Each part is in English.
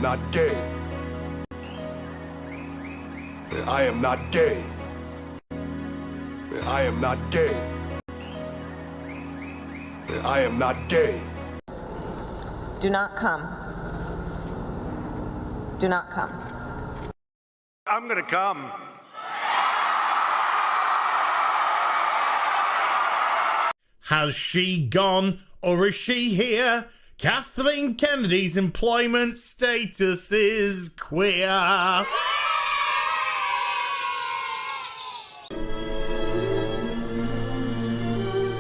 not gay. I am not gay. I am not gay. I am not gay. Do not come. Do not come. I'm gonna come. Has she gone or is she here? Kathleen Kennedy's employment status is queer.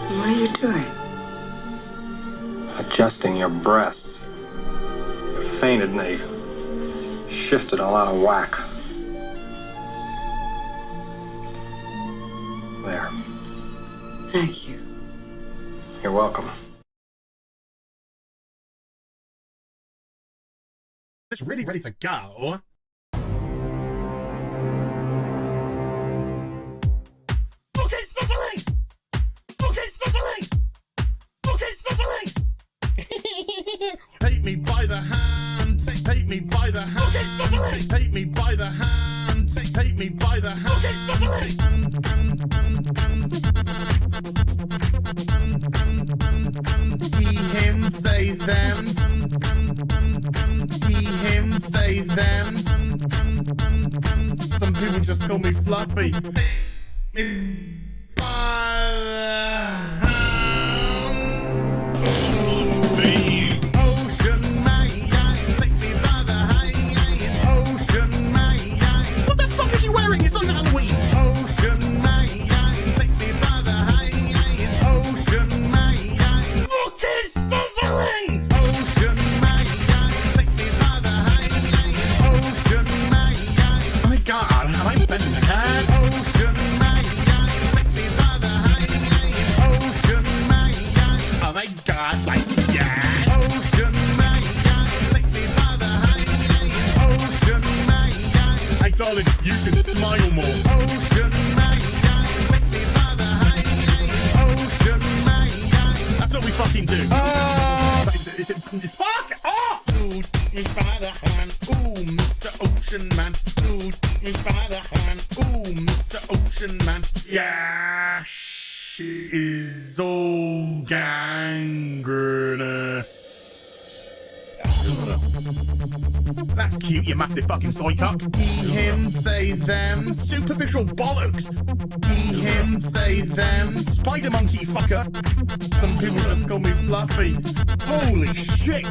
What are you doing? Adjusting your breasts. You fainted and they shifted all out of whack. There. Thank you. You're welcome. It's really ready to go. Okay, Cicely! Okay, Cicely! Okay, Cicely! Take me by the hand, take me by the hand, okay, take me by the hand, take me by the hand, okay, he, him, they, them. He, him, they, them. Some people just call me Fluffy. Me by the hand. The ocean man, take me by the hand. Ocean man. What the fuck is he wearing? It's not Halloween. Ocean man, take me by the hand. Ocean man. Fucking sizzling. Ocean man, take me by the hand. Ocean man. My God, am I bending the head? Ocean man, take me by the hand. Ocean man. Oh my God, like yeah. Ocean man, take me by the hand. Ocean man. Hey darling, you can smile more. Ocean man, take me by the hand. Ocean man. That's what we fucking do. Fuck off! Ooh, me by the hand. Ooh, Mr. Ocean Man. Ooh, me by the hand. Ooh, Mr. Ocean Man. Yeah, she is all gangrenous. That's cute, you massive fucking soy cock. He, him, they, them. Superficial bollocks. He, him, they, them. Spider monkey fucker. Some people just call me Fluffy. Holy shit.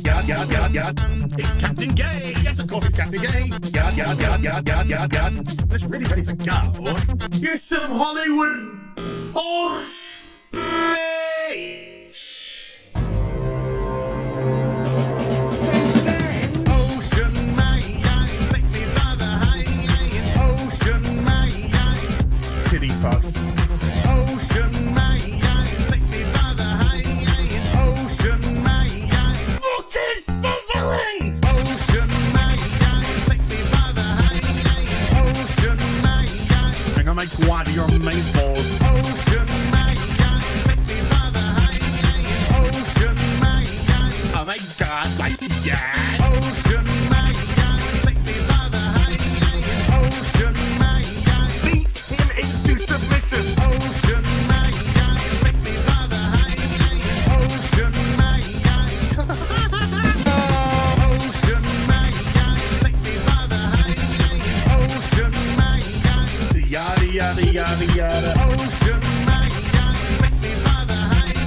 Yard, yard, yard, yard. It's Captain Gay. Yes, of course it's Captain Gay. Yard, yard, yard, yard, yard, yard, yard. It's really ready to go. Here's some Hollywood horse bitch. Kitty fuck. Ocean man, take me by the hand. Ocean man, fucking sizzling. Ocean man, take me by the hand. Ocean man, think I make quite your main balls. Ocean man, take me by the hand. Ocean man, oh my God, like yeah. Ocean man, take me by the hand. Ocean man, beat him into submission. Ocean man, take me by the hand. Ocean man, Ocean man, take me by the hand. Ocean man, yada yada yada yada. Ocean man, take me by the hand.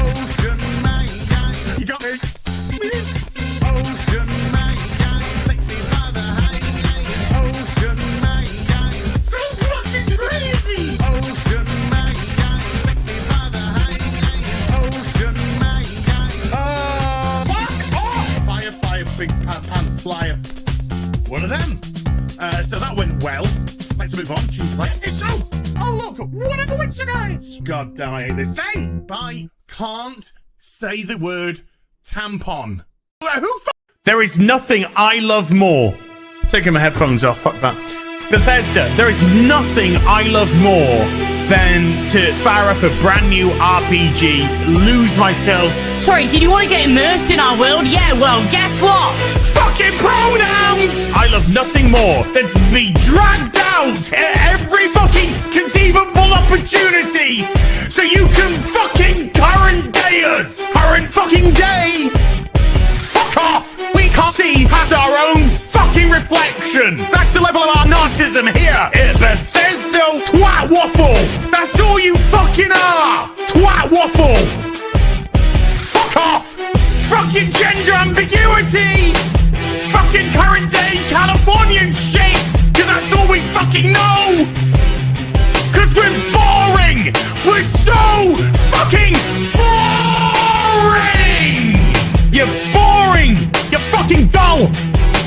Ocean man, you got me. Ocean man, take me by the hand. Ocean man, so fucking crazy. Ocean man, take me by the hand. Ocean man, fuck off. Fire, fire, big pants, flyer. One of them. So that went well. Let's move on. She's like, it's so. Oh look, what a coincidence. God damn, I hate this day. I can't say the word tampon. There is nothing I love more. Taking my headphones off, fuck that. Bethesda, there is nothing I love more than to fire up a brand new RPG, lose myself. Sorry, did you want to get immersed in our world? Yeah, well, guess what? Fucking pronouns! I love nothing more than to be dragged out at every fucking conceivable opportunity so you can fucking current day us. Current fucking day! Fuck off! We can't see past our own fucking reflection. That's the level of our narcissism here at Bethesda. Twat waffle! That's all you fucking are! Twat waffle! Fuck off! Fucking gender ambiguity! Fucking current day Californian shit! Cause that's all we fucking know! Cause we're boring! We're so fucking boring! You're boring! You're fucking dull!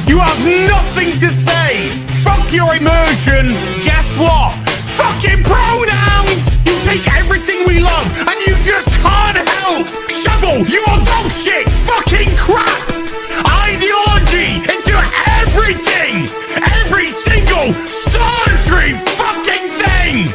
You have nothing to say! Fuck your immersion! Guess what? Fucking pronouns! You take everything we love and you just can't help! Shovel! You are dog shit! Fucking crap! Ideology into everything! Every single solitary fucking thing!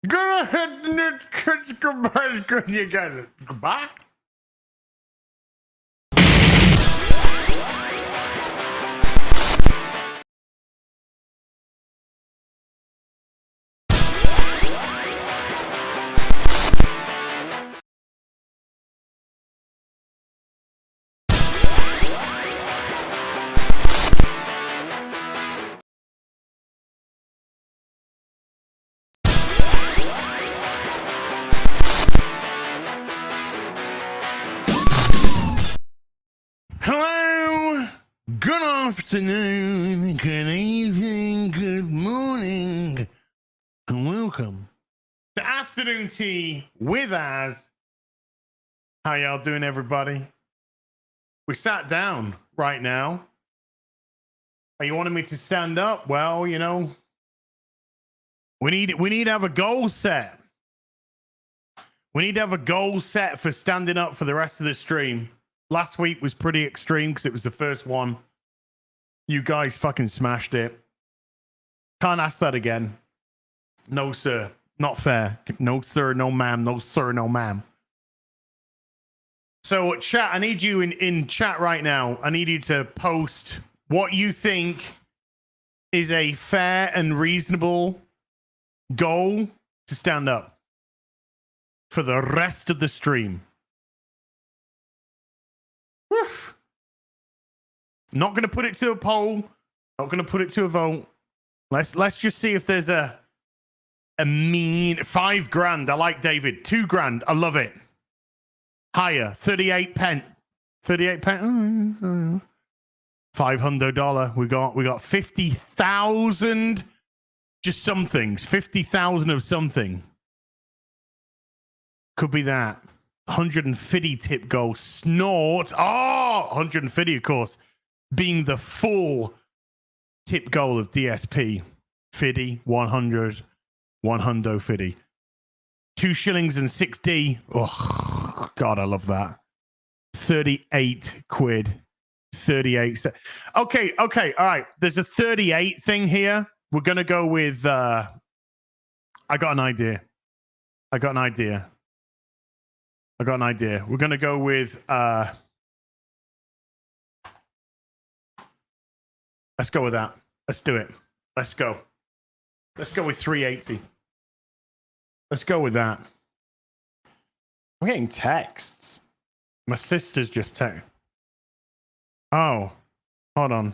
Go ahead and goodbye. You got it. Goodbye. Hello, good afternoon, good evening, good morning, and welcome to Afternoon Tea with Az. How y'all doing, everybody? We sat down right now. Oh, you wanted me to stand up? Well, you know, we need to have a goal set. We need to have a goal set for standing up for the rest of the stream. Last week was pretty extreme because it was the first one. You guys fucking smashed it. Can't ask that again. No, sir. Not fair. No, sir. No, ma'am. No, sir. No, ma'am. So, chat, I need you in chat right now. I need you to post what you think is a fair and reasonable goal to stand up for the rest of the stream. Woof. Not going to put it to a poll. Not going to put it to a vote. Let's just see if there's a mean $5,000. I like David. $2,000. I love it. Higher. 38 pence. 38 pence. $500. We got 50,000. Just some things. 50,000 of something. Could be that. 150 tip goal. Snort. Oh, 150, of course, being the full tip goal of DSP. 50, 100, 100 50. 2 shillings and 6D. Oh, God, I love that. 38 quid. 38. Okay, all right. There's a 38 thing here. We're going to go with... I got an idea. We're going to go with... let's go with that. Let's do it. Let's go. Let's go with 380. Let's go with that. I'm getting texts. My sister's just texting. Oh, hold on.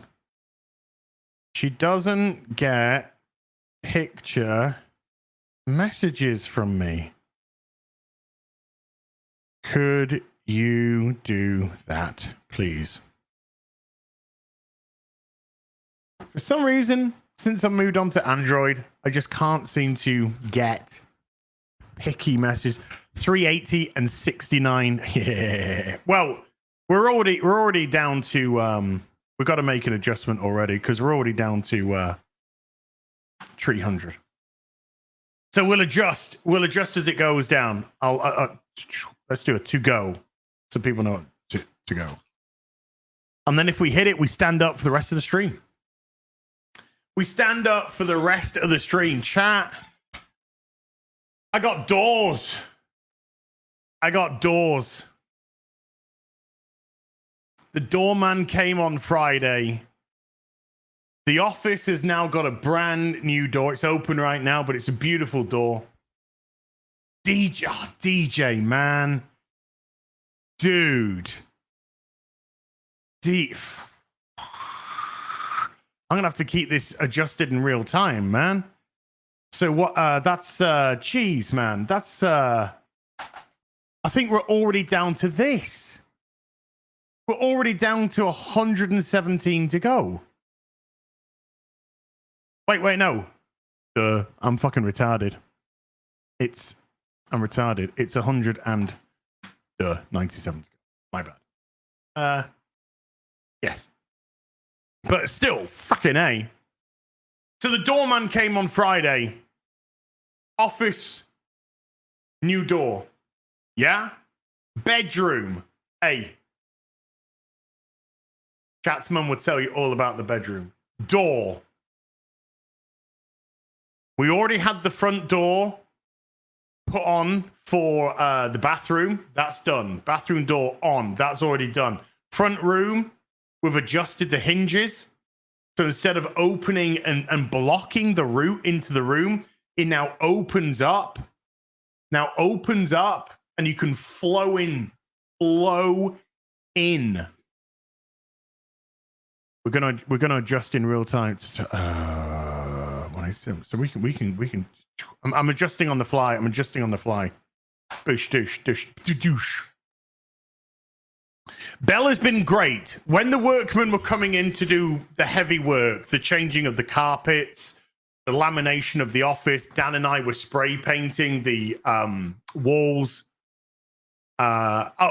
She doesn't get picture messages from me. Could you do that, please? For some reason, since I moved on to Android, I just can't seem to get picky messages. 380 and 69. Yeah. Well, we're already down to we've got to make an adjustment already because we're already down to 300. So we'll adjust as it goes down. Let's do it to go so people know to go. And then if we hit it, we stand up for the rest of the stream. We stand up for the rest of the stream. Chat. I got doors. The doorman came on Friday. The office has now got a brand new door. It's open right now, but it's a beautiful door. DJ, man. Dude. Deep. I'm going to have to keep this adjusted in real time, man. So what, that's, geez, man. That's, I think we're already down to this. We're already down to 117 to go. Wait, no. I'm fucking retarded. I'm retarded. It's 197. My bad. Yes. But still, fucking A. So the doorman came on Friday. Office, new door. Yeah? Bedroom, A. Chat's mum would tell you all about the bedroom. Door. We already had the front door put on for the bathroom. That's done. Bathroom door on. That's already done. Front room, we've adjusted the hinges. So instead of opening and blocking the route into the room, it now opens up. And you can flow in. We're gonna adjust in real time. So we can. I'm adjusting on the fly. Boosh, douche. Bella's been great. When the workmen were coming in to do the heavy work, the changing of the carpets, the lamination of the office, Dan and I were spray painting the walls.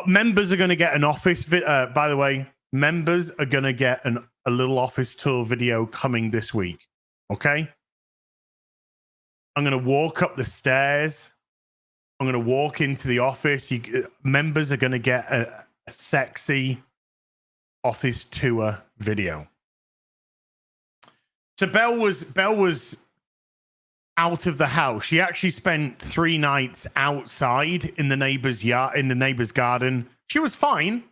Members are going to get an office. By the way, members are going to get a little office tour video coming this week. Okay? I'm going to walk up the stairs. I'm going to walk into the office. Members are going to get a sexy office tour video. So Belle was out of the house. She actually spent 3 nights outside in the neighbor's yard, in the neighbor's garden. She was fine.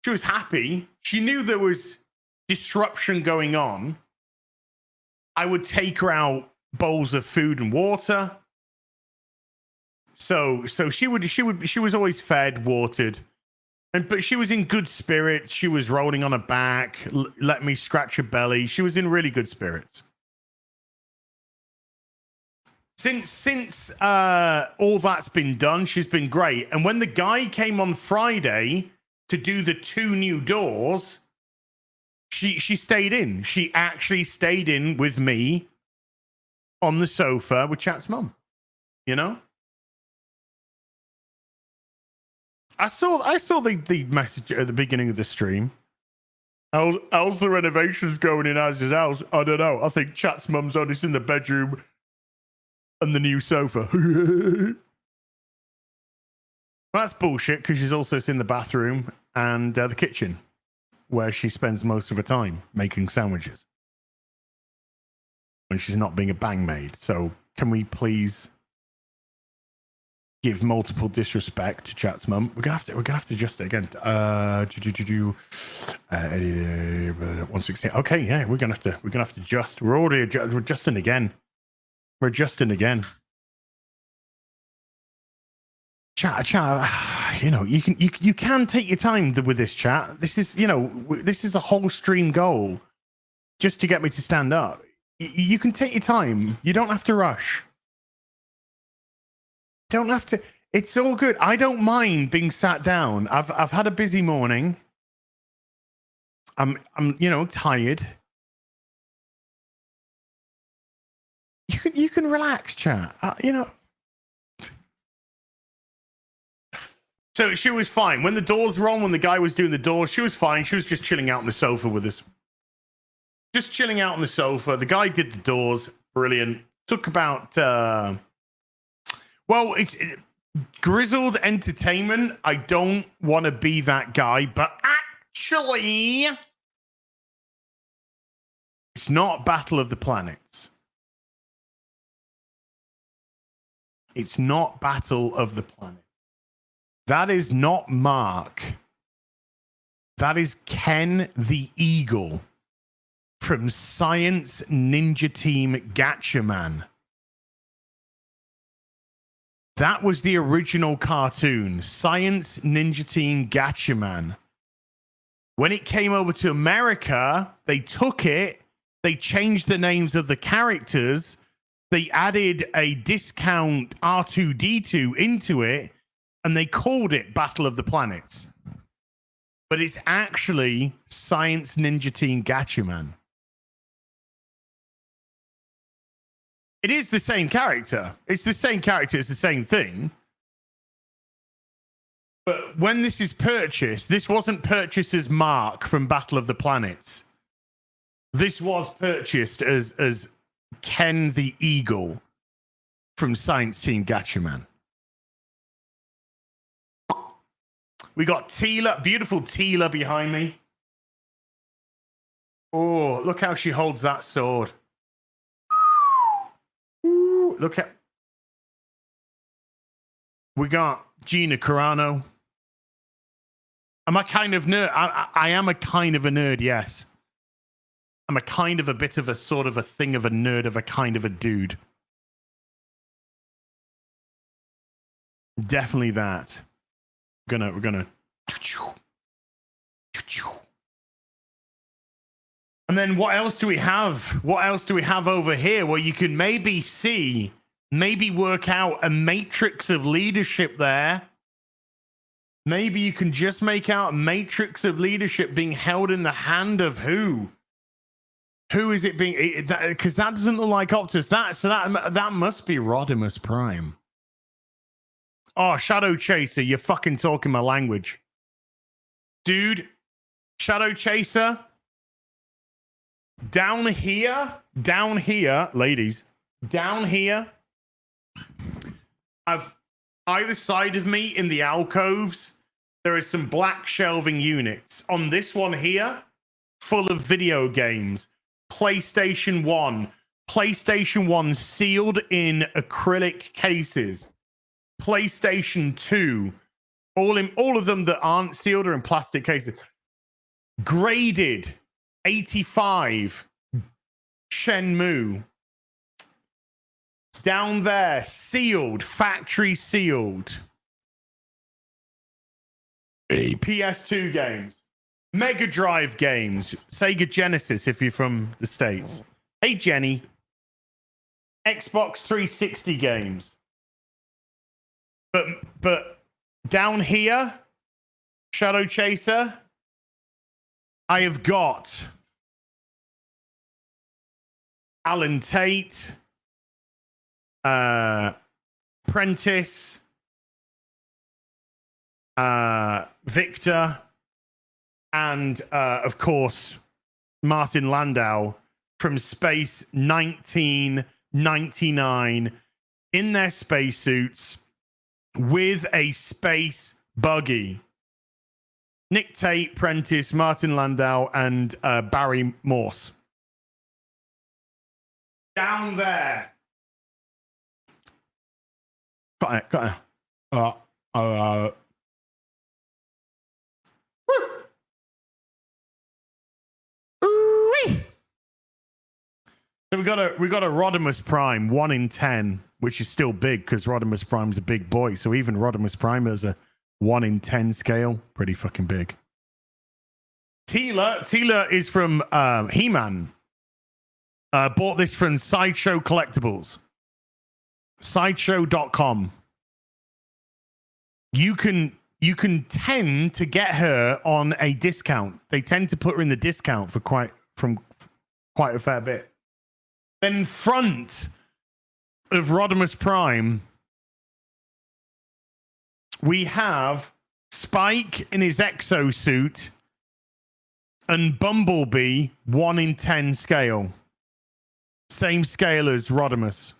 She was happy. She knew there was disruption going on. I would take her out bowls of food and water. So she was always fed, watered. But she was in good spirits. She was rolling on her back, let me scratch her belly. She was in really good spirits. Since all that's been done, she's been great. And when the guy came on Friday to do the 2 new doors, she stayed in. She actually stayed in with me on the sofa with Chat's mum. You know? I saw the message at the beginning of the stream. How's the renovations going in Az's house? I don't know. I think Chat's mum's only in the bedroom and the new sofa. That's bullshit because she's also in the bathroom and the kitchen where she spends most of her time making sandwiches when she's not being a bang maid. So can we please give multiple disrespect to Chat's mum? We're gonna have to adjust it again. 116. Okay, yeah, we're gonna have to adjust. We're adjusting again. We're adjusting again. Chat. You know, you can take your time with this chat. This is a whole stream goal, just to get me to stand up. You can take your time. You don't have to rush. Don't have to. It's all good. I don't mind being sat down. I've had a busy morning. I'm tired. You can relax, chat. You know. So she was fine. When the doors were on, when the guy was doing the doors, she was fine. She was just chilling out on the sofa with us. Just chilling out on the sofa. The guy did the doors. Brilliant. Took about, well, it's grizzled entertainment. I don't want to be that guy, but actually, it's not Battle of the Planets. It's not Battle of the Planets. That is not Mark. That is Ken the Eagle from Science Ninja Team Gatchaman. That was the original cartoon, Science Ninja Team Gatchaman. When it came over to America, they took it, they changed the names of the characters, they added a discount R2-D2 into it, and they called it Battle of the Planets. But it's actually Science Ninja Team Gatchaman. It is the same character. It's the same character. It's the same thing. But when this is purchased, this wasn't purchased as Mark from Battle of the Planets. This was purchased as Ken the Eagle from Science Team Gatchaman. We got Tila, beautiful Tila behind me. Oh, look how she holds that sword. Ooh, look at. We got Gina Carano. Am I kind of nerd? I am a kind of a nerd, yes. I'm a kind of a bit of a sort of a thing of a nerd of a kind of a dude. Definitely that. We're gonna. And then what else do we have? What else do we have over here where you can maybe see, maybe work out a matrix of leadership there? Maybe you can just make out a matrix of leadership being held in the hand of who? Who is it being? Because that doesn't look like Optus. That must be Rodimus Prime. Oh, Shadow Chaser, you're fucking talking my language. Dude, Shadow Chaser, down here, ladies, down here, either side of me in the alcoves, there is some black shelving units. On this one here, full of video games. PlayStation 1 sealed in acrylic cases. PlayStation 2, all of them that aren't sealed are in plastic cases. Graded 85 Shenmue. Down there, sealed, factory sealed. PS2 games, Mega Drive games, Sega Genesis if you're from the States. Hey Jenny. Xbox 360 games. But down here, Shadow Chaser, I have got Alan Tate, Prentice, Victor, and of course Martin Landau from Space 1999 in their spacesuits with a space buggy. Nick Tate, Prentice, Martin Landau, and Barry Morse. Down there. Got it. So we got a Rodimus Prime 1 in 10, which is still big because Rodimus Prime's a big boy. So even Rodimus Prime is a 1 in 10 scale, pretty fucking big. Tila is from He-Man. Bought this from Sideshow Collectibles. Sideshow.com. You can tend to get her on a discount. They tend to put her in the discount for quite a fair bit. Then front of Rodimus Prime, we have Spike in his exosuit and Bumblebee 1 in 10 scale. Same scale as Rodimus.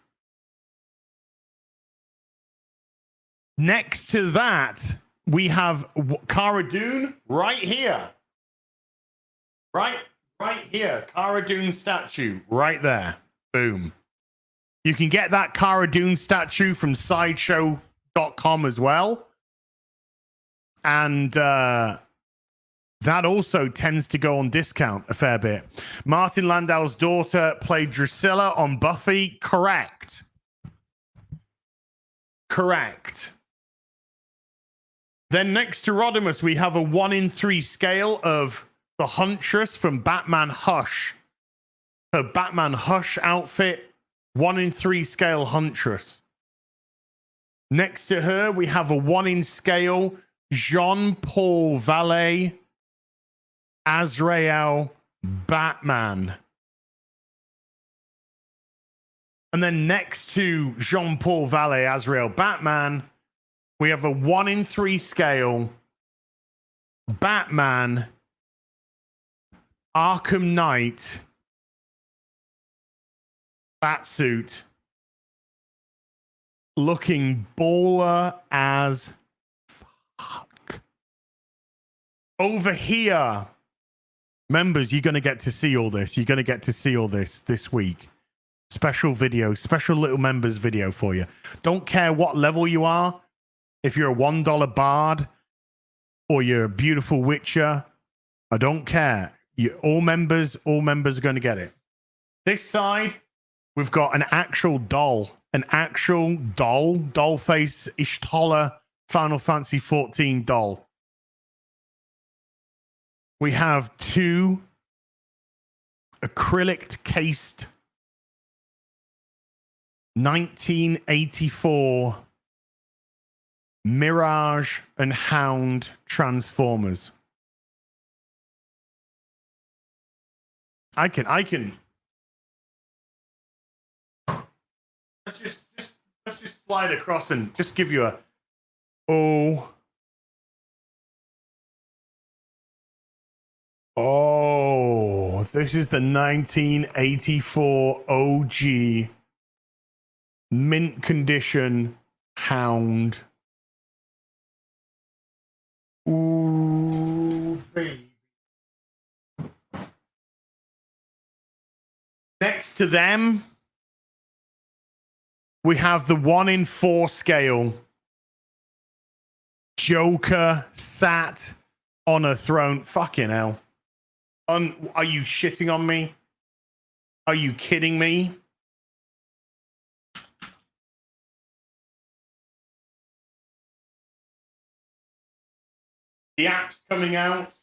Next to that, we have Cara Dune right here. Right here. Cara Dune statue right there. Boom. You can get that Cara Dune statue from sideshow.com as well. And that also tends to go on discount a fair bit. Martin Landau's daughter played Drusilla on Buffy. Correct. Then next to Rodimus, we have a 1 in 3 scale of the Huntress from Batman Hush. Her Batman Hush outfit, 1 in 3 scale Huntress. Next to her, we have a 1 in scale Jean-Paul Vallée Azrael Batman. And then next to Jean-Paul Vallée Azrael Batman, we have a 1 in 3 scale Batman Arkham Knight Batsuit, looking baller as fuck. Over here, members, you're going to get to see all this. You're going to get to see all this week. Special video, special little members video for you. Don't care what level you are. If you're a $1 bard or you're a beautiful witcher, I don't care. All members are going to get it. This side, we've got an actual doll. Doll face Ishtola Final Fantasy 14 doll. We have 2 acrylic cased 1984 Mirage and Hound Transformers. I can. Let's just slide across and just give you a. Oh, this is the 1984 OG mint condition Hound. Ooh, baby. Next to them, we have the 1 in 4 scale Joker sat on a throne. Fucking hell. Are you shitting on me? Are you kidding me? The app's coming out.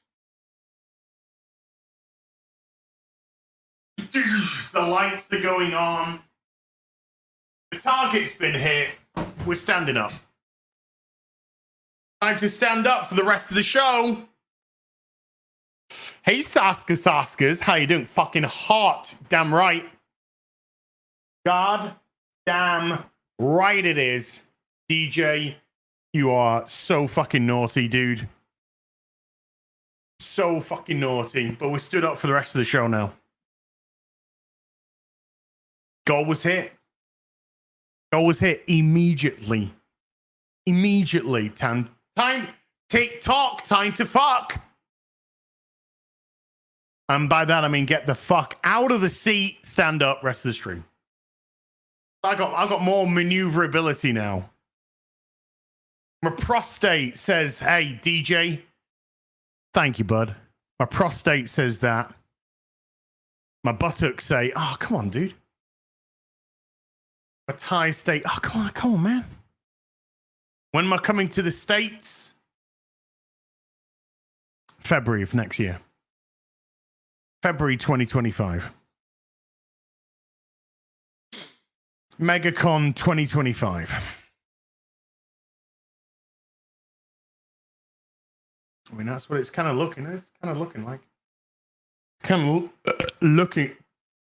The lights are going on. The target's been hit. We're standing up. Time to stand up for the rest of the show. Hey, Saskas. How you doing? Fucking hot. Damn right. God damn right it is. DJ, you are so fucking naughty, dude. So fucking naughty. But we're stood up for the rest of the show now. Goal was hit. Goal was hit immediately. Time. TikTok. Time to fuck. And by that I mean get the fuck out of the seat, stand up, rest of the stream. I got more maneuverability now. My prostate says, "Hey DJ, thank you, bud." My prostate says that. My buttocks say, "Oh, come on, dude." My Thai state, "Oh, come on, man." When am I coming to the States? February of next year. February 2025. MegaCon 2025. I mean, that's what it's kind of looking. It's kind of looking like. Kind of looking.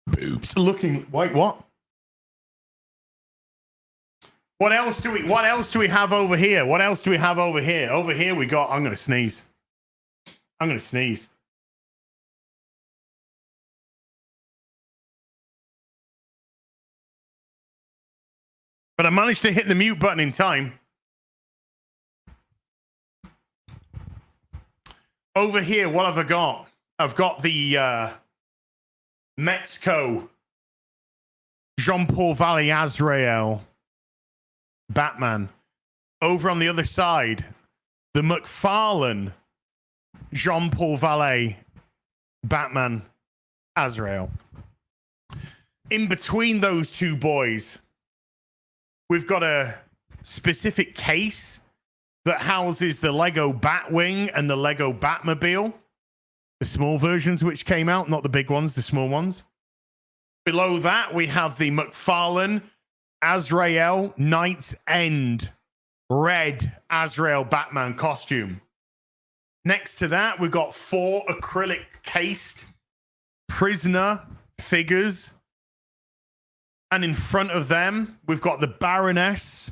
Boobs. Looking. Wait, what? What else do we have over here? What else do we have over here? Over here we got, I'm gonna sneeze. I'm gonna sneeze. But I managed to hit the mute button in time. Over here, what have I got? I've got the Mexico Jean-Paul Valley Azrael Batman. Over on the other side, the McFarlane Jean-Paul Valley Batman Azrael. In between those two boys, we've got a specific case that houses the Lego Batwing and the Lego Batmobile. The small versions which came out, not the big ones, the small ones. Below that, we have the McFarlane Azrael Knight's End red Azrael Batman costume. Next to that, we've got 4 acrylic cased prisoner figures. And in front of them, we've got the Baroness.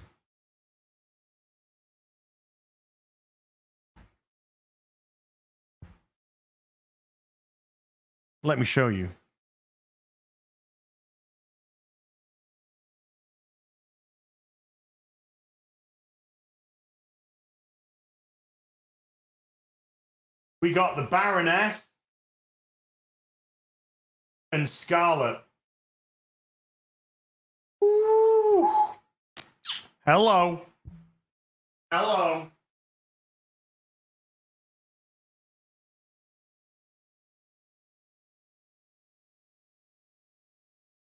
Let me show you. We got the Baroness and Scarlet. Ooh. Hello. Hello.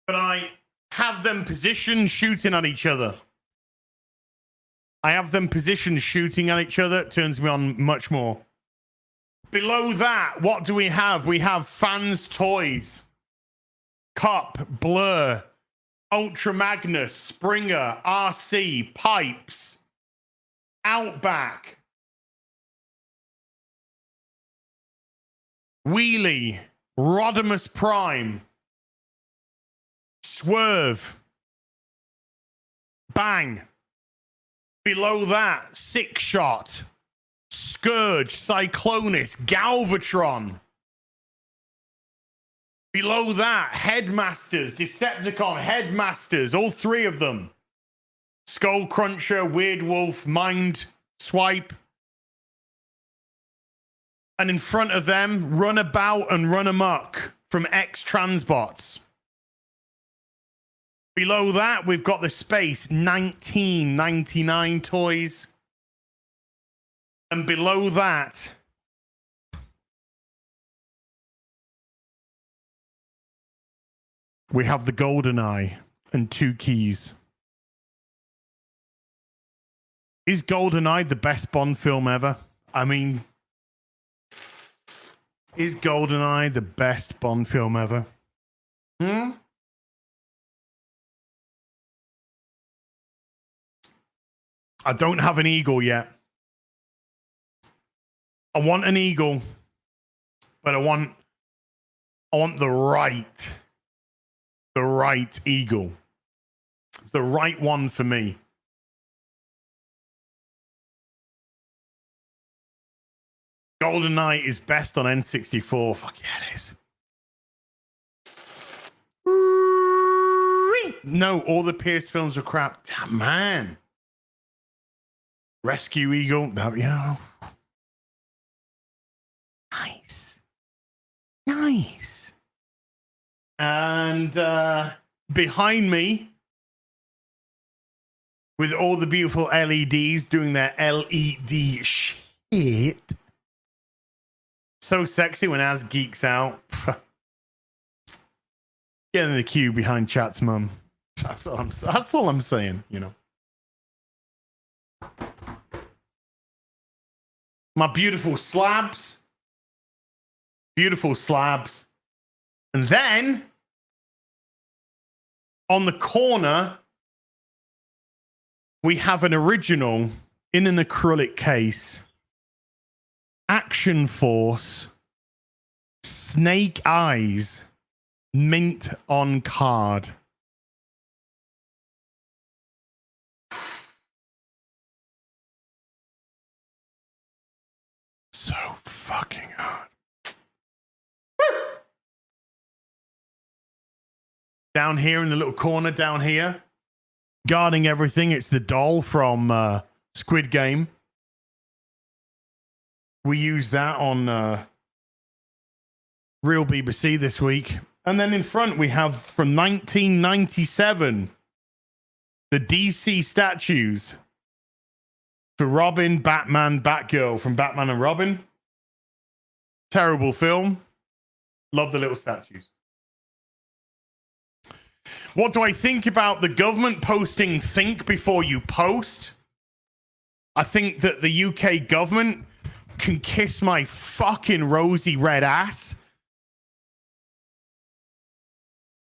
But I have them positioned shooting at each other. I have them positioned shooting at each other. It turns me on much more. Below that, what do we have? We have Fans Toys, Cup, Blur, Ultra Magnus, Springer, RC, Pipes, Outback, Wheelie, Rodimus Prime, Swerve, Bang. Below that, Six Shot, Scourge, Cyclonus, Galvatron. Below that, Headmasters, Decepticon, Headmasters, all 3 of them. Skull Cruncher, Weird Wolf, Mind Swipe. And in front of them, Runabout and Run Amok from X-Transbots. Below that, we've got the Space 1999 toys. And below that, we have the GoldenEye and 2 keys. Is GoldenEye the best Bond film ever? I mean, is GoldenEye the best Bond film ever? I don't have an eagle yet. I want an eagle, but I want the right eagle. The right one for me. GoldenEye is best on N64. Fuck yeah, it is. No, all the Pierce films are crap. Damn, man. Rescue Eagle. You know. Nice. And behind me, with all the beautiful LEDs doing their LED shit. So sexy when Az geeks out. Get in the queue behind Chat's mum. That's all I'm saying, you know. My beautiful slabs. Beautiful slabs. And then, on the corner, we have an original in an acrylic case. Action Force. Snake Eyes. Mint on card. fucking hard. Down here in the little corner down here, guarding everything, it's the doll from Squid Game. We use that on Real BBC this week. And then in front we have from 1997 the DC statues for Robin, Batman, Batgirl from Batman and Robin. Terrible film. Love the little statues. What do I think about the government posting "Think before you post"? I think that the UK government can kiss my fucking rosy red ass.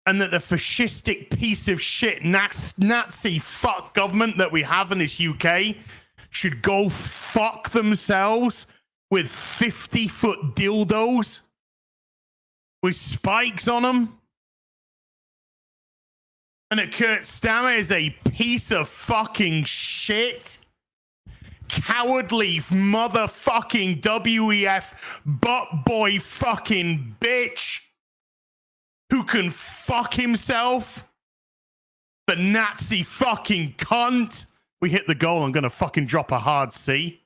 And that the fascistic piece of shit Nazi fuck government that we have in this UK should go fuck themselves with 50-foot dildos with spikes on them. And that Kurt Stammer is a piece of fucking shit. Cowardly motherfucking WEF butt boy fucking bitch who can fuck himself. The Nazi fucking cunt. We hit the goal. I'm going to fucking drop a hard C.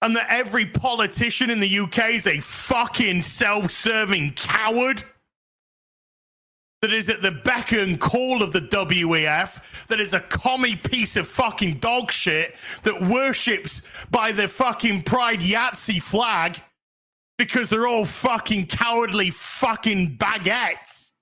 And that every politician in the UK is a fucking self-serving coward that is at the beck and call of the WEF, that is a commie piece of fucking dog shit that worships by the fucking Pride Yahtzee flag because they're all fucking cowardly fucking baguettes.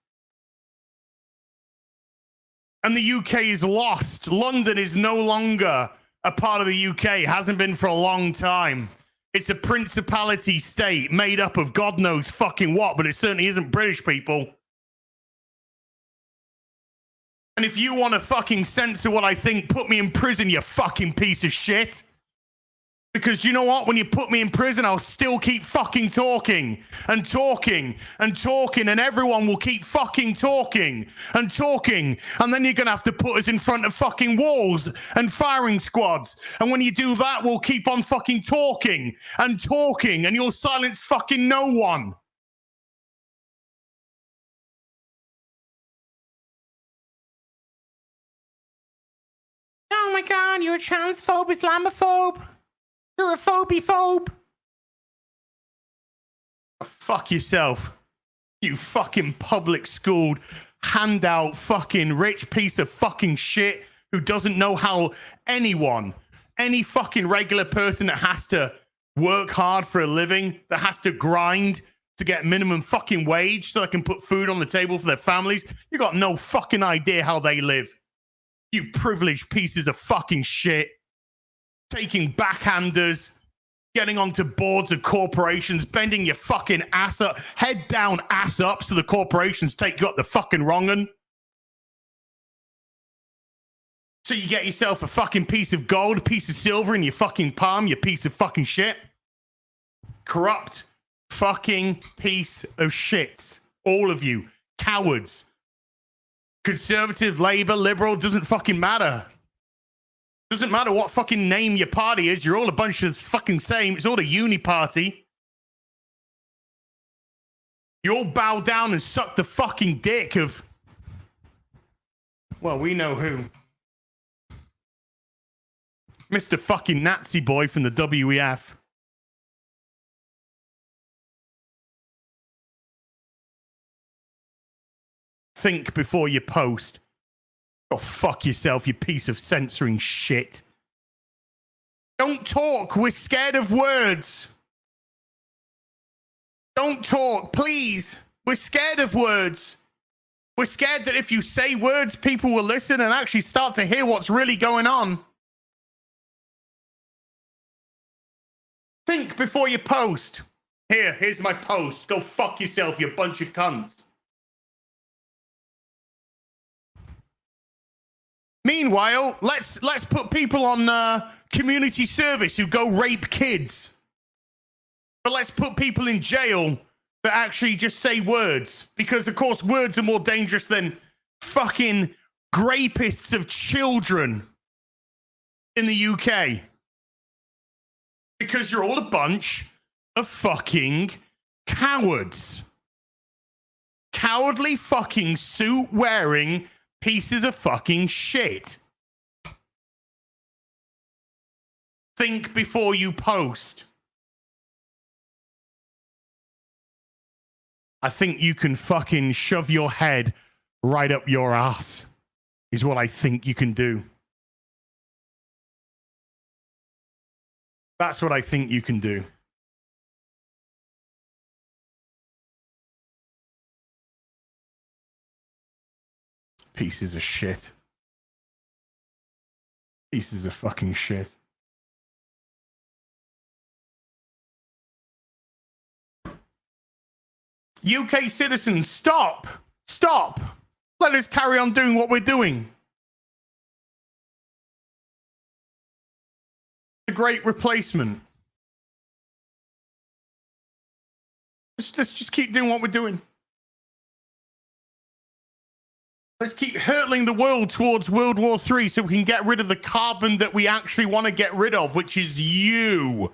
And the UK is lost. London is no longer a part of the UK. Hasn't been for a long time. It's a principality state made up of God knows fucking what, but it certainly isn't British people. And if you want to fucking censor what I think, put me in prison, you fucking piece of shit. Because you know what? When you put me in prison, I'll still keep fucking talking and talking and talking, and everyone will keep fucking talking and talking. And then you're going to have to put us in front of fucking walls and firing squads. And when you do that, we'll keep on fucking talking and talking, and you'll silence fucking no one. Oh my God, you're a transphobe, Islamophobe. You're a phobie-phobe. Oh, fuck yourself. You fucking public schooled, handout fucking rich piece of fucking shit who doesn't know how anyone, any fucking regular person that has to work hard for a living, that has to grind to get minimum fucking wage so they can put food on the table for their families, you got no fucking idea how they live. You privileged pieces of fucking shit. Taking backhanders, getting onto boards of corporations, bending your fucking ass up, head down, ass up, so the corporations take you up the fucking wrong un. So you get yourself a fucking piece of gold, a piece of silver in your fucking palm, you piece of fucking shit. Corrupt fucking piece of shits. All of you. Cowards. Conservative, Labour, Liberal, doesn't fucking matter. Doesn't matter what fucking name your party is. You're all a bunch of fucking same. It's all a uni party. You all bow down and suck the fucking dick of... Well, we know who. Mr. fucking Nazi boy from the WEF. Think before you post. Oh, fuck yourself, you piece of censoring shit. Don't talk. We're scared of words. Don't talk, please. We're scared of words. We're scared that if you say words, people will listen and actually start to hear what's really going on. Think before you post. Here's my post. Go fuck yourself, you bunch of cunts. Meanwhile, let's put people on community service who go rape kids. But let's put people in jail that actually just say words. Because, of course, words are more dangerous than fucking rapists of children in the UK. Because you're all a bunch of fucking cowards. Cowardly fucking suit wearing pieces of fucking shit. Think before you post. I think you can fucking shove your head right up your ass, is what I think you can do. That's what I think you can do. Pieces of shit. Pieces of fucking shit. UK citizens, stop! Stop! Let us carry on doing what we're doing. The great replacement. Let's just keep doing what we're doing. Let's keep hurtling the world towards World War III so we can get rid of the carbon that we actually want to get rid of, which is you.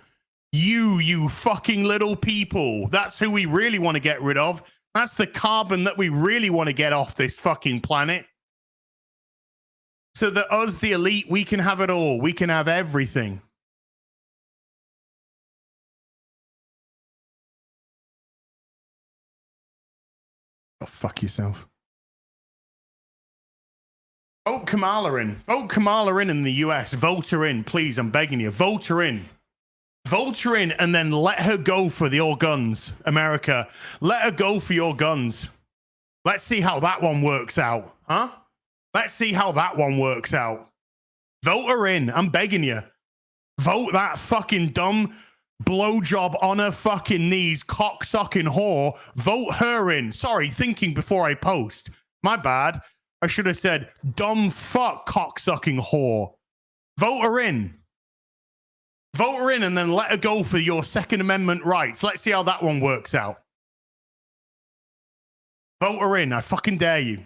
You fucking little people. That's who we really want to get rid of. That's the carbon that we really want to get off this fucking planet. So that us, the elite, we can have it all. We can have everything. Oh, fuck yourself. Vote Kamala in. Vote Kamala in the US. Vote her in, please. I'm begging you. Vote her in. Vote her in and then let her go for your guns, America. Let her go for your guns. Let's see how that one works out, huh? Let's see how that one works out. Vote her in. I'm begging you. Vote that fucking dumb blowjob on her fucking knees, cocksucking whore. Vote her in. Sorry, thinking before I post. My bad. I should have said dumb fuck cocksucking whore. Vote her in. Vote her in and then let her go for your Second Amendment rights. Let's see how that one works out. Vote her in. I fucking dare you.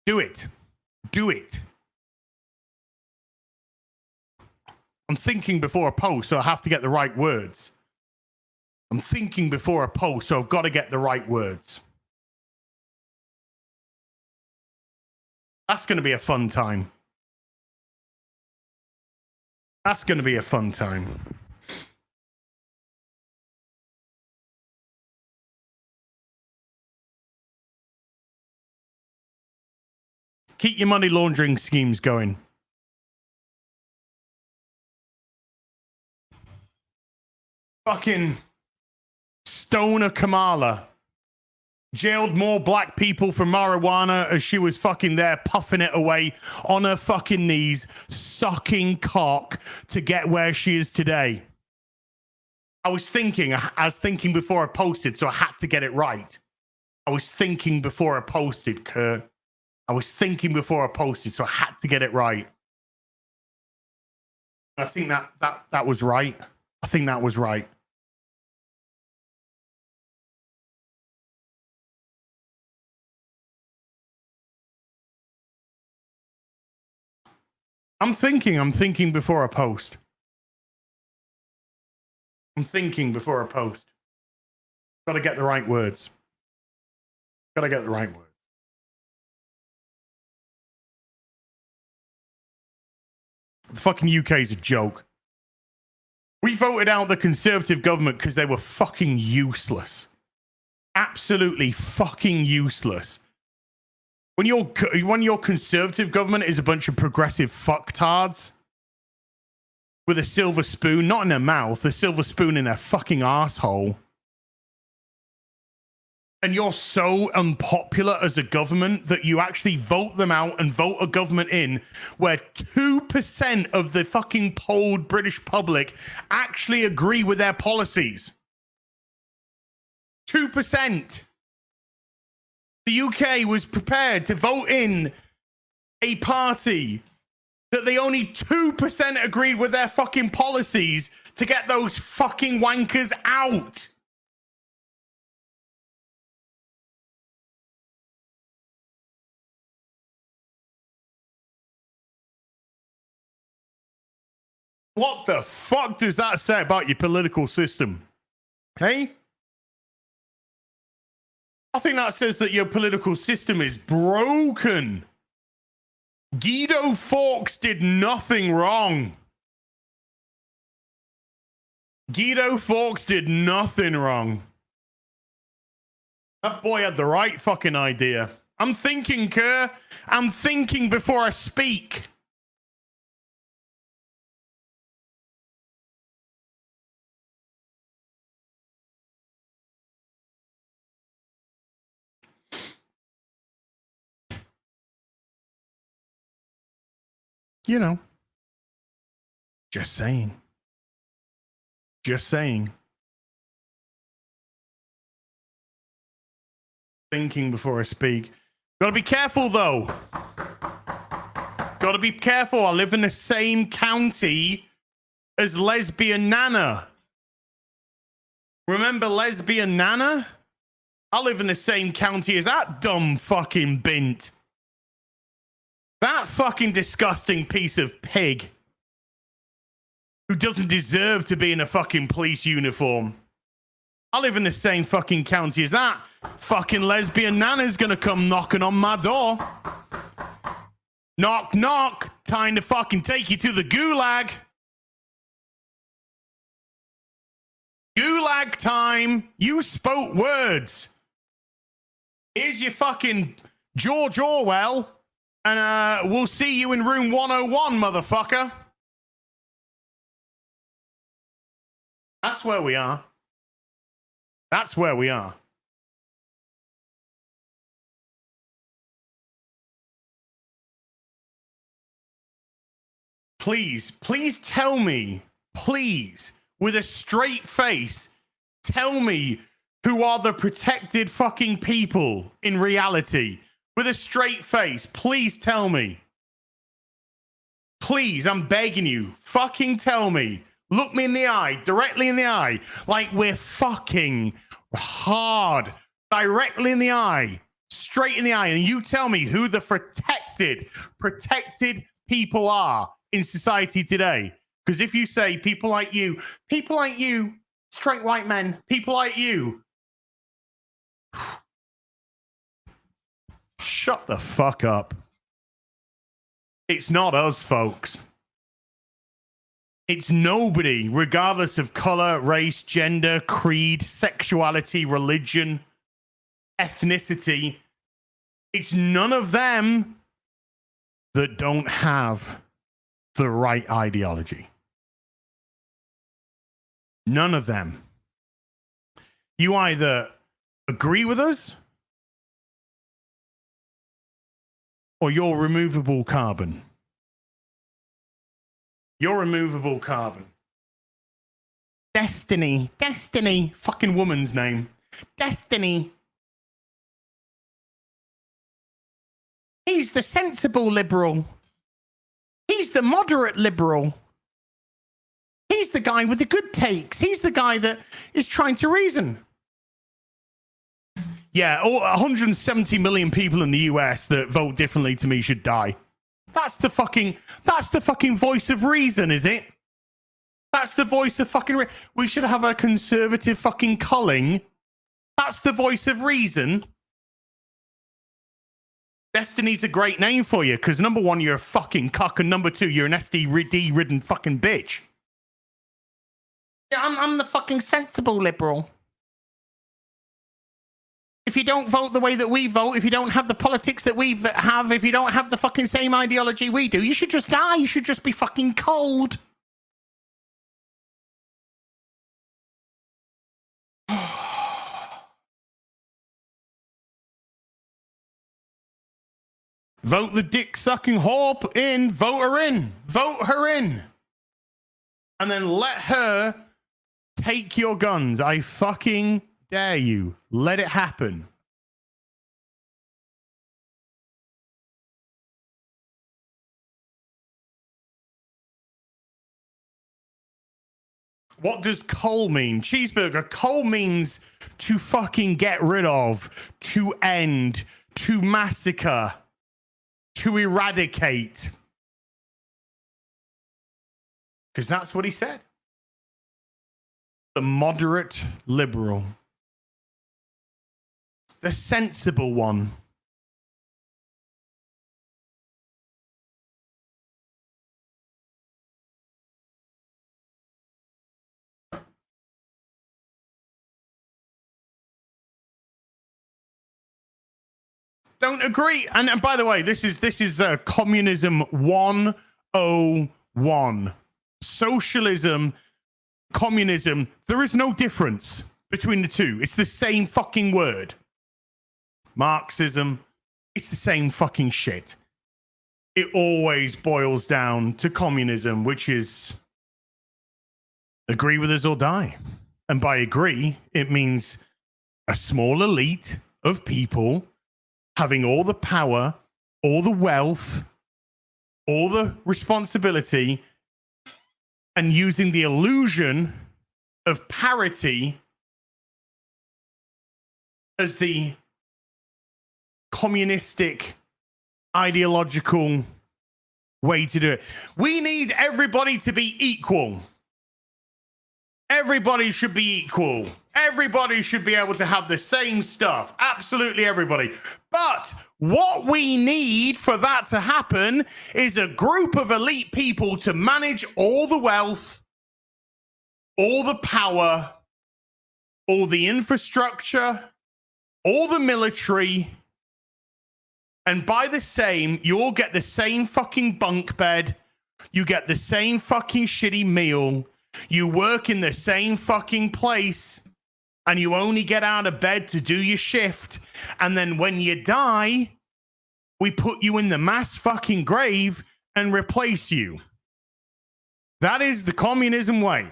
Do it. Do it. I'm thinking before a post, so I have to get the right words. I'm thinking before a post, so I've got to get the right words. That's going to be a fun time. That's going to be a fun time. Keep your money laundering schemes going. Fucking stoner Kamala jailed more black people for marijuana as she was fucking there puffing it away on her fucking knees, sucking cock to get where she is today. I was thinking before I posted, so I had to get it right. I was thinking before I posted, Kurt. I was thinking before I posted, so I had to get it right. I think that was right. I think that was right. I'm thinking before I post. I'm thinking before I post. Gotta get the right words. Gotta get the right words. The fucking UK is a joke. We voted out the Conservative government because they were fucking useless. Absolutely fucking useless. When your Conservative government is a bunch of progressive fucktards with a silver spoon, not in their mouth, a silver spoon in their fucking asshole. And you're so unpopular as a government that you actually vote them out and vote a government in where 2% of the fucking polled British public actually agree with their policies. 2%. The UK was prepared to vote in a party that they only 2% agreed with their fucking policies to get those fucking wankers out. What the fuck does that say about your political system? Hey? I think that says that your political system is broken. Guido Fawkes did nothing wrong. Guido Fawkes did nothing wrong. That boy had the right fucking idea. I'm thinking, Kerr. I'm thinking before I speak. You know. Just saying. Just saying. Thinking before I speak. Gotta be careful, though. Gotta be careful. I live in the same county as Lesbian Nana. Remember Lesbian Nana? I live in the same county as that dumb fucking bint. That fucking disgusting piece of pig who doesn't deserve to be in a fucking police uniform. I live in the same fucking county as that. Fucking Lesbian Nana's gonna come knocking on my door. Knock, knock. Time to fucking take you to the gulag. Gulag time. You spoke words. Here's your fucking George Orwell. And we'll see you in room 101, motherfucker. That's where we are. That's where we are. Please, please tell me, please, with a straight face, tell me who are the protected fucking people in reality. With a straight face, please tell me. Please, I'm begging you, fucking tell me. Look me in the eye, directly in the eye, like we're fucking hard, directly in the eye, straight in the eye, and you tell me who the protected people are in society today. Because if you say people like you, straight white men, people like you, shut the fuck up. It's not us, folks. It's nobody, regardless of color, race, gender, creed, sexuality, religion, ethnicity. It's none of them that don't have the right ideology. None of them. You either agree with us or you're removable carbon. You're removable carbon. Destiny. Destiny. Fucking woman's name. Destiny. He's the sensible liberal. He's the moderate liberal. He's the guy with the good takes. He's the guy that is trying to reason. Yeah, all 170 million people in the US that vote differently to me should die. That's the fucking voice of reason, is it? That's the voice of fucking we should have a conservative fucking culling. That's the voice of reason. Destiny's a great name for you, because number one, you're a fucking cuck, and number two, you're an SD-ridden fucking bitch. Yeah, I'm the fucking sensible liberal. If you don't vote the way that we vote, if you don't have the politics that we have, if you don't have the fucking same ideology we do, you should just die. You should just be fucking cold. Vote the dick-sucking whore in. Vote her in. Vote her in. And then let her take your guns. I fucking dare you. Let it happen. What does coal mean? Cheeseburger. Coal means to fucking get rid of, to end, to massacre, to eradicate. Because that's what he said. The moderate liberal. The sensible one. Don't agree. And by the way, this is communism 101. Socialism, communism, there is no difference between the two. It's the same fucking word. Marxism, it's the same fucking shit. It always boils down to communism, which is agree with us or die. And by agree, it means a small elite of people having all the power, all the wealth, all the responsibility, and using the illusion of parity as the communistic ideological way to do it. We need everybody to be equal. Everybody should be equal. Everybody should be able to have the same stuff. Absolutely everybody. But what we need for that to happen is a group of elite people to manage all the wealth, all the power, all the infrastructure, all the military. And by the same, you all get the same fucking bunk bed. You get the same fucking shitty meal. You work in the same fucking place. And you only get out of bed to do your shift. And then when you die, we put you in the mass fucking grave and replace you. That is the communism way.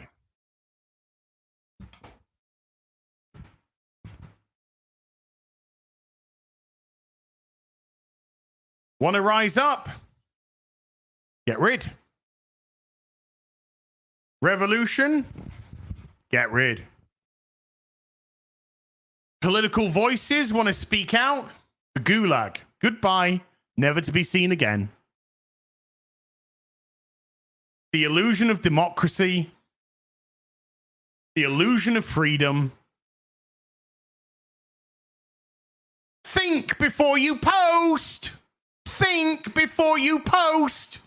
Want to rise up? Get rid. Revolution? Get rid. Political voices want to speak out? The gulag. Goodbye. Never to be seen again. The illusion of democracy. The illusion of freedom. Think before you post. Think before you post.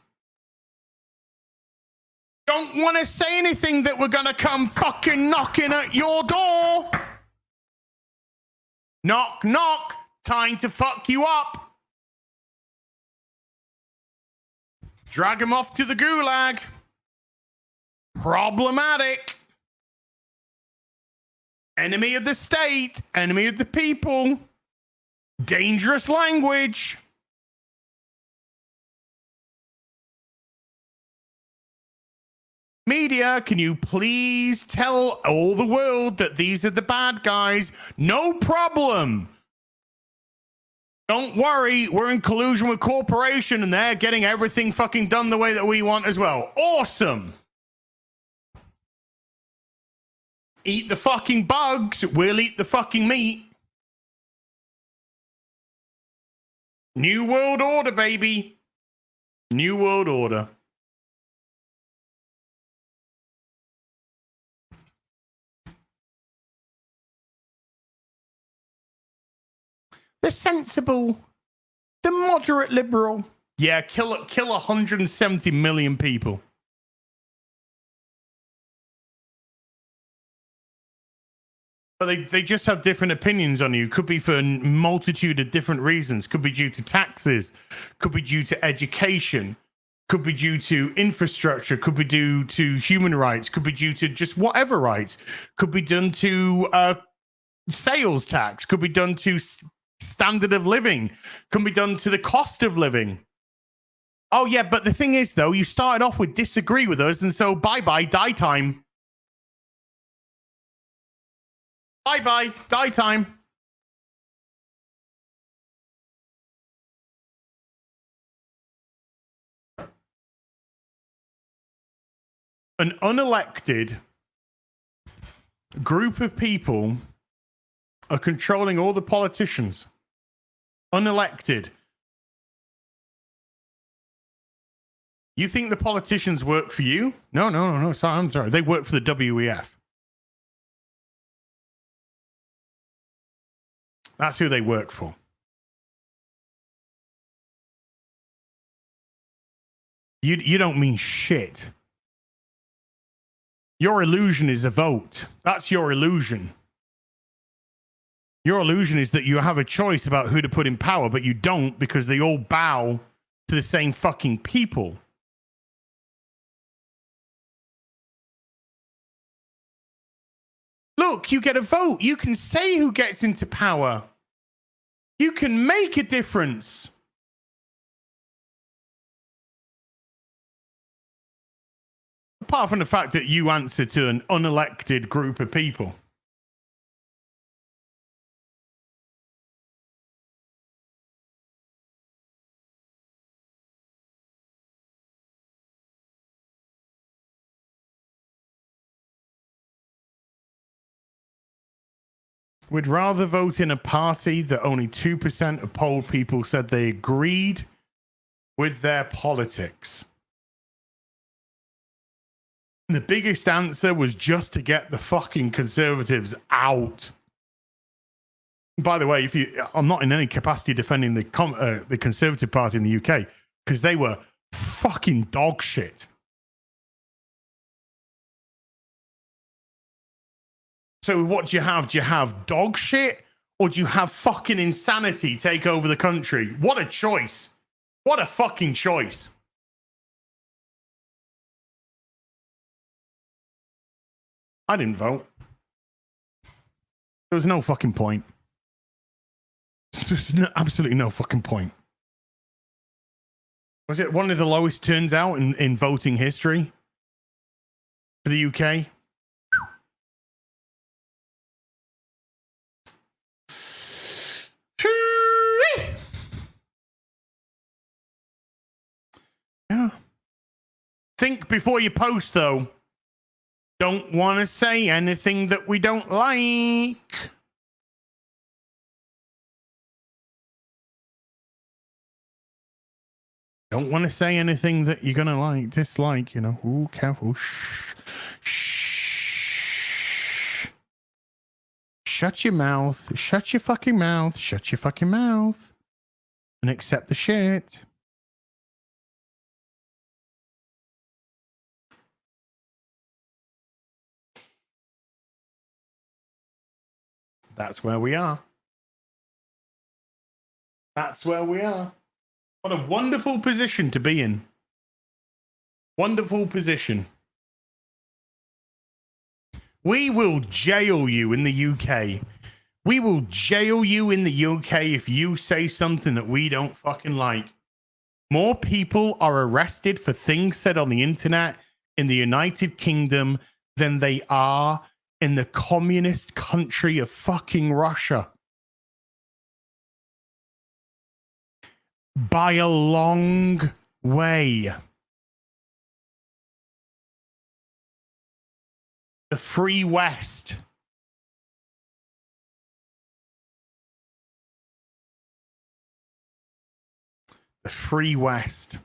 Don't want to say anything that we're going to come fucking knocking at your door. Knock, knock. Time to fuck you up. Drag him off to the gulag. Problematic. Enemy of the state. Enemy of the people. Dangerous language. Media, can you please tell all the world that these are the bad guys? No problem. Don't worry, we're in collusion with corporation and they're getting everything fucking done the way that we want as well. Awesome. Eat the fucking bugs, we'll eat the fucking meat. New world order, baby. New world order. The sensible, the moderate liberal. Yeah, kill 170 million people. But they just have different opinions on you. Could be for a multitude of different reasons. Could be due to taxes. Could be due to education. Could be due to infrastructure. Could be due to human rights. Could be due to just whatever rights. Could be done to sales tax. Could be done to standard of living. Can be done to the cost of living. Oh yeah, but the thing is though, you started off with disagree with us, and so bye-bye, die time. Bye-bye, die time. An unelected group of people are controlling all the politicians. Unelected. You think the politicians work for you? No. Sorry, I'm sorry. They work for the WEF. That's who they work for. You don't mean shit. Your illusion is a vote. That's your illusion. Your illusion is that you have a choice about who to put in power, but you don't because they all bow to the same fucking people. Look, you get a vote. You can say who gets into power. You can make a difference. Apart from the fact that you answer to an unelected group of people. We'd rather vote in a party that only 2% of polled people said they agreed with their politics. And the biggest answer was just to get the fucking Conservatives out. By the way, I'm not in any capacity defending the Conservative Party in the UK because they were fucking dog shit. So what do you have? Do you have dog shit or do you have fucking insanity take over the country? What a choice. What a fucking choice. I didn't vote. There was no fucking point. There's absolutely no fucking point. Was it one of the lowest turns out in voting history for the UK? Yeah. Think before you post, though. Don't want to say anything that we don't like. Don't want to say anything that you're going to dislike, you know. Ooh, careful. Shh. Shh. Shut your mouth. Shut your fucking mouth. Shut your fucking mouth. And accept the shit. That's where we are. That's where we are. What a wonderful position to be in. Wonderful position. We will jail you in the UK. We will jail you in the UK if you say something that we don't fucking like. More people are arrested for things said on the internet in the United Kingdom than they are in the communist country of fucking Russia. By a long way. The Free West. The Free West.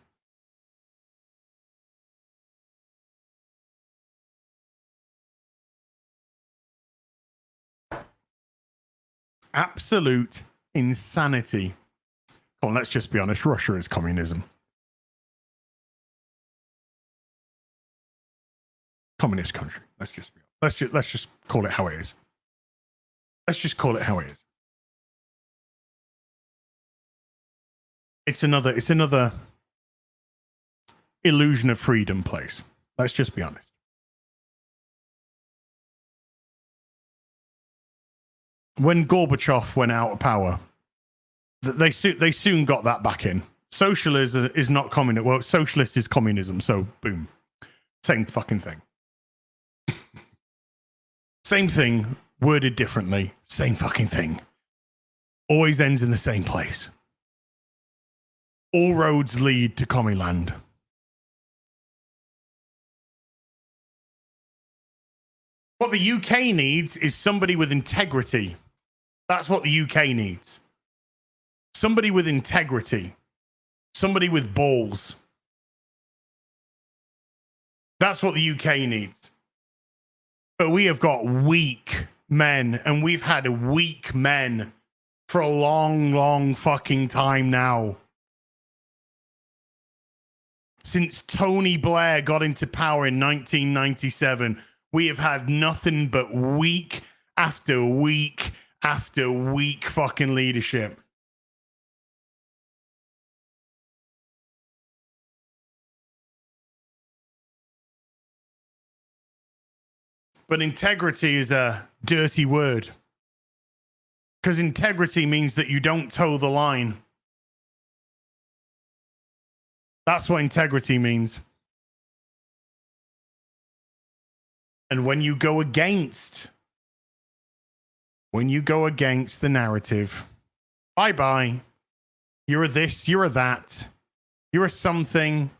Absolute insanity. Come on, let's just be honest. Russia is communism. Communist country. Let's just call it how it is. Let's just call it how it is. It's another illusion of freedom place. Let's just be honest. When Gorbachev went out of power, they soon got that back in. Socialism is not communism. Well, socialist is communism. So boom, same fucking thing. Same thing, worded differently. Same fucking thing. Always ends in the same place. All roads lead to Commuland. What the UK needs is somebody with integrity. That's what the UK needs. Somebody with integrity. Somebody with balls. That's what the UK needs. But we have got weak men, and we've had weak men for a long, long fucking time now. Since Tony Blair got into power in 1997, we have had nothing but week after week after week fucking leadership. But integrity is a dirty word. Because integrity means that you don't toe the line. That's what integrity means. And when you go against the narrative, bye-bye. You're a this, you're a that, you're a something.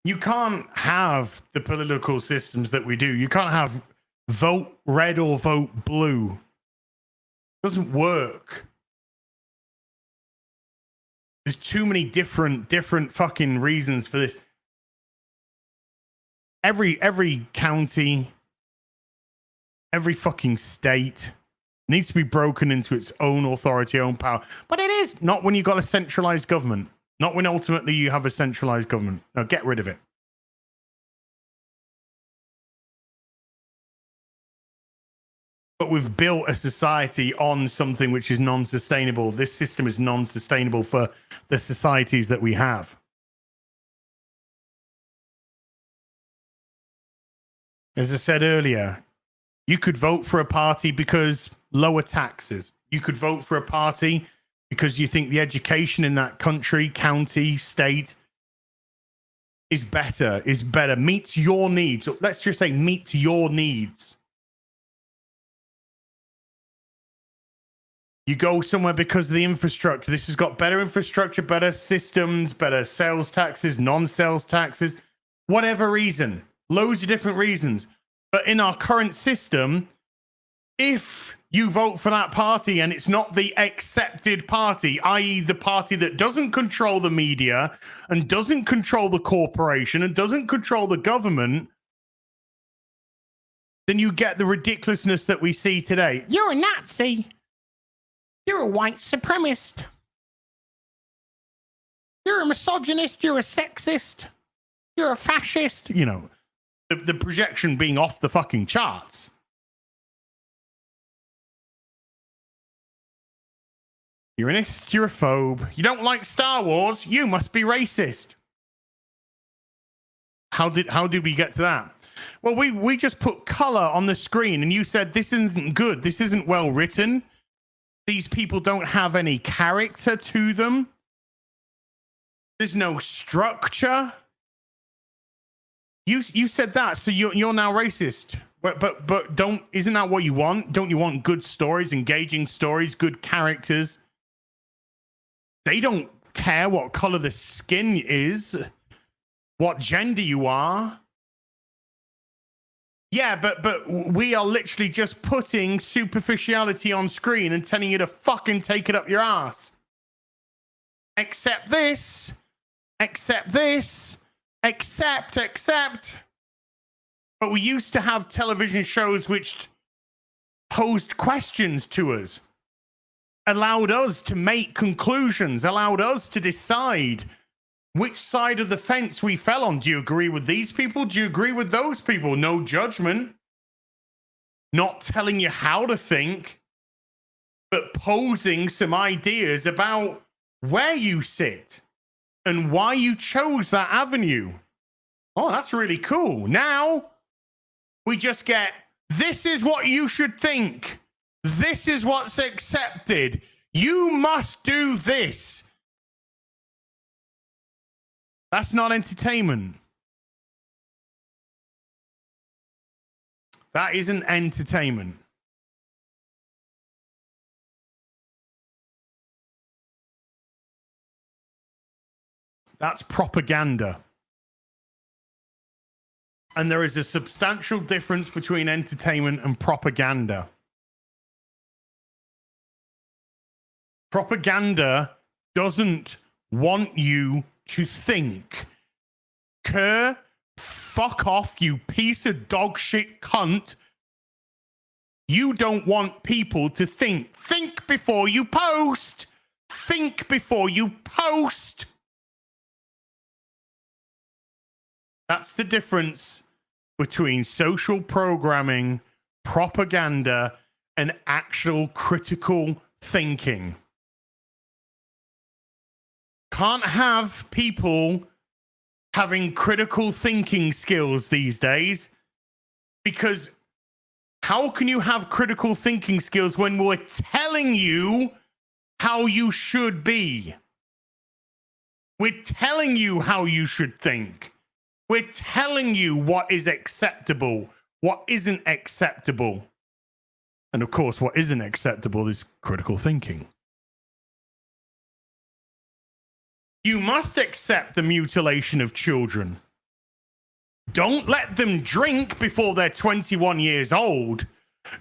You can't have the political systems that we do. You can't have vote red or vote blue. It doesn't work. There's too many different fucking reasons for this. Every county, every fucking state needs to be broken into its own authority, own power. But it is not when you've got a centralized government. Not when ultimately you have a centralized government. No, get rid of it. But we've built a society on something which is non-sustainable. This system is non-sustainable for the societies that we have. As I said earlier, you could vote for a party because lower taxes. You could vote for a party because you think the education in that country, county, state is better, meets your needs. Let's just say meets your needs. You go somewhere because of the infrastructure. This has got better infrastructure, better systems, better sales taxes, non-sales taxes, whatever reason. Loads of different reasons. But in our current system, if you vote for that party and it's not the accepted party, i.e. the party that doesn't control the media and doesn't control the corporation and doesn't control the government, then you get the ridiculousness that we see today. You're a Nazi. You're a white supremacist. You're a misogynist. You're a sexist. You're a fascist. You know, the projection being off the fucking charts. You're an ist, you're a phobe. You don't like Star Wars, you must be racist. How did we get to that? Well, we just put color on the screen and you said this isn't good, this isn't well written. These people don't have any character to them. There's no structure. You said that, so you're now racist. But don't, isn't that what you want? Don't you want good stories, engaging stories, good characters? They don't care what color the skin is, what gender you are. Yeah, but we are literally just putting superficiality on screen and telling you to fucking take it up your ass. Accept this. Accept this. Accept. But we used to have television shows which posed questions to us, allowed us to make conclusions, allowed us to decide which side of the fence we fell on. Do you agree with these people? Do you agree with those people? No judgment. Not telling you how to think, but posing some ideas about where you sit and why you chose that avenue. Oh, that's really cool. Now we just get, this is what you should think. This is what's accepted. You must do this. That's not entertainment. That isn't entertainment. That's propaganda. And there is a substantial difference between entertainment and propaganda. Propaganda doesn't want you to think. Kerr, fuck off, you piece of dog shit cunt. You don't want people to think. Think before you post. Think before you post. That's the difference between social programming, propaganda, and actual critical thinking. Can't have people having critical thinking skills these days, because how can you have critical thinking skills when we're telling you how you should be? We're telling you how you should think. We're telling you what is acceptable, what isn't acceptable. And of course, what isn't acceptable is critical thinking. You must accept the mutilation of children. Don't let them drink before they're 21 years old.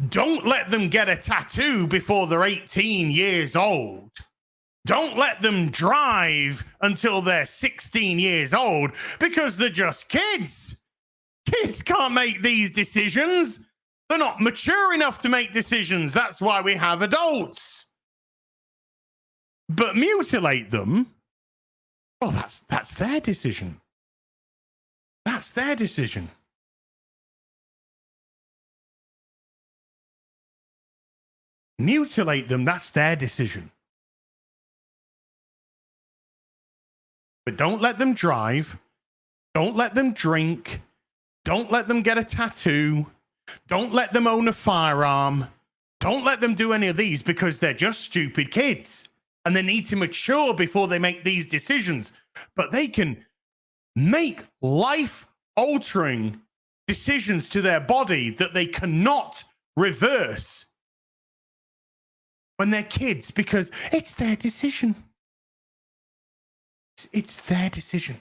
Don't let them get a tattoo before they're 18 years old. Don't let them drive until they're 16 years old, because they're just kids. Kids can't make these decisions. They're not mature enough to make decisions. That's why we have adults. But mutilate them, well, that's their decision. That's their decision. Mutilate them, that's their decision. But don't let them drive. Don't let them drink. Don't let them get a tattoo. Don't let them own a firearm. Don't let them do any of these, because they're just stupid kids. And they need to mature before they make these decisions. But they can make life-altering decisions to their body that they cannot reverse when they're kids, because it's their decision. It's their decision.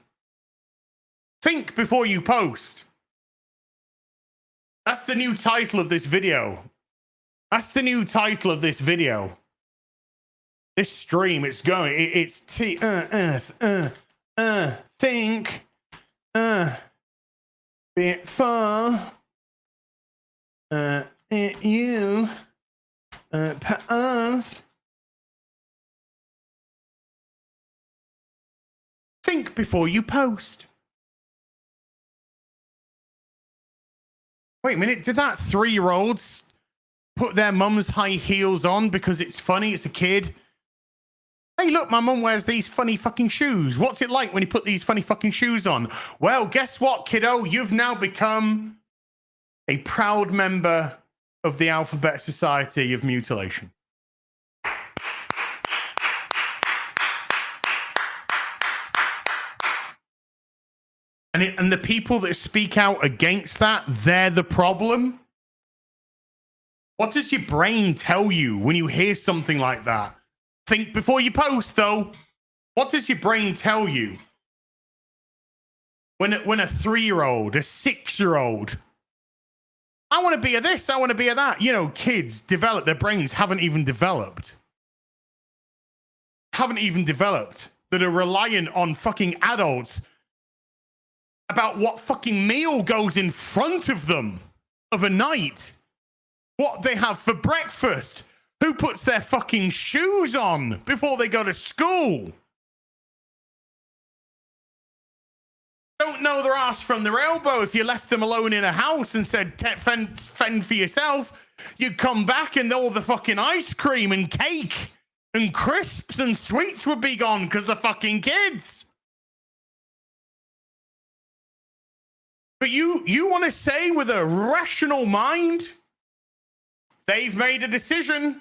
Think before you post. That's the new title of this video. That's the new title of this video. This stream, it's going. It's ThInK. bEfOrE. yOu. PoSt. Think before you post. Wait a minute, did that 3-year-olds put their mum's high heels on because it's funny, it's a kid? Hey, look, my mum wears these funny fucking shoes. What's it like when you put these funny fucking shoes on? Well, guess what, kiddo? You've now become a proud member of the Alphabet Society of Mutilation. And the people that speak out against that, they're the problem. What does your brain tell you when you hear something like that? Think before you post, though. What does your brain tell you? When a 3-year-old, a 6-year-old, I want to be a this, I want to be a that. You know, kids develop, their brains haven't even developed. That are reliant on fucking adults about what fucking meal goes in front of them of a night, what they have for breakfast, who puts their fucking shoes on before they go to school. Don't know their ass from their elbow. If you left them alone in a house and said, fend for yourself, you'd come back and all the fucking ice cream and cake and crisps and sweets would be gone because the fucking kids. But you want to say with a rational mind, they've made a decision.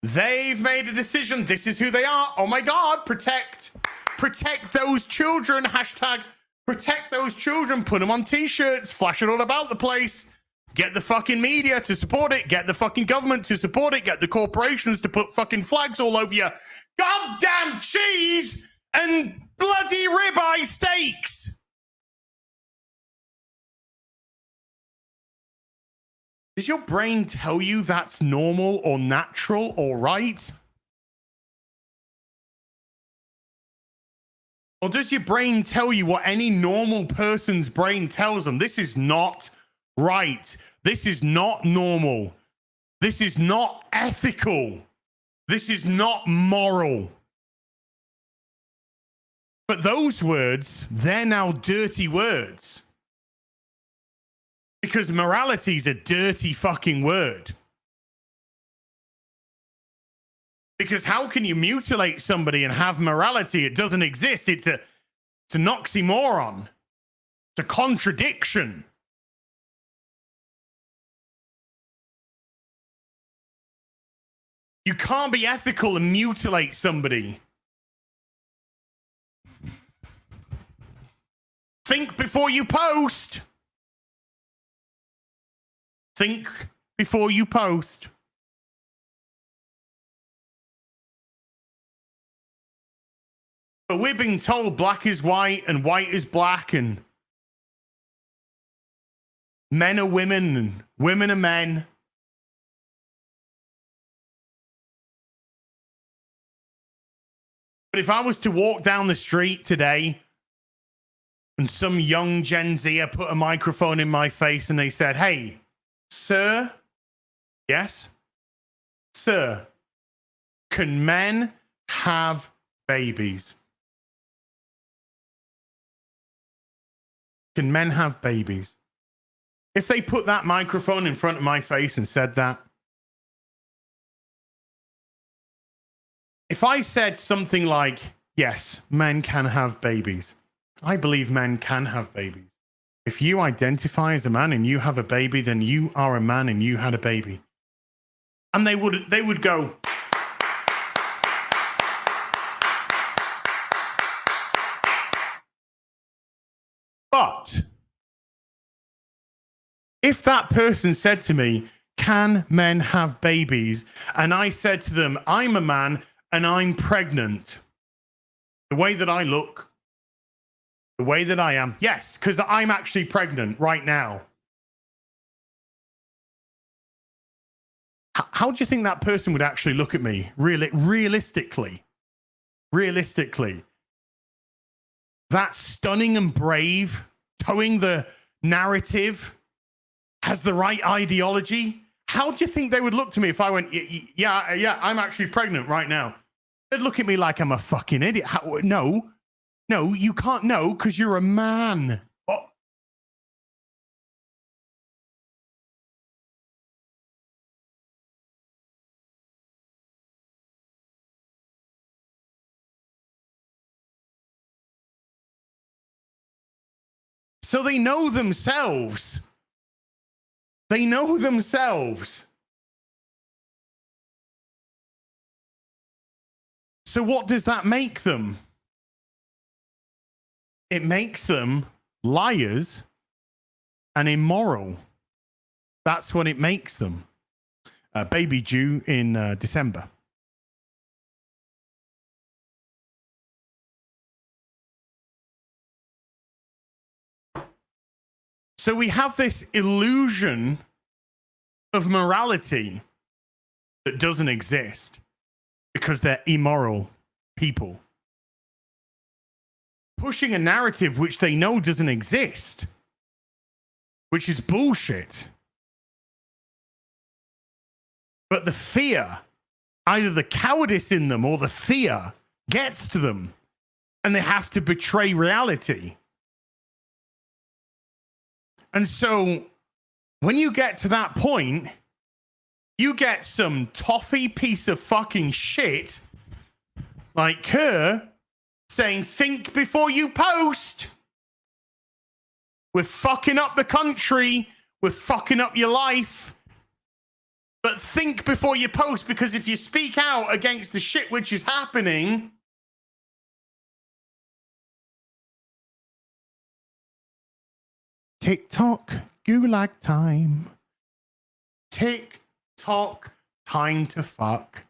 They've made a decision. This is who they are. Oh my God, protect those children. Hashtag protect those children. Put them on t-shirts, flash it all about the place. Get the fucking media to support it. Get the fucking government to support it. Get the corporations to put fucking flags all over your goddamn cheese and bloody ribeye steaks. Does your brain tell you that's normal or natural or right? Or does your brain tell you what any normal person's brain tells them? This is not right. This is not normal. This is not ethical. This is not moral. But those words, they're now dirty words. Because morality is a dirty fucking word. Because how can you mutilate somebody and have morality? It doesn't exist. It's an oxymoron. It's a contradiction. You can't be ethical and mutilate somebody. Think before you post. Think before you post. But we're being told black is white and white is black and men are women and women are men. But if I was to walk down the street today and some young Gen Zer put a microphone in my face and they said, "Hey, sir, yes, sir, can men have babies? Can men have babies?" If they put that microphone in front of my face and said that, if I said something like, "Yes, men can have babies. I believe men can have babies. If you identify as a man and you have a baby, then you are a man and you had a baby." And they would go, but if that person said to me, "Can men have babies?" and I said to them, "I'm a man and I'm pregnant. The way that I look, the way that I am, yes, because I'm actually pregnant right now." How do you think that person would actually look at me? Realistically. That stunning and brave, towing the narrative, has the right ideology. How do you think they would look to me if I went, yeah, I'm actually pregnant right now? They'd look at me like I'm a fucking idiot. No, you can't know because you're a man. Oh. So they know themselves. They know themselves. So what does that make them? It makes them liars and immoral. That's what it makes them. Baby due in December. So we have this illusion of morality that doesn't exist because they're immoral people. Pushing a narrative which they know doesn't exist, which is bullshit. But the fear, either the cowardice in them or the fear, gets to them and they have to betray reality. And so when you get to that point, you get some toffee piece of fucking shit like her saying, "Think before you post. We're fucking up the country. We're fucking up your life. But think before you post, because if you speak out against the shit which is happening, TikTok, gulag time. TikTok, time to fuck."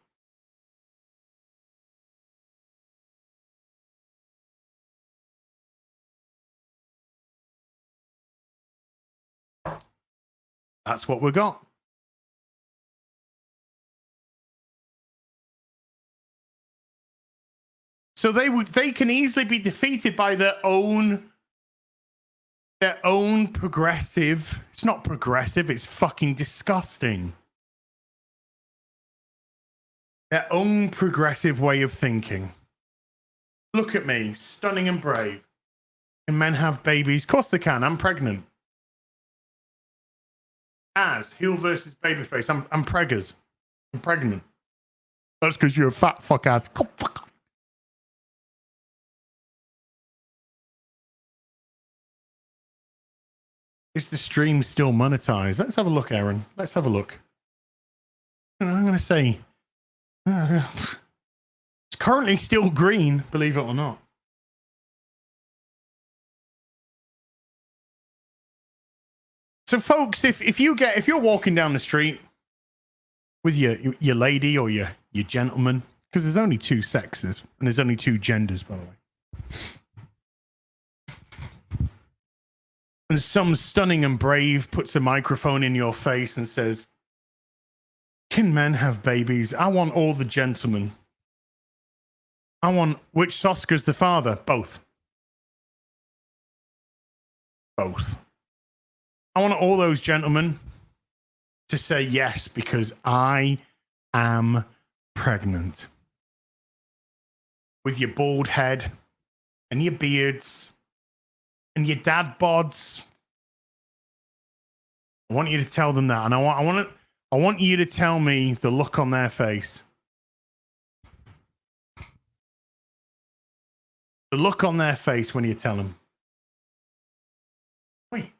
That's what we got. So they can easily be defeated by their own progressive. It's not progressive, it's fucking disgusting. Their own progressive way of thinking. Look at me, stunning and brave. Can men have babies? Of course they can. I'm pregnant. As heel versus babyface, I'm preggers. I'm pregnant. That's because you're a fat fuck ass. Is the stream still monetized? Let's have a look, Aaron. Let's have a look. I'm going to say it's currently still green, believe it or not. So, folks, if you're walking down the street with your lady or your gentleman, because there's only two sexes and there's only two genders, by the way. And some stunning and brave puts a microphone in your face and says, "Can men have babies? I want all the gentlemen. I want which Soska's the father? Both. Both. I want all those gentlemen to say yes because I am pregnant. With your bald head and your beards and your dad bods. I want you to tell them that, and I want you to tell me the look on their face. The look on their face when you tell them. Wait.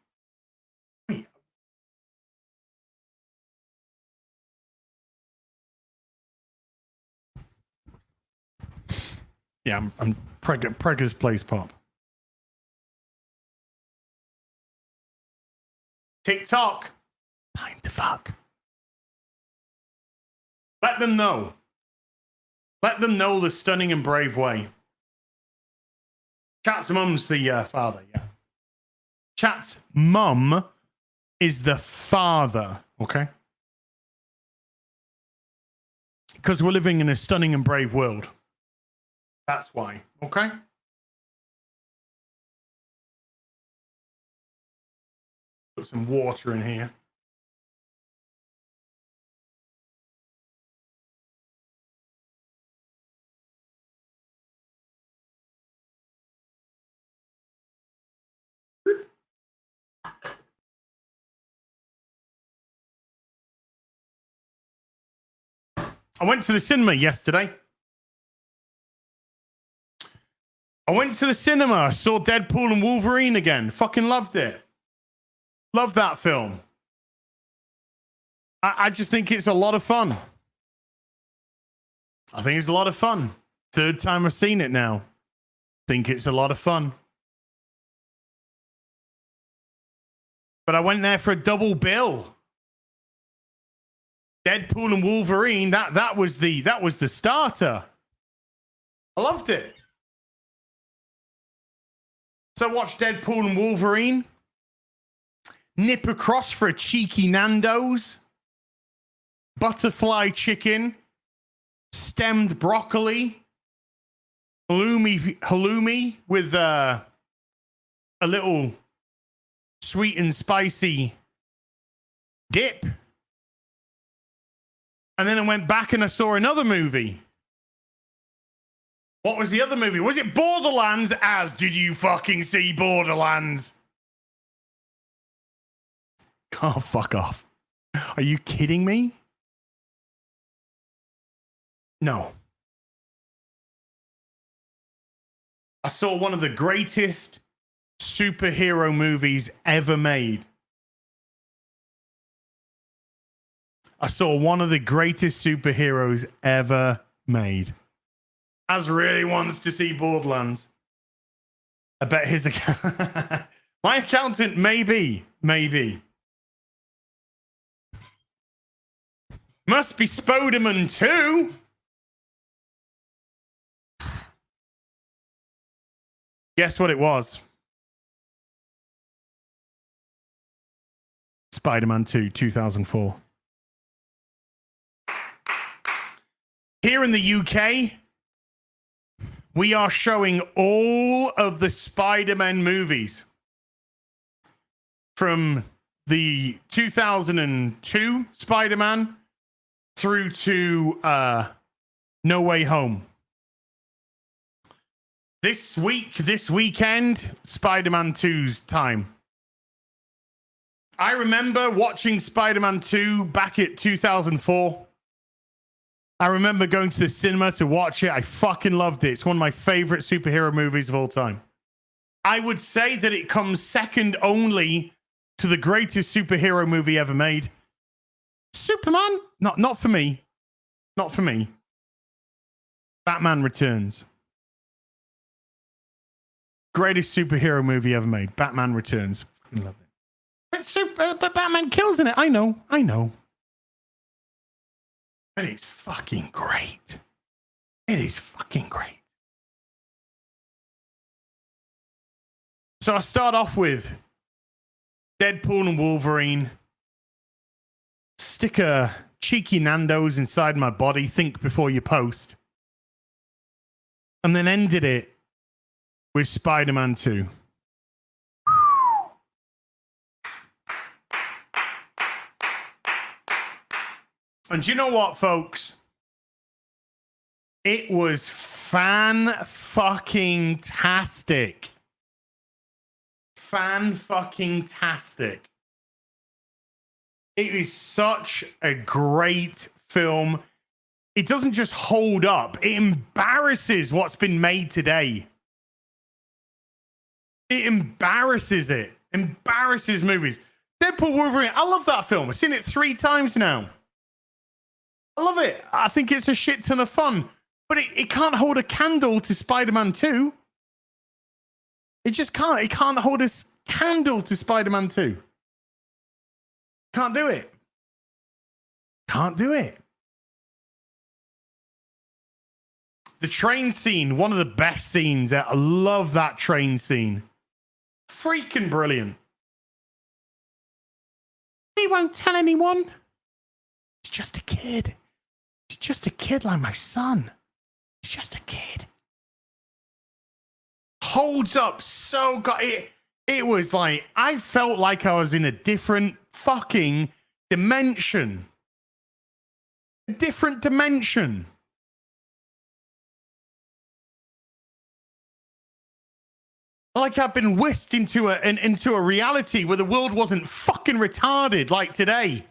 Yeah, I'm Pregger's Place Pop. TikTok. Time to fuck. Let them know. Let them know the stunning and brave way. Chat's mum's the father, yeah. Chat's mum is the father, okay? Because we're living in a stunning and brave world. That's why, okay? Put some water in here. I went to the cinema yesterday. I saw Deadpool and Wolverine again. Fucking loved it. Love that film. I just think it's a lot of fun. I think it's a lot of fun. Third time I've seen it now. Think it's a lot of fun. But I went there for a double bill. Deadpool and Wolverine, that was the starter. I loved it. So I watched Deadpool and Wolverine. Nip across for a cheeky Nando's. Butterfly chicken. Stemmed broccoli. Halloumi with a little sweet and spicy dip. And then I went back and I saw another movie. What was the other movie? Was it Borderlands? Did you fucking see Borderlands? Oh, fuck off. Are you kidding me? No. I saw one of the greatest superhero movies ever made. I saw one of the greatest superheroes ever made. Az really wants to see Borderlands. I bet his account... My accountant, maybe. Must be Spoderman too. Guess what it was? Spider-Man 2, 2004. Here in the UK, we are showing all of the Spider-Man movies from the 2002 Spider-Man through to No Way Home. This weekend, Spider-Man 2's time. I remember watching Spider-Man 2 back at 2004. I remember going to the cinema to watch it. I fucking loved it. It's one of my favorite superhero movies of all time. I would say that it comes second only to the greatest superhero movie ever made. Superman? Not for me. Not for me. Batman Returns. Greatest superhero movie ever made. Batman Returns. I love it. But Batman kills in it. I know. But it's fucking great. It is fucking great. So I start off with Deadpool and Wolverine. Stick a cheeky Nando's inside my body. Think before you post. And then ended it with Spider-Man 2. And you know what, folks? It was fan-fucking-tastic. Fan-fucking-tastic. It is such a great film. It doesn't just hold up. It embarrasses what's been made today. It embarrasses it. Embarrasses movies. Deadpool Wolverine. I love that film. I've seen it 3 times now. I love it. I think it's a shit ton of fun. But it can't hold a candle to Spider-Man 2. It just can't. It can't hold a candle to Spider-Man 2. Can't do it. Can't do it. The train scene, one of the best scenes. I love that train scene. Freaking brilliant. We won't tell anyone. It's just a kid. It's just a kid like my son. It's just a kid. Holds up so good. It was like, I felt like I was in a different fucking dimension. A different dimension. Like I've been whisked into a reality where the world wasn't fucking retarded like today.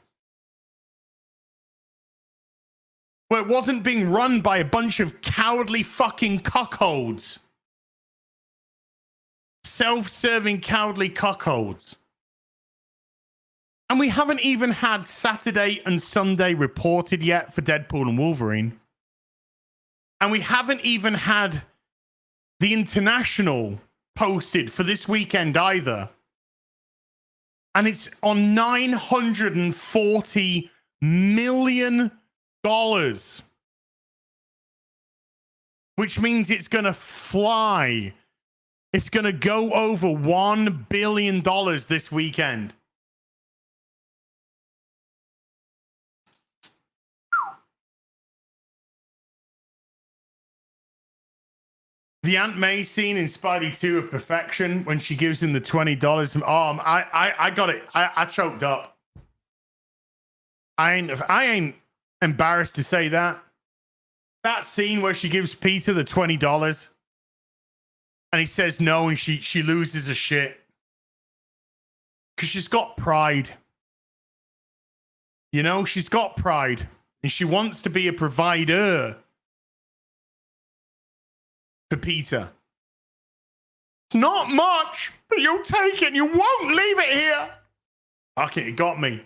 Where it wasn't being run by a bunch of cowardly fucking cuckolds. Self-serving cowardly cuckolds. And we haven't even had Saturday and Sunday reported yet for Deadpool and Wolverine. And we haven't even had the international posted for this weekend either. And it's on $940 million. Which means it's going to fly. It's going to go over $1 billion this weekend. The Aunt May scene in Spidey 2 of perfection when she gives him the $20. I got it. I choked up. I ain't embarrassed to say that. That scene where she gives Peter the $20 and he says no and she loses her shit. Because she's got pride. You know, she's got pride. And she wants to be a provider for Peter. It's not much, but you'll take it and you won't leave it here. Fuck it, it got me.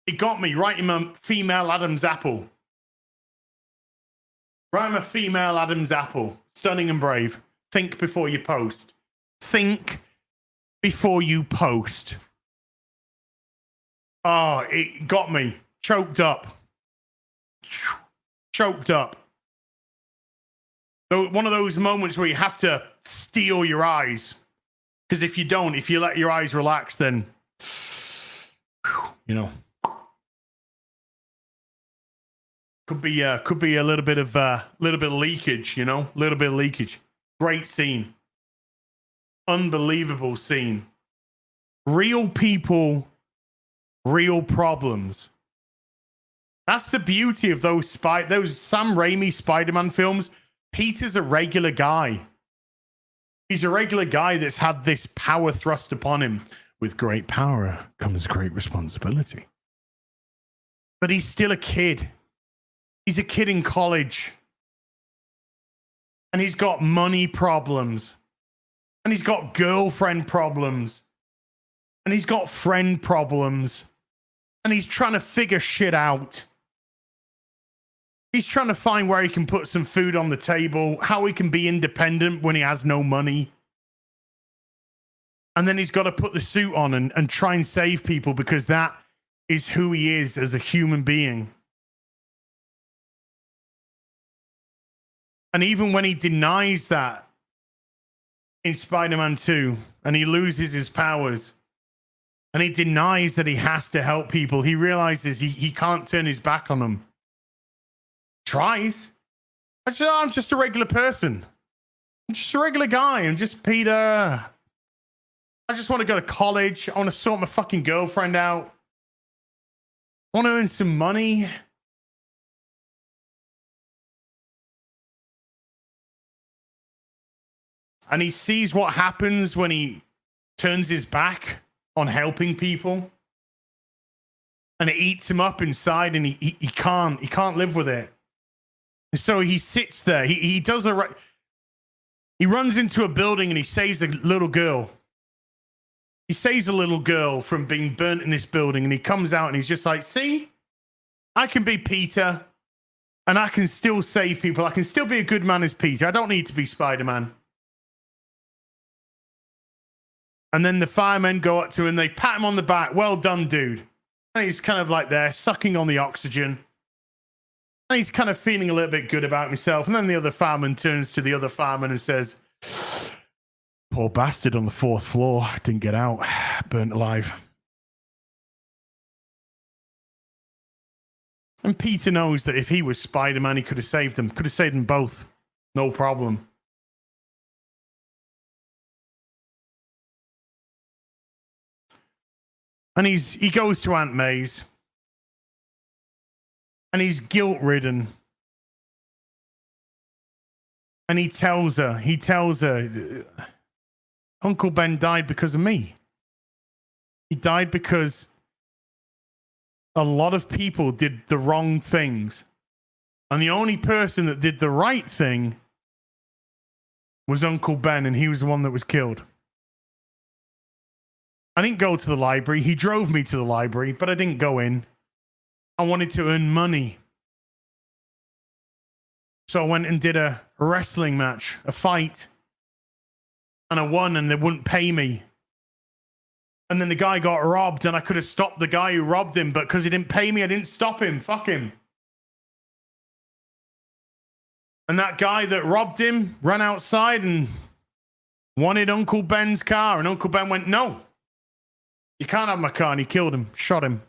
It got me right in my female Adam's apple. Right in my female Adam's apple. Stunning and brave. Think before you post. Think before you post. Oh, it got me. Choked up. Choked up. One of those moments where you have to steel your eyes. Because if you don't, if you let your eyes relax, then you know, could be a little bit of leakage, you know, a little bit of leakage. Great scene, unbelievable scene. Real people, real problems. That's the beauty of those Sam Raimi Spider-Man films. Peter's a regular guy. He's a regular guy that's had this power thrust upon him. With great power comes great responsibility. But he's still a kid. He's a kid in college. And he's got money problems. And he's got girlfriend problems. And he's got friend problems. And he's trying to figure shit out. He's trying to find where he can put some food on the table, how he can be independent when he has no money. And then he's got to put the suit on and try and save people because that is who he is as a human being. And even when he denies that in Spider-Man 2 and he loses his powers and he denies that he has to help people, he realizes he can't turn his back on them. Tries. I'm just a regular person. I'm just a regular guy. I'm just Peter. I just want to go to college. I want to sort my fucking girlfriend out. I want to earn some money. And he sees what happens when he turns his back on helping people. And it eats him up inside and he can't live with it. So he sits there. He does the right. He runs into a building and he saves a little girl. He saves a little girl from being burnt in this building, and he comes out and he's just like, see, I can be Peter and I can still save people. I can still be a good man as Peter. I don't need to be Spider-Man. And then the firemen go up to him and they pat him on the back. Well done, dude. And he's kind of like there, sucking on the oxygen. And he's kind of feeling a little bit good about himself. And then the other fireman turns to the other fireman and says, poor bastard on the 4th floor. Didn't get out. Burnt alive. And Peter knows that if he was Spider-Man, he could have saved them. Could have saved them both. No problem. And he goes to Aunt May's. And he's guilt-ridden. And he tells her, Uncle Ben died because of me. He died because a lot of people did the wrong things. And the only person that did the right thing was Uncle Ben, and he was the one that was killed. I didn't go to the library. He drove me to the library, but I didn't go in. I wanted to earn money. So I went and did a wrestling match, a fight. And I won, and they wouldn't pay me. And then the guy got robbed, and I could have stopped the guy who robbed him, but because he didn't pay me, I didn't stop him. Fuck him. And that guy that robbed him ran outside and wanted Uncle Ben's car. And Uncle Ben went, no, you can't have my car. And he killed him, shot him.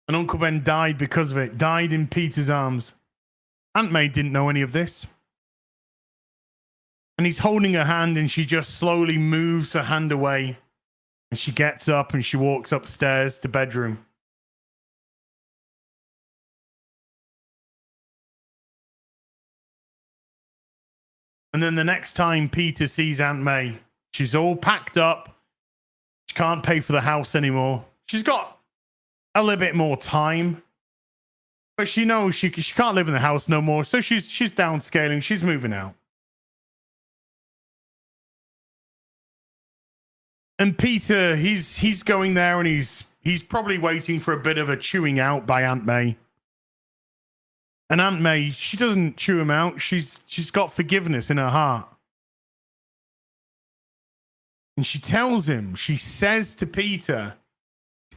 And Uncle Ben died because of it, died in Peter's arms. Aunt May didn't know any of this. And he's holding her hand, and she just slowly moves her hand away. And she gets up and she walks upstairs to bedroom. And then the next time Peter sees Aunt May, she's all packed up. She can't pay for the house anymore. She's got a little bit more time, but she knows she can't live in the house no more. So she's downscaling. She's moving out. And Peter, he's going there, and he's probably waiting for a bit of a chewing out by Aunt May. And Aunt May, she doesn't chew him out. She's got forgiveness in her heart. And she tells him, she says to Peter,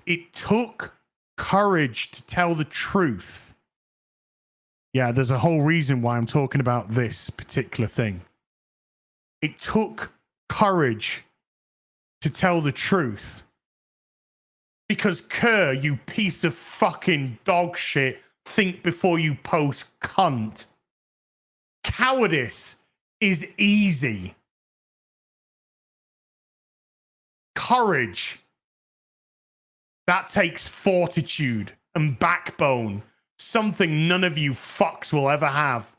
it took courage to tell the truth. Yeah, there's a whole reason why I'm talking about this particular thing. It took courage to tell the truth. Because Kerr, you piece of fucking dog shit, think before you post, cunt. Cowardice is easy. Courage, that takes fortitude and backbone. Something none of you fucks will ever have.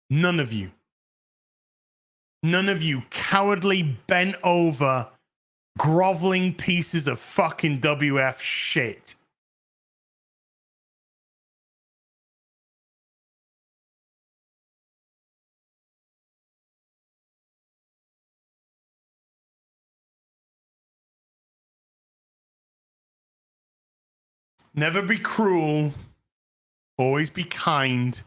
None of you. None of you cowardly, bent over, groveling pieces of fucking WF shit. Never be cruel. Always be kind.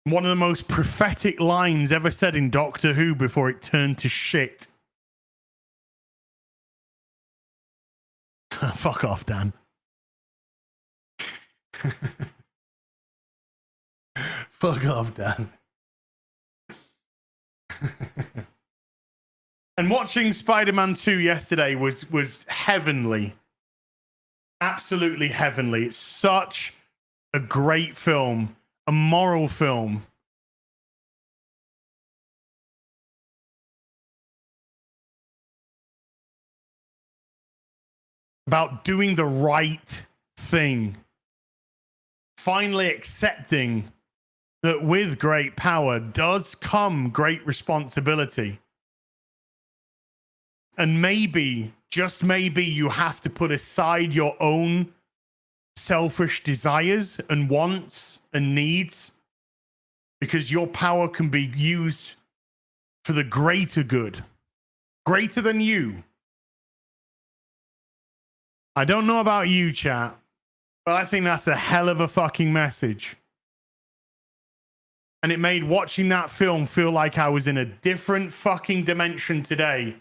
One of the most prophetic lines ever said in Doctor Who before it turned to shit. Fuck off, Dan. Fuck off, Dan. And watching Spider-Man 2 yesterday was heavenly. Absolutely heavenly. It's such a great film, a moral film. About doing the right thing. Finally accepting that with great power does come great responsibility. And maybe, just maybe, you have to put aside your own selfish desires and wants and needs, because your power can be used for the greater good, greater than you. I don't know about you, chat, but I think that's a hell of a fucking message. And it made watching that film feel like I was in a different fucking dimension today.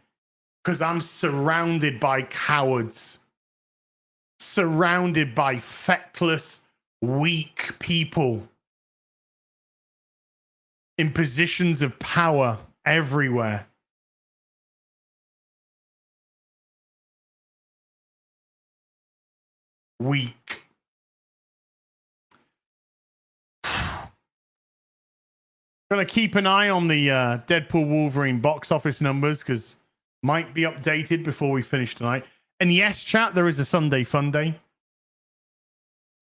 Because I'm surrounded by cowards. Surrounded by feckless, weak people. In positions of power everywhere. Weak. Gonna keep an eye on the Deadpool Wolverine box office numbers, because might be updated before we finish tonight. And yes, chat, there is a Sunday Fun Day.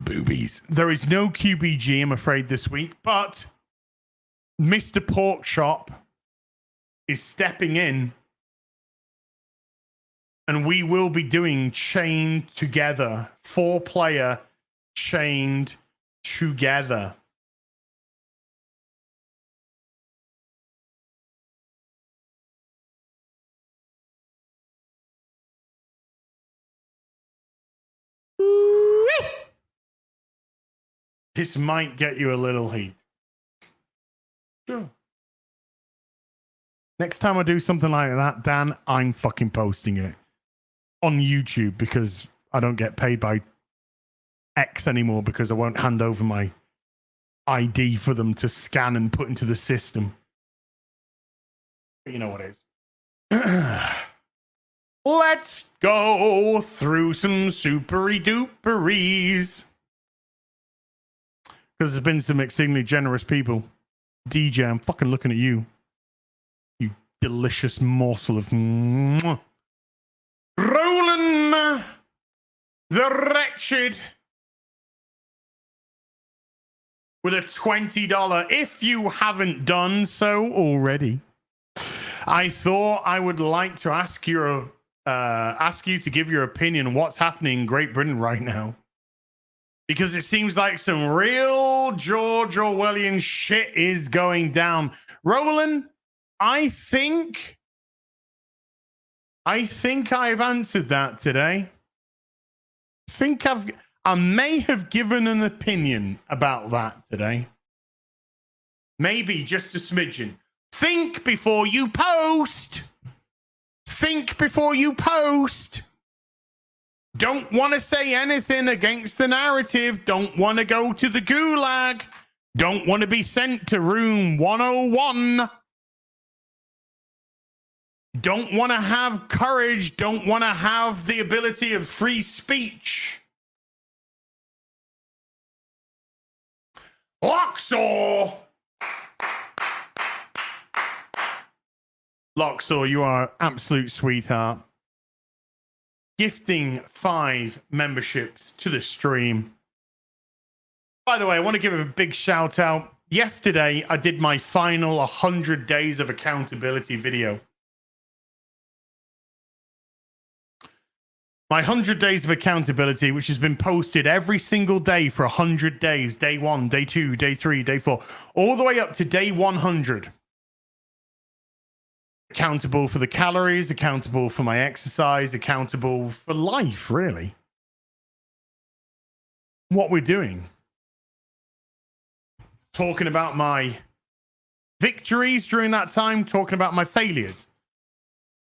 Boobies. There is no QBG, I'm afraid, this week, but Mr. Porkchop is stepping in, and we will be doing Chained Together. 4-player Chained Together. This might get you a little heat. Sure. Next time I do something like that, Dan, I'm fucking posting it on YouTube, because I don't get paid by X anymore, because I won't hand over my ID for them to scan and put into the system. But you know what it is. Let's go through some supery duperies. Because there's been some exceedingly generous people. DJ, I'm fucking looking at you. You delicious morsel of... Roland the Wretched. With a $20. If you haven't done so already, I thought I would like to ask you to give your opinion on what's happening in Great Britain right now. Because it seems like some real George Orwellian shit is going down. Roland, I think I've answered that today. I may have given an opinion about that today. Maybe just a smidgen. Think before you post. Think before you post. Don't want to say anything against the narrative. Don't want to go to the gulag. Don't want to be sent to room 101. don't want to have courage, don't want to have the ability of free speech. Luxor! Luxor, you are an absolute sweetheart. Gifting 5 memberships to the stream. By the way, I want to give a big shout out. Yesterday, I did my final 100 days of accountability video. My 100 days of accountability, which has been posted every single day for 100 days. Day 1, day 2, day 3, day 4, all the way up to day 100. Accountable for the calories, accountable for my exercise, accountable for life, really. What we're doing. Talking about my victories during that time, talking about my failures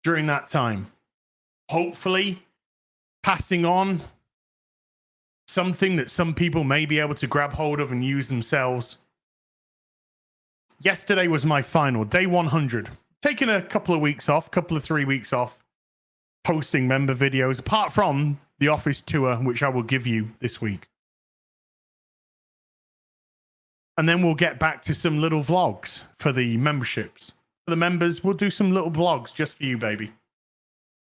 during that time. Hopefully, passing on something that some people may be able to grab hold of and use themselves. Yesterday was my final, day 100. Taking a couple of weeks off, 3 weeks off, posting member videos, apart from the office tour, which I will give you this week. And then we'll get back to some little vlogs for the memberships. For the members, we'll do some little vlogs just for you, baby.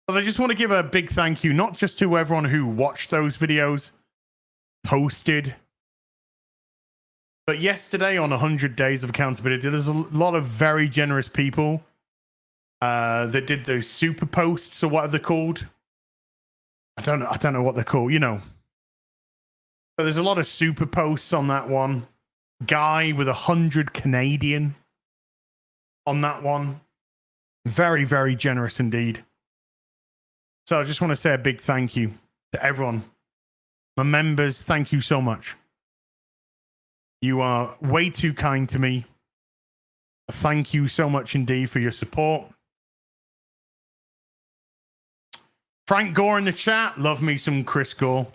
But I just want to give a big thank you, not just to everyone who watched those videos, posted, but yesterday on 100 Days of Accountability, there's a lot of very generous people that did those super posts, or what are they called? I don't know what they're called, you know. But there's a lot of super posts on that one. Guy with 100 Canadian on that one. Very, very generous indeed. So I just want to say a big thank you to everyone. My members, thank you so much. You are way too kind to me. Thank you so much indeed for your support. Frank Gore in the chat. Love me some Chris Gore.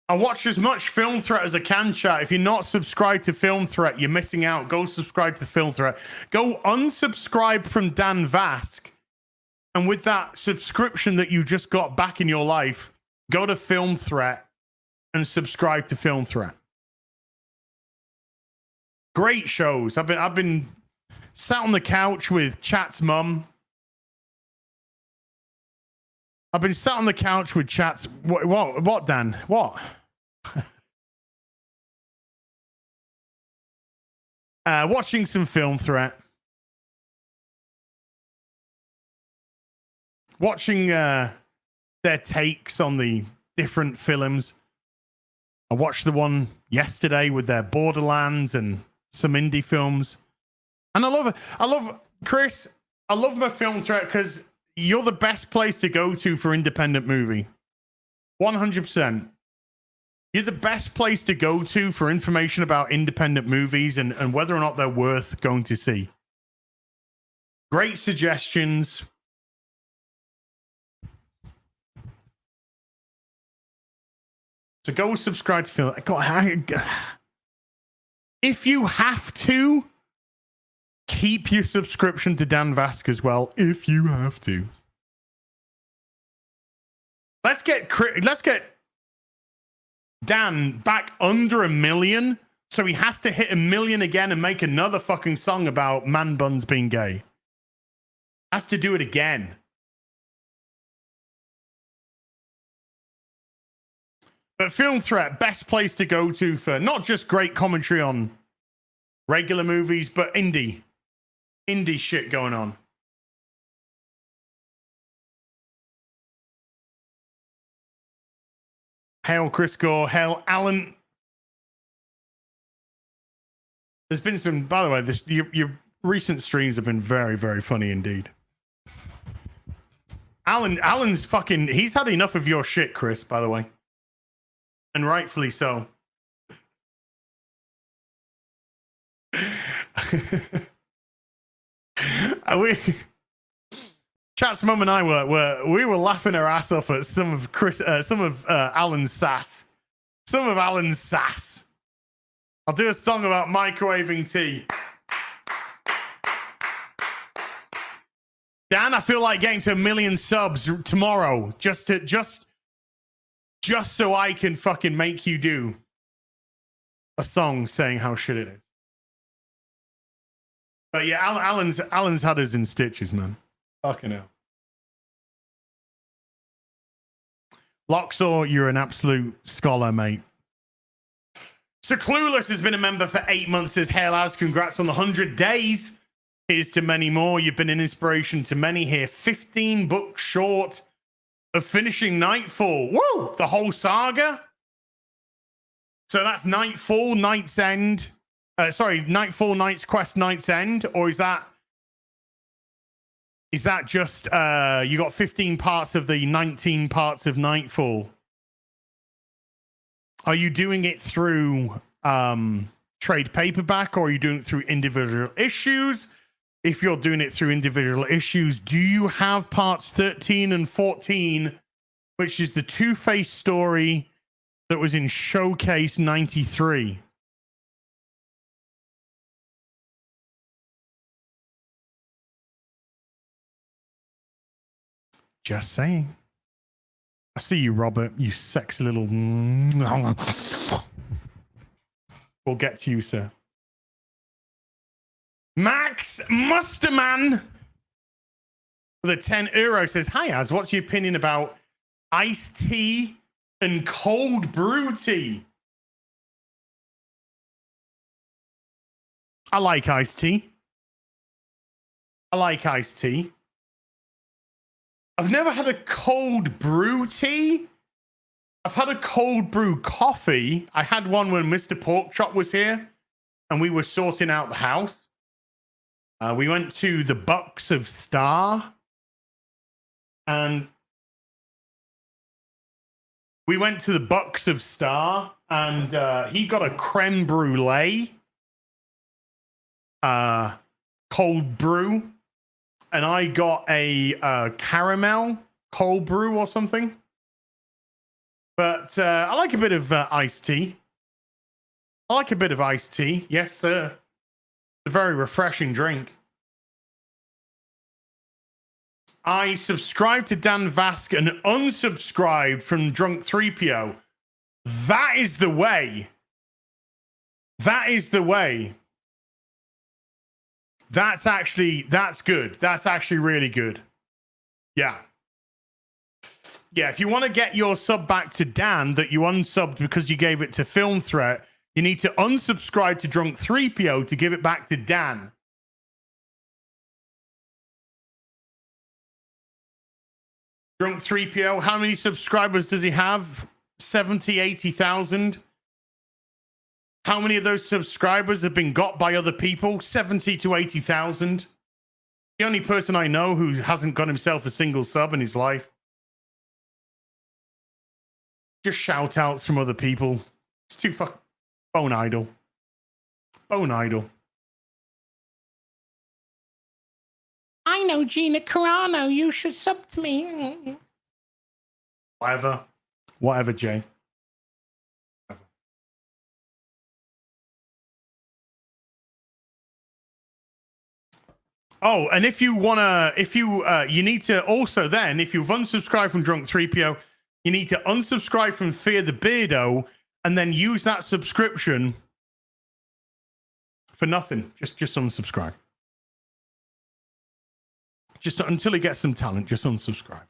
I watch as much Film Threat as I can, chat. If you're not subscribed to Film Threat, you're missing out. Go subscribe to Film Threat. Go unsubscribe from Dan Vask. And with that subscription that you just got back in your life, go to Film Threat and subscribe to Film Threat. Great shows. I've been sat on the couch with Chat's mum. I've been sat on the couch with Chat's... What, Dan? What? Watching some Film Threat. Watching their takes on the different films. I watched the one yesterday with their Borderlands and some indie films. And I love it. Chris, I love my Film Threat because you're the best place to go to for independent movie. 100%. You're the best place to go to for information about independent movies and whether or not they're worth going to see. Great suggestions. So go subscribe to Film. If you have to, keep your subscription to Dan Vask as well. If you have to. Let's get Dan back under 1 million, so he has to hit 1 million again and make another fucking song about man buns being gay. Has to do it again. But Film Threat, best place to go to for not just great commentary on regular movies, but indie shit going on. Hail Chris Gore, hail Alan. There's been some, by the way, your recent streams have been very, very funny indeed. Alan's fucking, he's had enough of your shit, Chris, by the way. And rightfully so. Chat's mum and I we were laughing our ass off at some of Alan's sass. Some of Alan's sass. I'll do a song about microwaving tea. Dan, I feel like getting to 1 million subs tomorrow just so I can fucking make you do a song saying how shit it is. But yeah, Alan's had us in stitches, man. Fucking hell. Loxor, you're an absolute scholar, mate. So Clueless has been a member for 8 months, says Hail As. Congrats on the 100 days. Here's to many more. You've been an inspiration to many here. 15 books short of finishing Nightfall. Woo! The whole saga. So that's Nightfall, Night's End. Nightfall, Night's Quest, Night's End, or is that just you got 15 parts of the 19 parts of Nightfall? Are you doing it through trade paperback, or are you doing it through individual issues? If you're doing it through individual issues, do you have parts 13 and 14, which is the Two-Face story that was in Showcase 93? Just saying. I see you, Robert, you sexy little... We'll get to you, sir. Max Musterman with a €10 says, hi, Az, what's your opinion about iced tea and cold brew tea? I like iced tea. I've never had a cold brew tea. I've had a cold brew coffee. I had one when Mr. Porkchop was here and we were sorting out the house. We went to the Bucks of Star and he got a creme brulee cold brew, and I got a caramel cold brew or something. But I like a bit of iced tea. Yes, sir. It's a very refreshing drink. I subscribed to Dan Vask and unsubscribed from Drunk 3PO. That is the way. That's good. That's actually really good. Yeah. Yeah, if you want to get your sub back to Dan that you unsubbed because you gave it to Film Threat, you need to unsubscribe to Drunk 3PO to give it back to Dan. Drunk 3PO, how many subscribers does he have? 70, 80,000. How many of those subscribers have been got by other people? 70 to 80,000. The only person I know who hasn't got himself a single sub in his life. Just shout outs from other people. It's too Bone idle. I know Gina Carano. You should sub to me. Whatever, Jay. Oh, and if you you need to also then, if you've unsubscribed from Drunk 3PO, you need to unsubscribe from Fear the Beardo and then use that subscription for nothing. Just unsubscribe. Just until he gets some talent, just unsubscribe.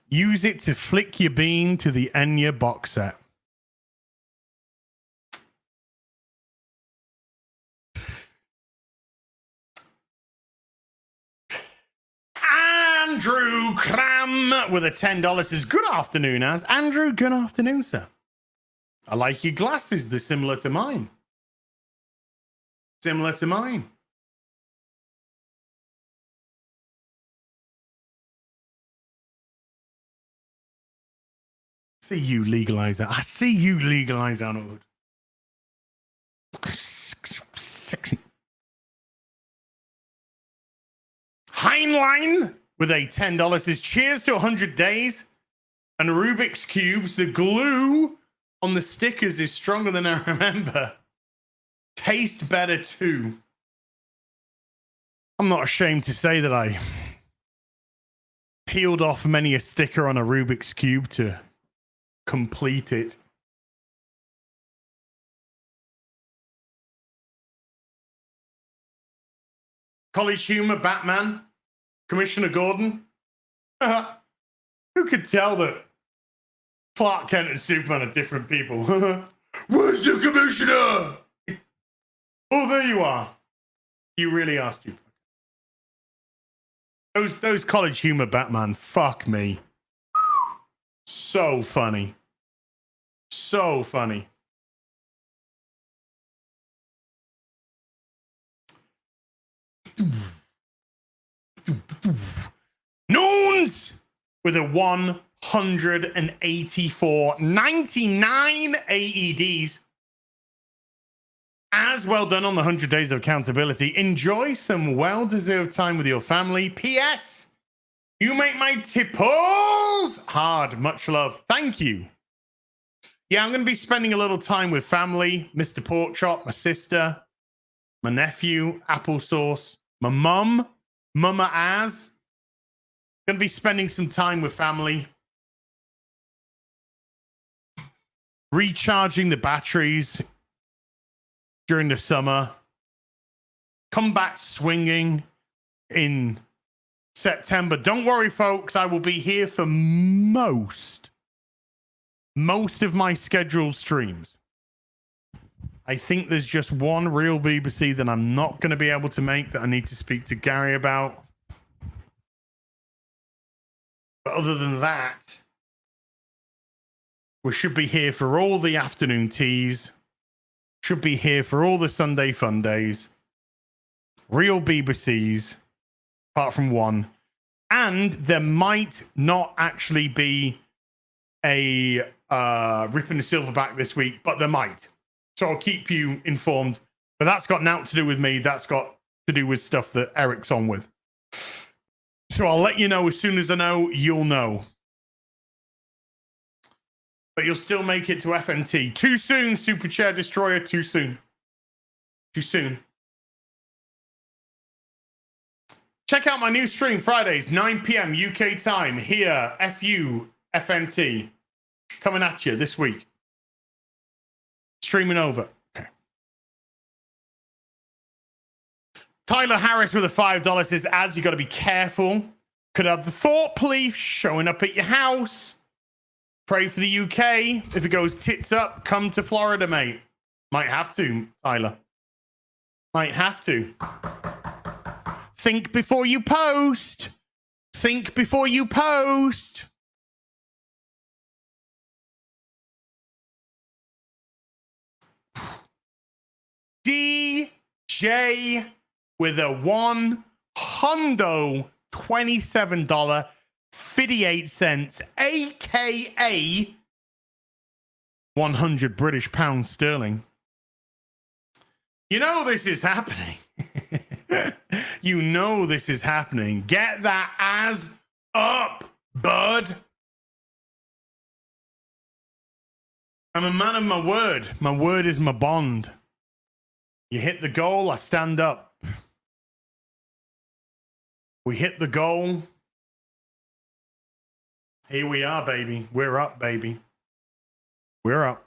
Use it to flick your bean to the Enya box set. Andrew Cram with a $10 says, good afternoon, Az. Andrew, good afternoon, sir. I like your glasses. They're similar to mine. See you, legalizer. I see you, legalize Arnold. Sexy. Heinlein with a $10 says, cheers to 100 days and Rubik's Cubes. The glue on the stickers is stronger than I remember. Taste better too. I'm not ashamed to say that I peeled off many a sticker on a Rubik's Cube to complete it. College humor, Batman, Commissioner Gordon. Who could tell that Clark Kent and Superman are different people? Where's the Commissioner? Oh, there you are. You really are stupid. Those college humor Batman, fuck me. So funny. So funny. Noons with a 184.99 AEDs. As well done on the 100 days of accountability. Enjoy some well-deserved time with your family. P.S. You make my tipples hard. Much love. Thank you. Yeah, I'm going to be spending a little time with family. Mr. Porkchop, my sister, my nephew, Applesauce, my mum, Mama Az. Going to be spending some time with family. Recharging the batteries during the summer. Come back swinging in September. Don't worry, folks. I will be here for most of my scheduled streams. I think there's just one real BBC that I'm not going to be able to make that I need to speak to Gary about. But other than that, we should be here for all the afternoon teas. Should be here for all the Sunday fun days. Real BBCs, apart from one. And there might not actually be a Rip and the Silverback this week, but there might. So I'll keep you informed. But that's got nothing to do with me. That's got to do with stuff that Eric's on with. So I'll let you know as soon as I know, you'll know. But you'll still make it to FNT. Too soon, Super Chair Destroyer. Too soon. Too soon. Check out my new stream Fridays, 9 p.m. UK time. Here, FU, FNT. Coming at you this week. Streaming over. Okay. Tyler Harris with a $5 says, ads, you got to be careful. Could have the thought police showing up at your house. Pray for the UK. If it goes tits up, come to Florida, mate. Might have to, Tyler. Might have to. Think before you post. Think before you post. DJ with a $127.58, aka 100 British pounds sterling. You know this is happening. You know this is happening. Get that ass up, bud. I'm a man of my word. My word is my bond. You hit the goal, I stand up. We hit the goal. Here we are, baby. We're up, baby. We're up.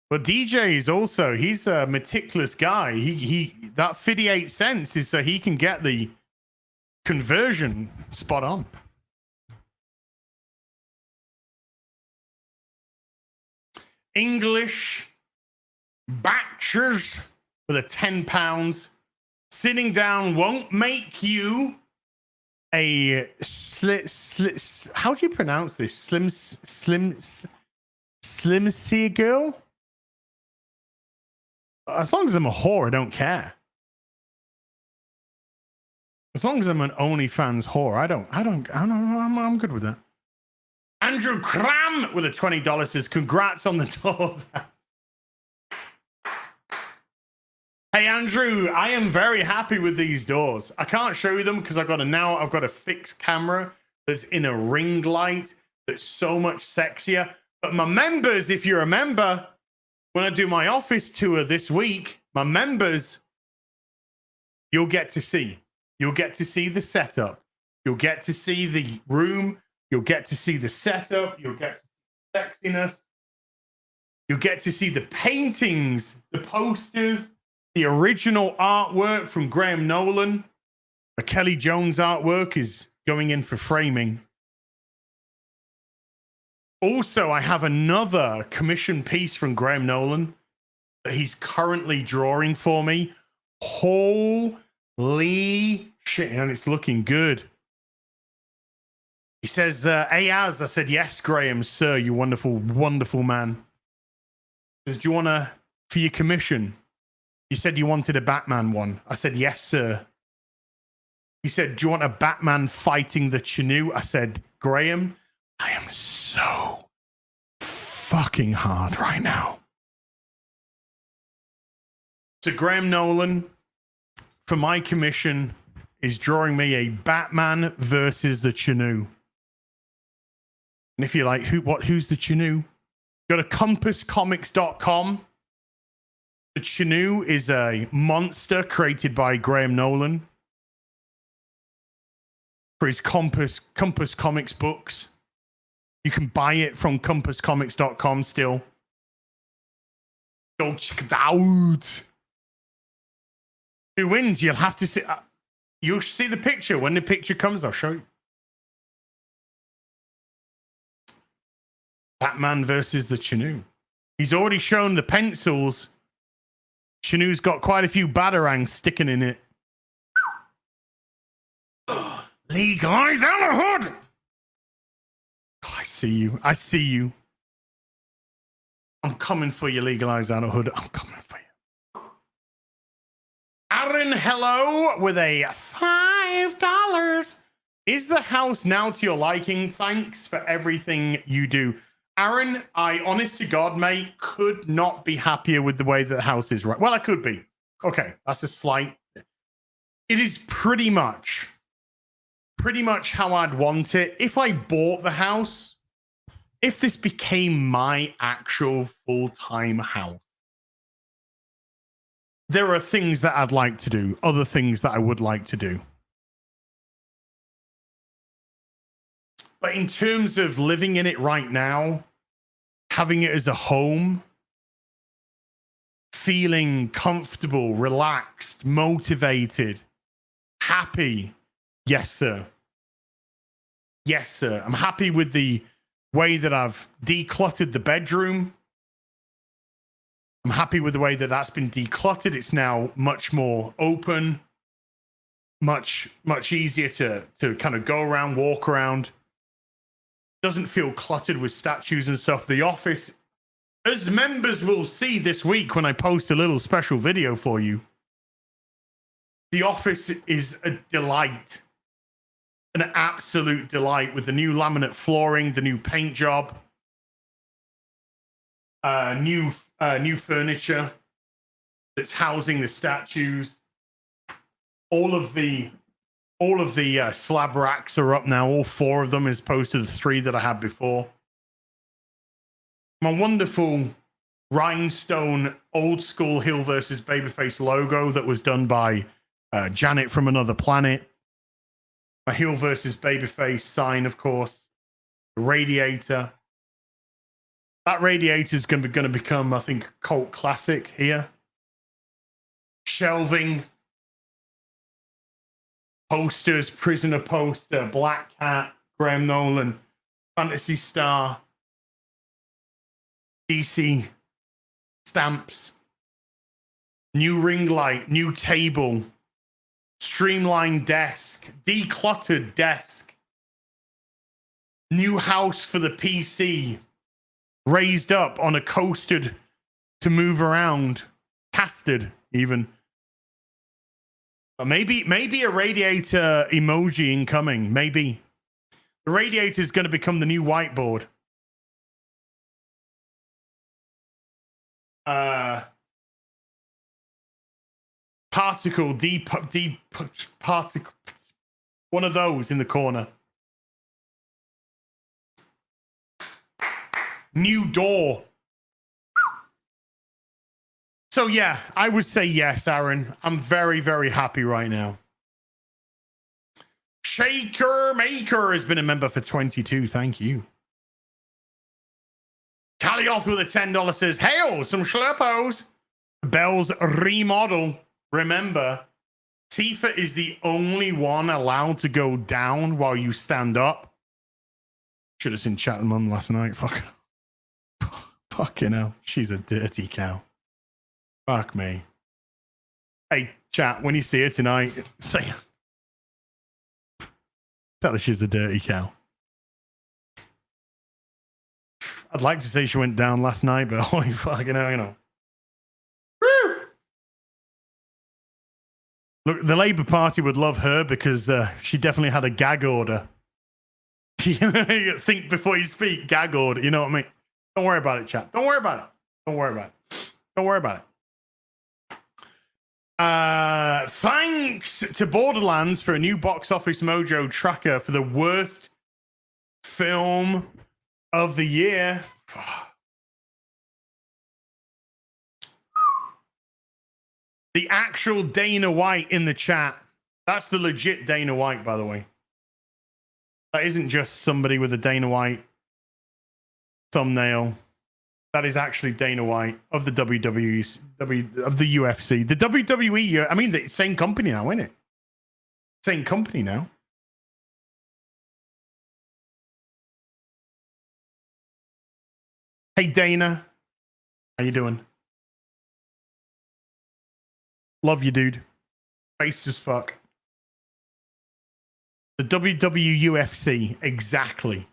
But DJ is also, he's a meticulous guy. He that 58 cents is so he can get the conversion spot on. English batchers with a £10. Sitting down won't make you a how do you pronounce this? Slimsy girl? As long as I'm a whore, I don't care. As long as I'm an OnlyFans whore, I'm good with that. Andrew Cram with a $20 says, congrats on the doors. Hey, Andrew, I am very happy with these doors. I can't show you them because I've got a fixed camera that's in a ring light that's so much sexier. But my members, if you're a member, when I do my office tour this week, my members, you'll get to see. You'll get to see the setup. You'll get to see the room. You'll get to see the setup. You'll get to see sexiness. You'll get to see the paintings, the posters, the original artwork from Graham Nolan. The Kelly Jones artwork is going in for framing. Also, I have another commission piece from Graham Nolan that he's currently drawing for me. Holy shit, and it's looking good. He says, Ayaz. I said, yes, Graham, sir, you wonderful, wonderful man. He says, do you want to, for your commission? He said you wanted a Batman one. I said, yes, sir. He said, do you want a Batman fighting the Chinoo? I said, Graham, I am so fucking hard right now. So Graham Nolan, for my commission, is drawing me a Batman versus the Chinoo. And if you're like, who's the Chinoo? Go to compasscomics.com. The Chinoo is a monster created by Graham Nolan for his Compass Comics books. You can buy it from compasscomics.com still. Go check it out. Who wins? You'll have to see. You'll see the picture. When the picture comes, I'll show you. Batman versus the Chinoo. He's already shown the pencils. Chinoo's got quite a few batarangs sticking in it. Legalize out the hood! Oh, I see you. I see you. I'm coming for you, Legalize out the hood. I'm coming for you. Aaron, hello, with a $5. Is the house now to your liking? Thanks for everything you do. Aaron, I, honest to God, mate, could not be happier with the way that the house is right. Well, I could be. Okay, that's a slight. It is pretty much how I'd want it. If I bought the house, if this became my actual full-time house, there are things that I'd like to do, other things that I would like to do. But in terms of living in it right now, having it as a home, feeling comfortable, relaxed, motivated, happy, yes, sir. Yes, sir. I'm happy with the way that I've decluttered the bedroom. I'm happy with the way that that's been decluttered. It's now much more open, much easier to kind of go around, walk around. Doesn't feel cluttered with statues and stuff. The office, as members will see this week when I post a little special video for you, the office is a delight. An absolute delight with the new laminate flooring, the new paint job, new furniture that's housing the statues. All of the slab racks are up now. All 4 of them, as opposed to the 3 that I had before. My wonderful rhinestone old school Hill versus Babyface logo that was done by Janet from Another Planet. My Hill versus Babyface sign, of course. The radiator. That radiator is going to become, I think, a cult classic here. Shelving. Posters, Prisoner poster, Black Cat, Graham Nolan, Fantasy Star, DC stamps, new ring light, new table, streamlined desk, decluttered desk, new house for the PC, raised up on a coaster to move around, casted even. Maybe a radiator emoji incoming. Maybe the radiator is going to become the new whiteboard. Particle, particle. One of those in the corner. New door. So yeah, I would say yes, Aaron. I'm very, very happy right now. Shaker Maker has been a member for 22. Thank you. Calioth with a $10 says, hail, some schlurpos. Bell's remodel. Remember, Tifa is the only one allowed to go down while you stand up. Should have seen Chat and Mum last night. Fucking hell. She's a dirty cow. Fuck me. Hey, Chat, when you see her tonight, say, tell her she's a dirty cow. I'd like to say she went down last night, but holy fucking hell, you know. Woo! Look, the Labour Party would love her because she definitely had a gag order. Think before you speak, gag order. You know what I mean? Don't worry about it, chat. Don't worry about it. Don't worry about it. Don't worry about it. Thanks to Borderlands for a new box office mojo tracker for the worst film of the year. The actual Dana White in the chat. That's the legit Dana White, by the way. That isn't just somebody with a Dana White thumbnail. That is actually Dana White of the WWE's, of the UFC. The WWE, I mean, the same company now, isn't it? Same company now. Hey, Dana. How you doing? Love you, dude. Based as fuck. The WWUFC, exactly.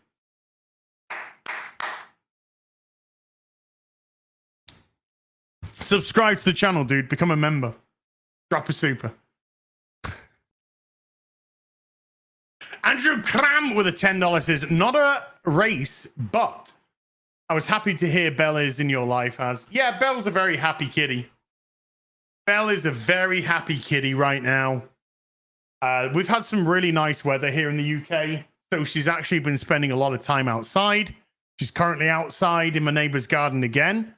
Subscribe to the channel, dude. Become a member. Drop a super. Andrew Cram with a $10 says, not a race, but I was happy to hear Belle is in your life as. Yeah, Belle's a very happy kitty. Belle is a very happy kitty right now. We've had some really nice weather here in the UK. So she's actually been spending a lot of time outside. She's currently outside in my neighbor's garden again.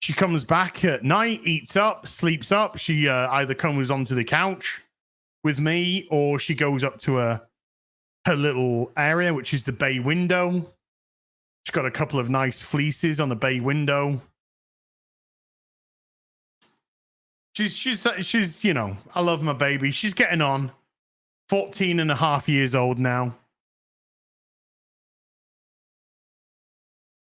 She comes back at night, eats up, sleeps up. She either comes onto the couch with me or she goes up to her little area, which is the bay window. She's got a couple of nice fleeces on the bay window. She's, you know, I love my baby. She's getting on. 14 and a half years old now.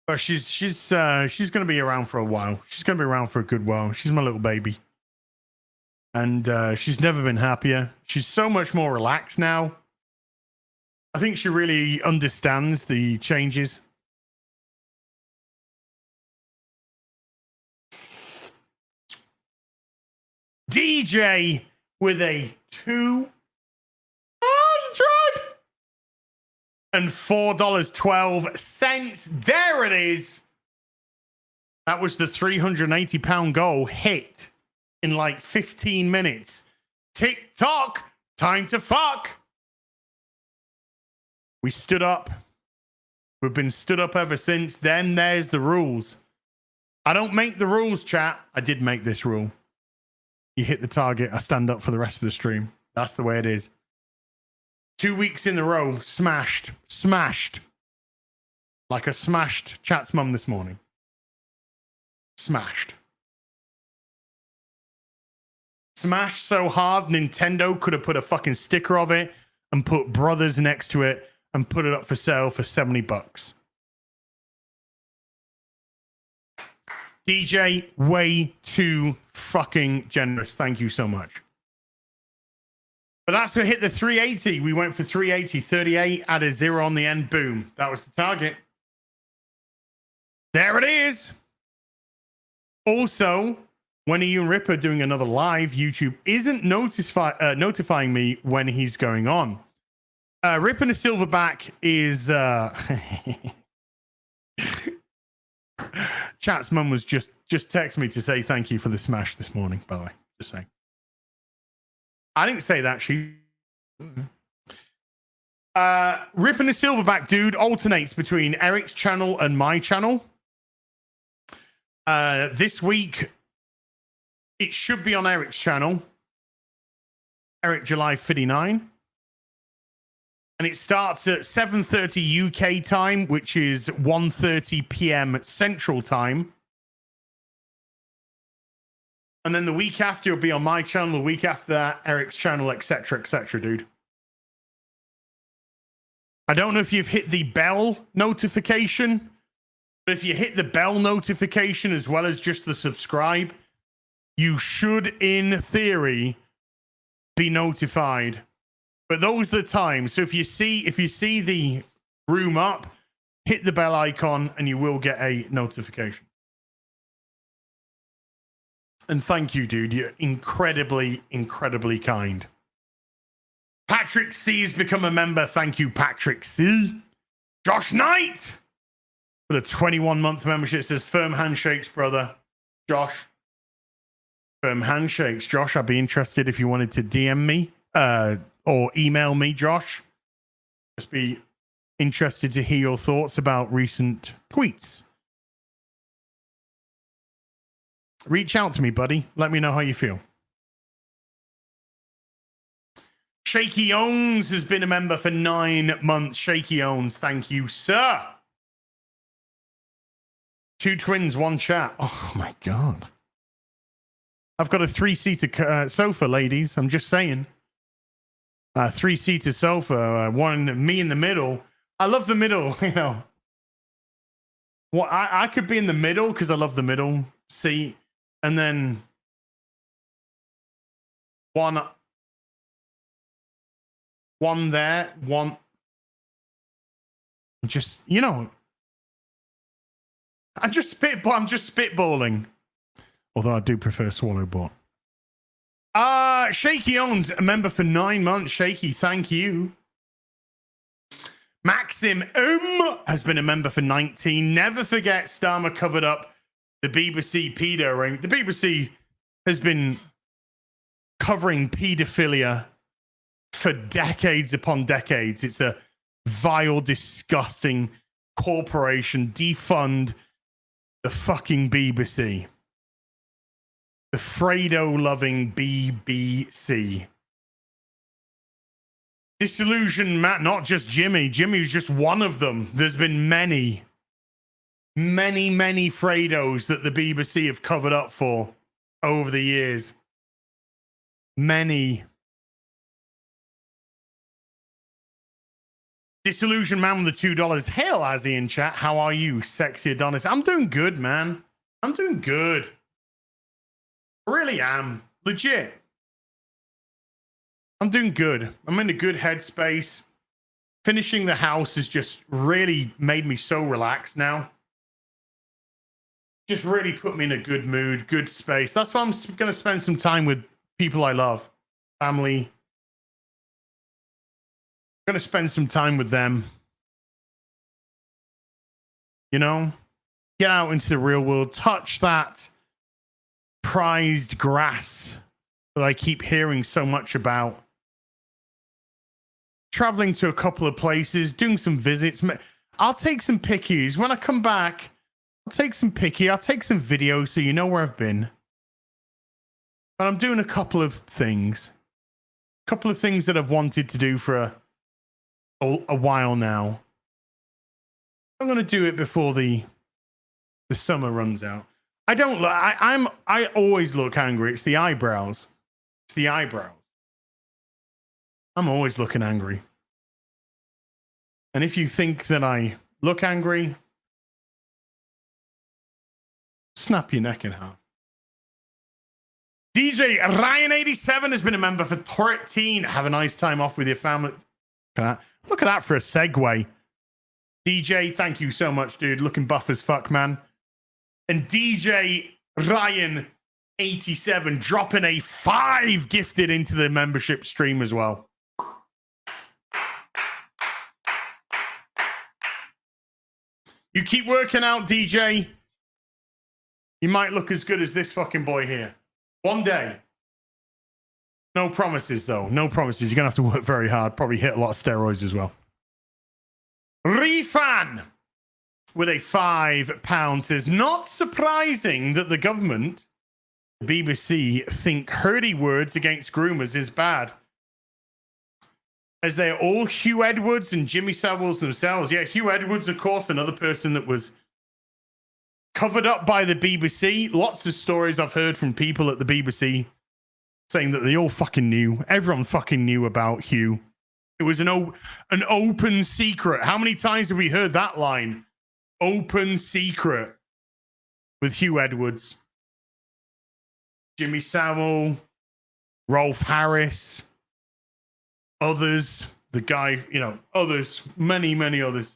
But she's going to be around for a while. She's going to be around for a good while. She's my little baby. And she's never been happier. She's so much more relaxed now. I think she really understands the changes. DJ with a 2 and $4.12. There it is. That was the £380 goal hit in like 15 minutes. TikTok, time to fuck. We stood up. We've been stood up ever since. Then there's the rules. I don't make the rules, chat. I did make this rule. You hit the target, I stand up for the rest of the stream. That's the way it is. 2 weeks in a row, smashed. Like a smashed chat's mum this morning. Smashed so hard, Nintendo could have put a fucking sticker of it and put Brothers next to it and put it up for sale for $70. DJ, way too fucking generous. Thank you so much. But that's what hit the 380. We went for 380, 38, added 0 on the end. Boom. That was the target. There it is. Also, when you and Ripper doing another live, YouTube isn't notifying me when he's going on. Ripper and a Silverback is... Chat's mum was just text me to say thank you for the smash this morning, by the way. Just saying. I didn't say that. She... Rip and the Silverback dude alternates between Eric's channel and my channel. This week, it should be on Eric's channel. Eric July 59. And it starts at 7:30 UK time, which is 1:30 p.m. Central time. And then the week after, it'll be on my channel. The week after that, Eric's channel, etc., dude. I don't know if you've hit the bell notification, but if you hit the bell notification as well as just the subscribe, you should, in theory, be notified. But those are the times. So if you see the room up, hit the bell icon and you will get a notification. And thank you, dude. You're incredibly, incredibly kind. Patrick C has become a member. Thank you, Patrick C. Josh Knight with a 21-month membership. It says firm handshakes, brother. Josh. Firm handshakes. Josh, I'd be interested if you wanted to DM me or email me, Josh. Just be interested to hear your thoughts about recent tweets. Reach out to me, buddy. Let me know how you feel. Shaky Owns has been a member for 9 months. Shaky Owns, thank you, sir. 2 twins, 1 chat. Oh, my God. I've got a 3-seater sofa, ladies. I'm just saying. 3-seater sofa. One, me in the middle. I love the middle, you know. Well, I could be in the middle because I love the middle seat. And then one there, one just, you know, I'm just spitballing. Although I do prefer swallow bot. Shaky owns a member for 9 months. Shaky, thank you. Maxim has been a member for 19. Never forget Starmer covered up the BBC pedo ring. The BBC has been covering pedophilia for decades upon decades. It's a vile, disgusting corporation. Defund the fucking BBC. The Fredo-loving BBC. Disillusioned Matt, not just Jimmy. Jimmy was just one of them. There's been many Fredos that the BBC have covered up for over the years. Many. Disillusioned Man with the $2. Hail, Azzy in chat. How are you, sexy Adonis? I'm doing good, man. I'm doing good. I really am. Legit. I'm doing good. I'm in a good headspace. Finishing the house has just really made me so relaxed now. Just really put me in a good mood, good space. That's why I'm going to spend some time with people I love. Family. I'm going to spend some time with them. You know? Get out into the real world. Touch that prized grass that I keep hearing so much about. Traveling to a couple of places, doing some visits. I'll take some pickies. When I come back, I'll take some picky. I'll take some videos so you know where I've been. But I'm doing a couple of things. A couple of things that I've wanted to do for a while now. I'm going to do it before the summer runs out. I always look angry. It's the eyebrows. It's the eyebrows. I'm always looking angry. And if you think that I look angry, snap your neck in half. DJ Ryan87 has been a member for 13. Have a nice time off with your family. Look at that for a segue. DJ, thank you so much, dude. Looking buff as fuck, man. And DJ Ryan87 dropping a 5 gifted into the membership stream as well. You keep working out, DJ. You might look as good as this fucking boy here. One day. No promises, though. No promises. You're going to have to work very hard. Probably hit a lot of steroids as well. Refan with a £5 says, not surprising that the government, the BBC, think hurdy words against groomers is bad, as they're all Hugh Edwards and Jimmy Savile's themselves. Yeah, Hugh Edwards, of course, another person that was covered up by the BBC. Lots of stories I've heard from people at the BBC saying that they all fucking knew. Everyone fucking knew about Hugh. It was an open secret. How many times have we heard that line? Open secret with Hugh Edwards, Jimmy Savile, Rolf Harris, others, the guy, others, many, many others.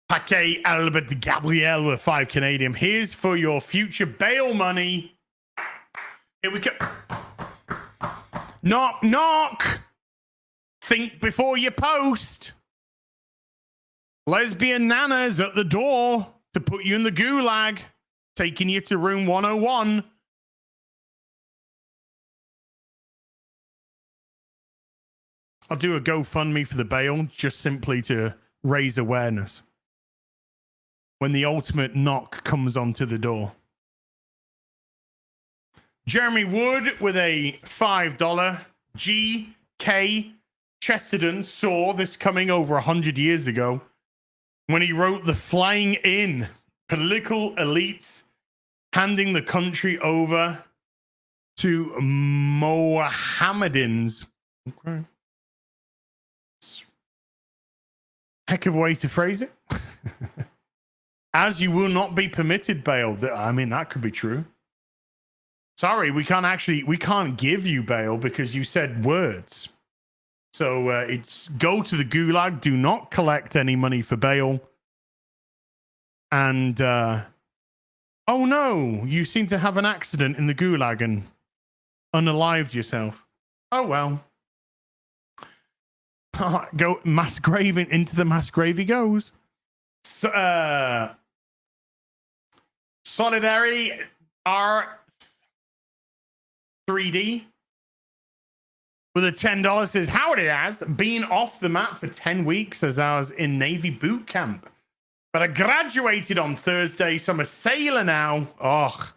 Paquet Albert Gabriel with 5 Canadian. Here's for your future bail money. Here we go. Knock, knock. Think before you post. Lesbian nanas at the door to put you in the gulag, taking you to room 101. I'll do a GoFundMe for the bail, just simply to raise awareness when the ultimate knock comes onto the door. Jeremy Wood with a $5. G.K. Chesterton saw this coming over 100 years ago when he wrote The Flying In, political elites handing the country over to Mohammedans. Okay. Heck of a way to phrase it. As you will not be permitted bail. I mean, that could be true. Sorry, we can't give you bail because you said words. So it's go to the gulag, do not collect any money for bail. And, oh no, you seem to have an accident in the gulag and unalived yourself. Oh well. Go mass grave, into the mass grave he goes. So, Solidary R3D with a $10 says, Howard it has been off the map for 10 weeks as I was in Navy boot camp. But I graduated on Thursday, so I'm a sailor now. Oh.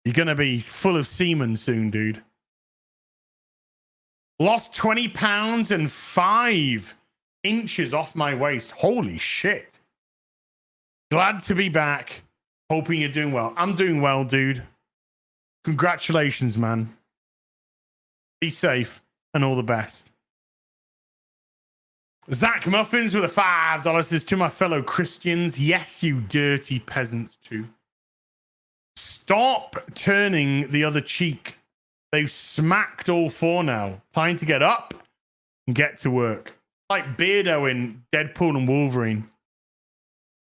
You're going to be full of semen soon, dude. Lost 20 pounds and 5 inches off my waist. Holy shit. Glad to be back. Hoping you're doing well. I'm doing well, dude. Congratulations, man. Be safe and all the best. Zach Muffins with a $5 says, to my fellow Christians, yes, you dirty peasants too. Stop turning the other cheek. They've smacked all 4 now. Time to get up and get to work. Like Beardo in Deadpool and Wolverine.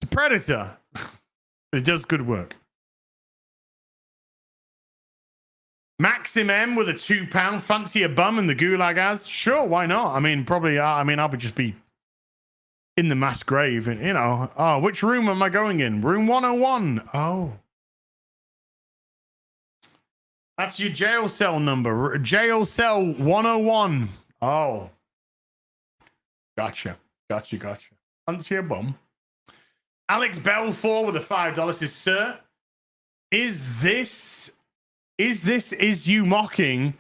The Predator. But it does good work. Maxim M with a £2. Fancy a bum in the gulag as? Sure, why not? I mean, probably, I would just be in the mass grave. And, which room am I going in? Room 101. Oh. That's your jail cell number. Jail cell 101. Oh. Gotcha. Fancy a bum. Alex Belfour with a $5 says, sir, is you mocking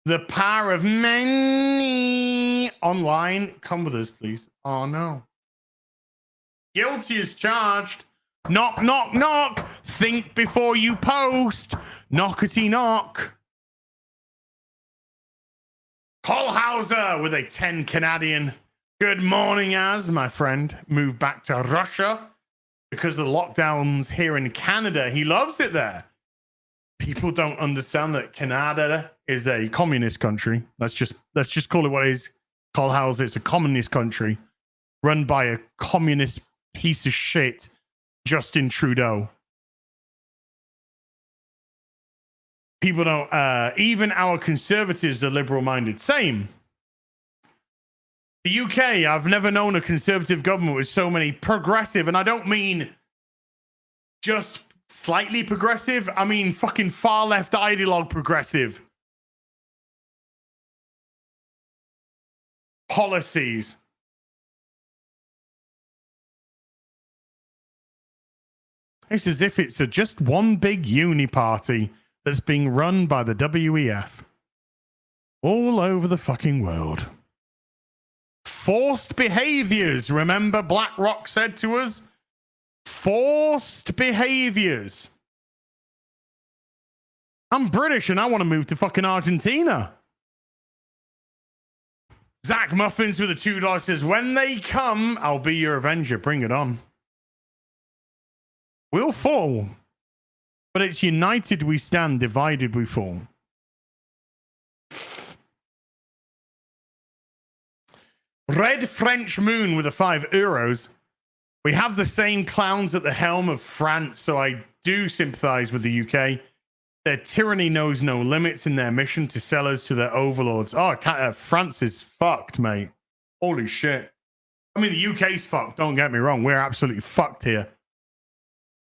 the power of many online? Come with us, please. Oh, no. Guilty as charged. Knock, knock, knock. Think before you post. Knockety knock. Kolhauser with a 10 Canadian. Good morning, as my friend moved back to Russia because of the lockdowns here in Canada. He loves it there. People don't understand that Canada is a communist country. Let's just call it what it is. Kolhauser, it's a communist country run by a communist piece of shit, Justin Trudeau. People don't, even our conservatives are liberal-minded. Same. The UK, I've never known a conservative government with so many progressive, and I don't mean just slightly progressive. I mean fucking far left ideologue progressive policies. It's as if it's just one big uni party that's being run by the WEF all over the fucking world. Forced behaviors. Remember, BlackRock said to us, forced behaviors. I'm British and I want to move to fucking Argentina. Zach Muffins with a $2 says, when they come, I'll be your Avenger. Bring it on. We'll fall, but it's united we stand, divided we fall. Red French Moon with a €5. We have the same clowns at the helm of France, so I do sympathize with the UK. Their tyranny knows no limits in their mission to sell us to their overlords. Oh, France is fucked, mate. Holy shit. I mean, the UK's fucked, don't get me wrong. We're absolutely fucked here.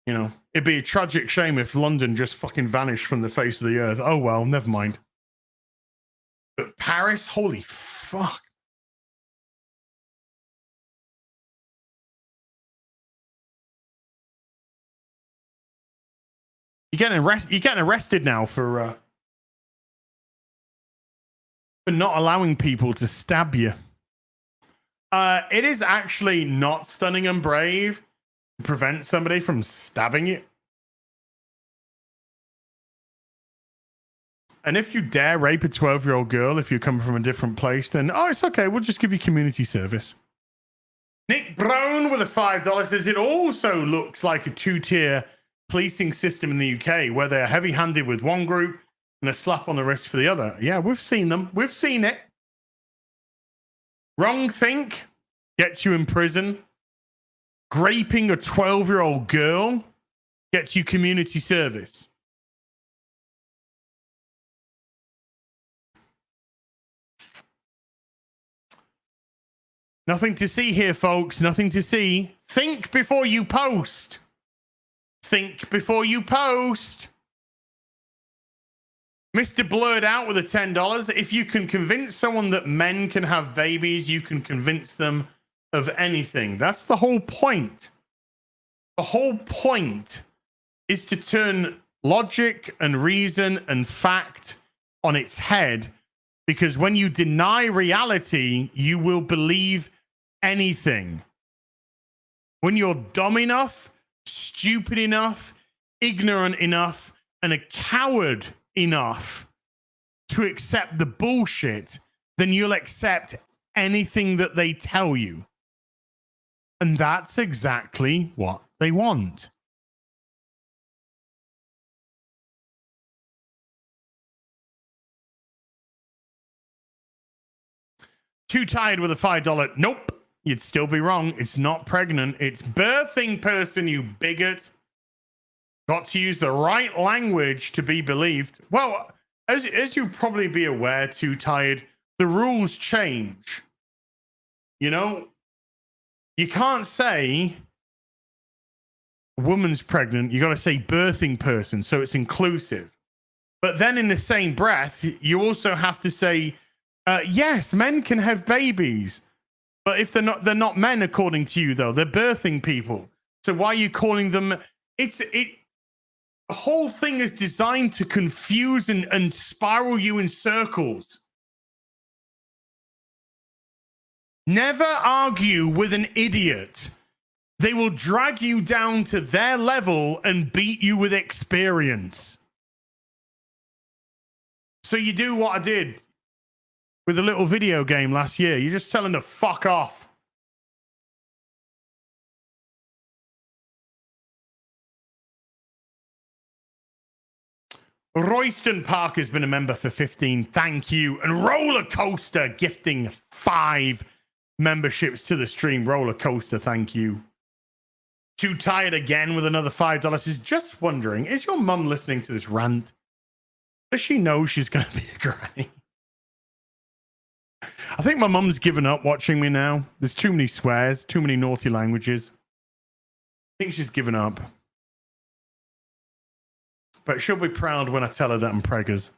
You know, it'd be a tragic shame if London just fucking vanished from the face of the earth. Oh, well, never mind. But Paris, holy fuck. You're getting arrested now for not allowing people to stab you. It is actually not stunning and brave to prevent somebody from stabbing you. And if you dare rape a 12-year-old girl, if you're coming from a different place, then, oh, it's okay. We'll just give you community service. Nick Brown with a $5 says, it also looks like a two-tier policing system in the UK where they're heavy-handed with one group and a slap on the wrist for the other. Yeah, we've seen them. We've seen it. Wrong think gets you in prison. Graping a 12-year-old girl gets you community service. Nothing to see here, folks. Nothing to see. Think before you post. Think before you post. Mr. Blurred Out with a $10. If you can convince someone that men can have babies, you can convince them of anything. That's the whole point. The whole point is to turn logic and reason and fact on its head, because when you deny reality, you will believe anything. When you're dumb enough, stupid enough, ignorant enough, and a coward enough to accept the bullshit, then you'll accept anything that they tell you. And that's exactly what they want. Too tired with a $5. Nope. You'd still be wrong. It's not pregnant. It's birthing person, you bigot. Got to use the right language to be believed. Well, as you probably be aware, Too Tired, the rules change. You know, you can't say woman's pregnant. You got to say birthing person, so it's inclusive. But then in the same breath, you also have to say, yes, men can have babies. But if they're not men, according to you, though. They're birthing people. So why are you calling them? The whole thing is designed to confuse and spiral you in circles. Never argue with an idiot. They will drag you down to their level and beat you with experience. So you do what I did with a little video game last year. You're just telling them to fuck off. Royston Park has been a member for 15. Thank you. And Roller Coaster gifting 5 memberships to the stream. Roller Coaster, thank you. Too Tired again with another $5. Is just wondering, is your mum listening to this rant? Does she know she's going to be a granny? I think my mum's given up watching me now. There's too many swears, too many naughty languages. I think she's given up. But she'll be proud when I tell her that I'm preggers.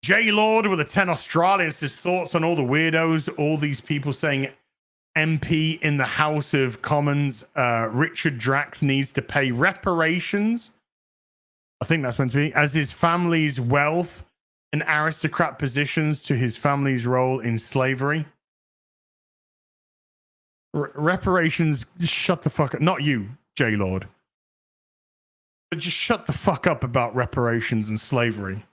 J Lord with a 10 Australian says thoughts on all the weirdos, all these people saying MP in the House of Commons, Richard Drax needs to pay reparations. I think that's meant to be, as his family's wealth and aristocrat positions to his family's role in slavery. Reparations, shut the fuck up. Not you, J Lord. But just shut the fuck up about reparations and slavery.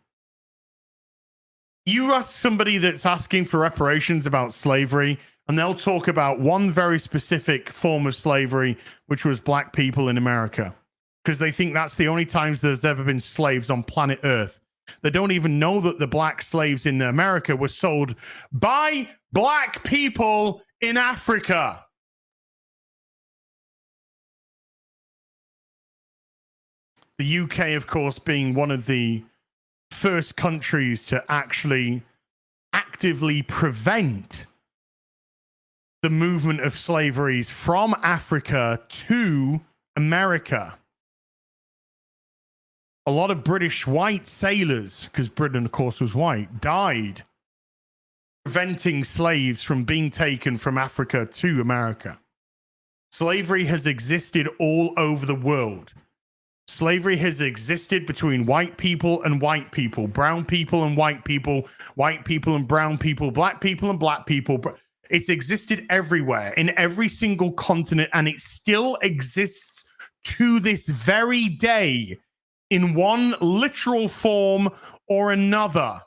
You ask somebody that's asking for reparations about slavery, and they'll talk about one very specific form of slavery, which was black people in America, because they think that's the only times there's ever been slaves on planet Earth. They don't even know that the black slaves in America were sold by black people in Africa. The UK, of course, being one of the first countries to actually actively prevent the movement of slaveries from Africa to America. A lot of British white sailors, because Britain, of course, was white, died preventing slaves from being taken from Africa to America. Slavery has existed all over the world. Slavery has existed between white people and white people, brown people and white people and brown people, black people and black people. It's existed everywhere, in every single continent, and it still exists to this very day in one literal form or another.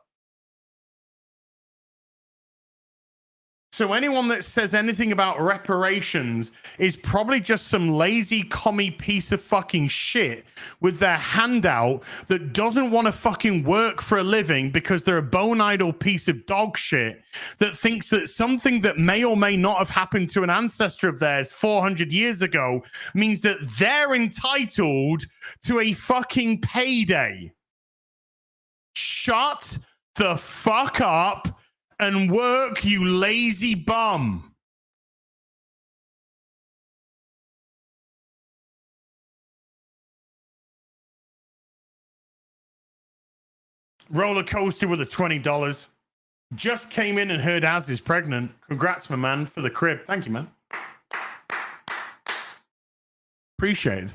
So anyone that says anything about reparations is probably just some lazy commie piece of fucking shit with their handout that doesn't want to fucking work for a living because they're a bone idle piece of dog shit that thinks that something that may or may not have happened to an ancestor of theirs 400 years ago means that they're entitled to a fucking payday. Shut the fuck up and work, you lazy bum. Roller coaster with a $20. Just came in and heard Az is pregnant. Congrats, my man, for the crib. Thank you, man. Appreciate it.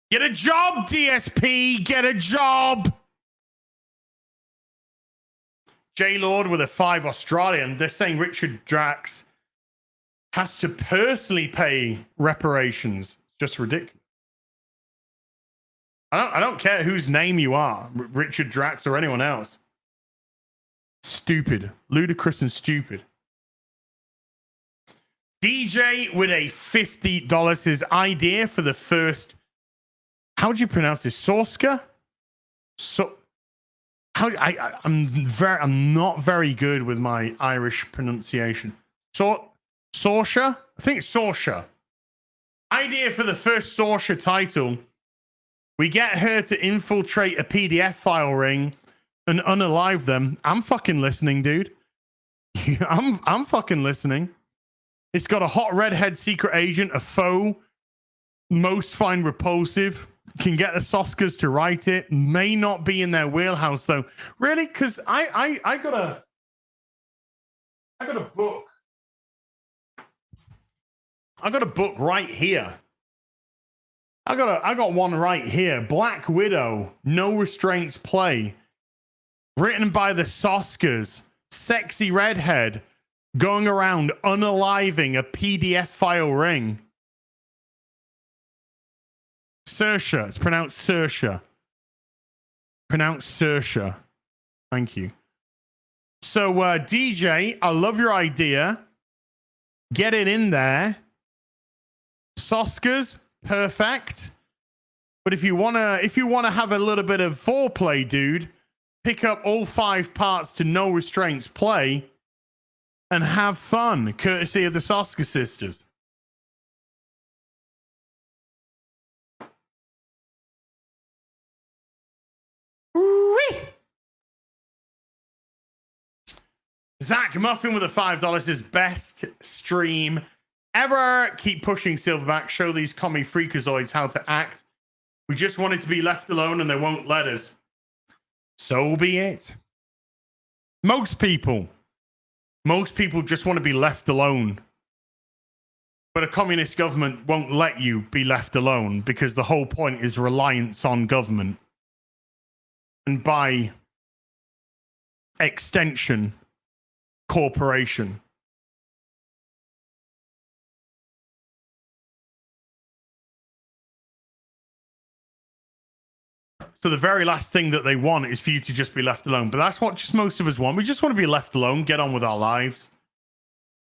Get a job, DSP. Get a job. J Lord with a 5 Australian. They're saying Richard Drax has to personally pay reparations. Just ridiculous. I don't care whose name you are, Richard Drax or anyone else. Stupid. Ludicrous and stupid. DJ with a $50. His idea for the first... How do you pronounce this? Sorska? I'm not very good with my Irish pronunciation. Sorsha? I think it's Sorsha. Idea for the first Sorsha title. We get her to infiltrate a PDF file ring and unalive them. I'm fucking listening, dude. I'm fucking listening. It's got a hot redhead secret agent, a foe, most find repulsive. Can get the Soskers to write it. May not be in their wheelhouse though. Really? Because I got a book. I got a book right here. I got one right here. Black Widow, No Restraints Play. Written by the Soskers. Sexy redhead going around unaliving a PDF file ring. Saoirse. It's pronounced Saoirse. Pronounced Saoirse. Thank you. So, DJ, I love your idea. Get it in there. Soskers, perfect. But if you wanna have a little bit of foreplay, dude, pick up all 5 parts to No Restraints Play and have fun, courtesy of the Sosker sisters. Zach Muffin with a $5 says best stream ever. Keep pushing Silverback. Show these commie freakazoids how to act. We just wanted to be left alone and they won't let us. So be it. Most people just want to be left alone. But a communist government won't let you be left alone because the whole point is reliance on government. And by extension, corporation. So the very last thing that they want is for you to just be left alone. But that's what just most of us want. We just want to be left alone, get on with our lives,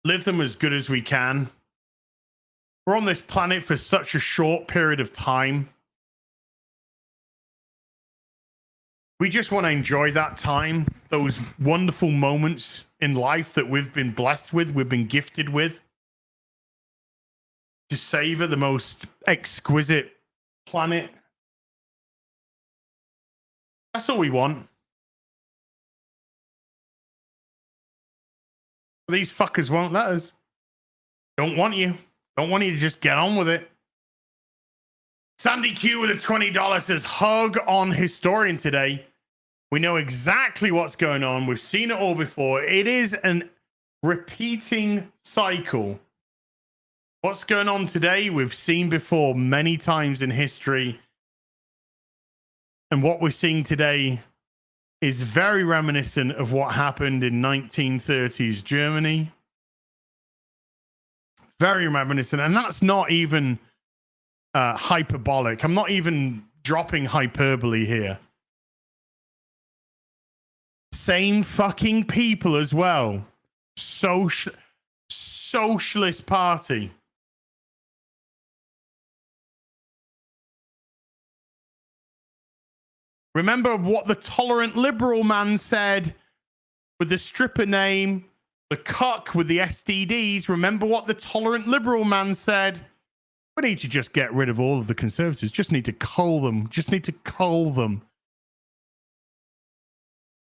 live them as good as we can. We're on this planet for such a short period of time. We just want to enjoy that time, those wonderful moments in life that we've been blessed with, we've been gifted with. To savor the most exquisite planet. That's all we want. These fuckers won't let us. Don't want you. Don't want you to just get on with it. Sandy Q with a $20 says, hug on Historian today. We know exactly what's going on. We've seen it all before. It is an repeating cycle. What's going on today, we've seen before many times in history. And what we're seeing today is very reminiscent of what happened in 1930s Germany. Very reminiscent. And that's not even hyperbolic. I'm not even dropping hyperbole here. Same fucking people as well. Socialist party. Remember what the tolerant liberal man said with the stripper name, the cuck with the STDs. Remember what the tolerant liberal man said? We need to just get rid of all of the conservatives. Just need to cull them. Just need to cull them.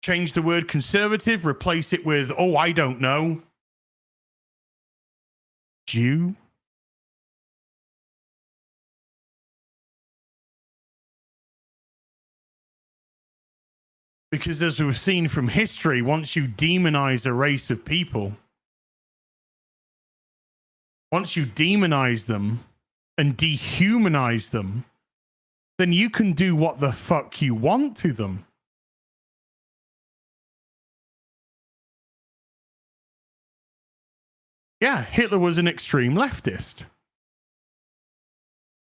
Change the word conservative, replace it with, oh, I don't know, Jew. Because as we've seen from history, once you demonize a race of people, once you demonize them and dehumanize them, then you can do what the fuck you want to them. Yeah, Hitler was an extreme leftist.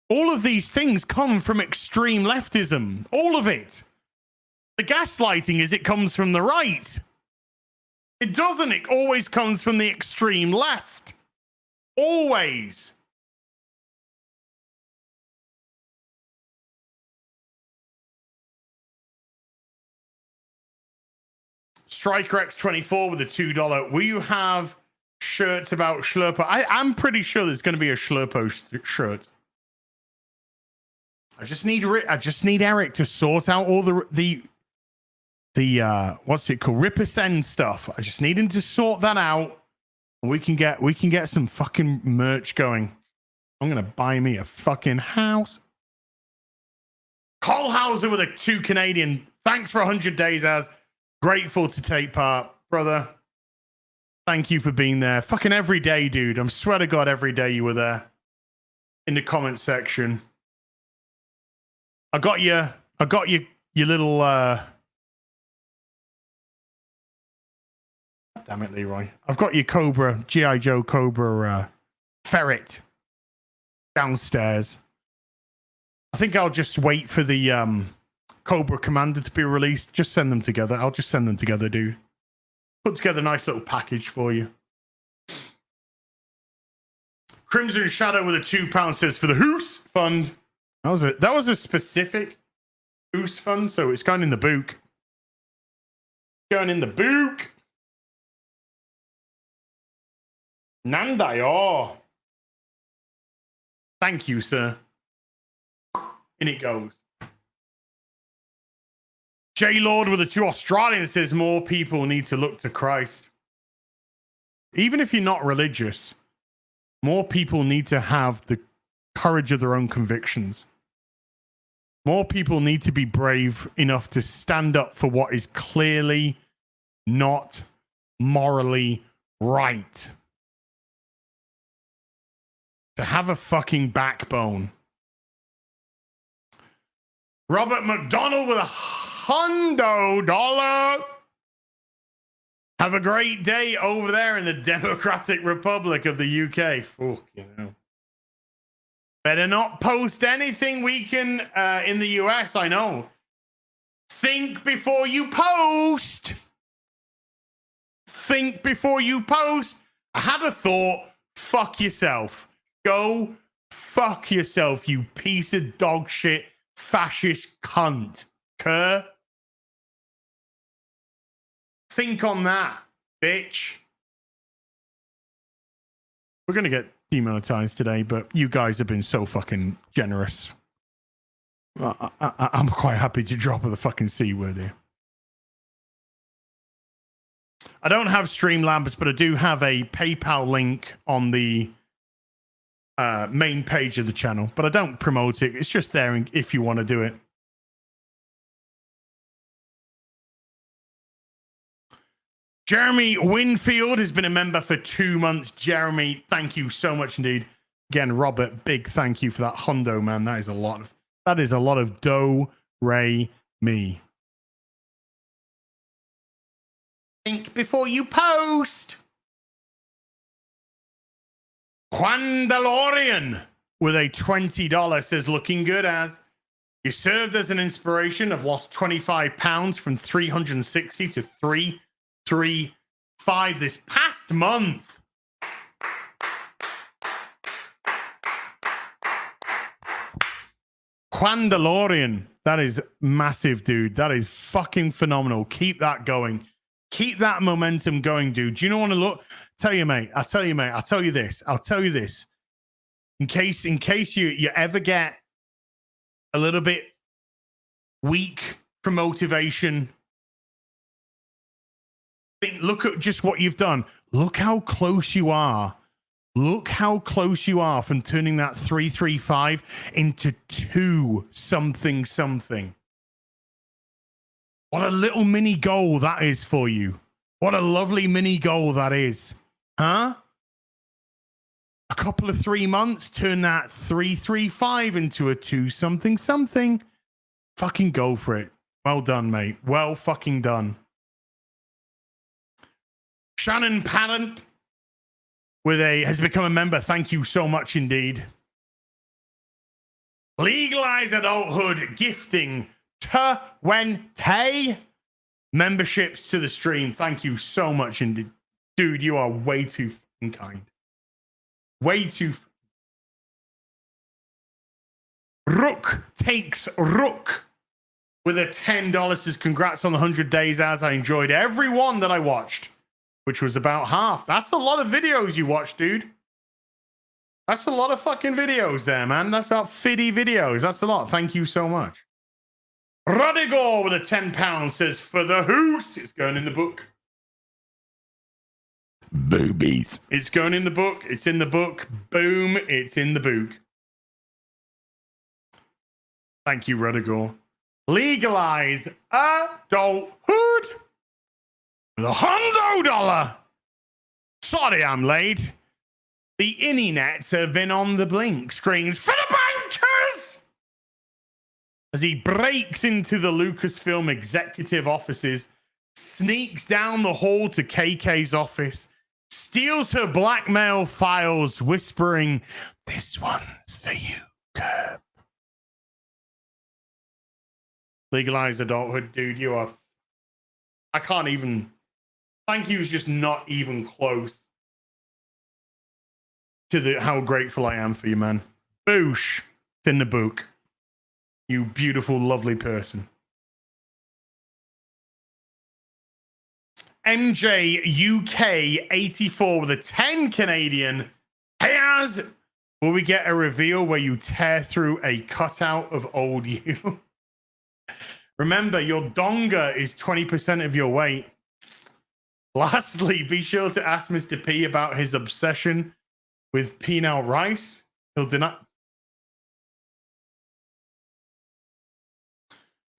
All of these things come from extreme leftism. All of it. The gaslighting is it comes from the right. It doesn't. It always comes from the extreme left. Always. Striker X24 with a $2. Will you have shirts about Schlurpo? I'm pretty sure there's going to be a Schlurpo shirt. I just need Eric to sort out all the what's it called, Ripper stuff. I just need him to sort that out, and we can get some fucking merch going. I'm gonna buy me a fucking house. Cole Hauser with a 2 Canadian. Thanks for 100 days, as grateful to take part, brother. Thank you for being there. Fucking every day, dude. I swear to God, every day you were there in the comment section. I got your little damn it, Leroy. I've got your Cobra, G.I. Joe Cobra ferret downstairs. I think I'll just wait for the Cobra Commander to be released. Just send them together. I'll just send them together, dude. Put together a nice little package for you. Crimson Shadow with a £2 says for the Hoos Fund. That was a specific Hoos Fund, so it's going in the book. Going in the book. Nandayo. Thank you, sir. In it goes. J Lord with a 2 Australian says more people need to look to Christ. even if you're not religious, more people need to have the courage of their own convictions. More people need to be brave enough to stand up for what is clearly not morally right. To have a fucking backbone. Robert McDonald with $100. Have a great day over there in the Democratic Republic of the UK. Fuck, you know. Better not post anything we can in the US, I know. Think before you post. Think before you post. I had a thought. Fuck yourself. Go fuck yourself, you piece of dog shit, fascist cunt. Kerr. Think on that, bitch. We're going to get demonetized today, but you guys have been so fucking generous. I'm quite happy to drop the fucking C word here. I don't have Streamlabs, but I do have a PayPal link on the main page of the channel, but I don't promote it. It's just there if you want to do it. Jeremy Winfield has been a member for 2 months. Jeremy, thank you so much indeed. Again, Robert, big thank you for that hundo, man. That is a lot of do, re, mi. Think before you post. Juan DeLorean with a $20 says, looking good as you served as an inspiration. I've lost 25 pounds from 360 to 335 this past month. Juan DeLorean, that is massive, dude. That is fucking phenomenal. Keep that going. Keep that momentum going, dude. Do you know what to look? Tell you, mate. I'll tell you this. In case you ever get a little bit weak from motivation, look at just what you've done. Look how close you are. Look how close you are from turning that 335 into 2 something. What a little mini goal that is for you. What a lovely mini goal that is. Huh? A couple of 3 months, turn that 335 into a 2 something. Fucking go for it. Well done, mate. Well fucking done. Shannon Parent has become a member. Thank you so much indeed. Legalize adulthood gifting 20 memberships to the stream. Thank you so much indeed. Dude, you are way too fucking kind. Way too. Rook takes Rook with a $10. Says congrats on the 100 days as I enjoyed every one that I watched, which was about half. That's a lot of videos you watched, dude. That's a lot of fucking videos there, man. That's about 50 videos. That's a lot. Thank you so much. Rodigo with a £10 says for the hoose. It's going in the book. Boobies. It's going in the book. It's in the book. Boom. It's in the book. Thank you, Rodigo. Legalize adulthood with $100. Sorry I'm late. The internets have been on the blink screens for the bankers as he breaks into the Lucasfilm executive offices, sneaks down the hall to KK's office, steals her blackmail files, whispering, "This one's for you, Kerb." Legalize adulthood, dude. You are. I can't even. Thank you is just not even close to how grateful I am for you, man. Boosh. It's in the book. You beautiful, lovely person. MJ UK 84 with a 10 Canadian. Hey, Az, will we get a reveal where you tear through a cutout of old you? Remember, your donga is 20% of your weight. Lastly, be sure to ask Mr. P about his obsession with penal rice. He'll deny.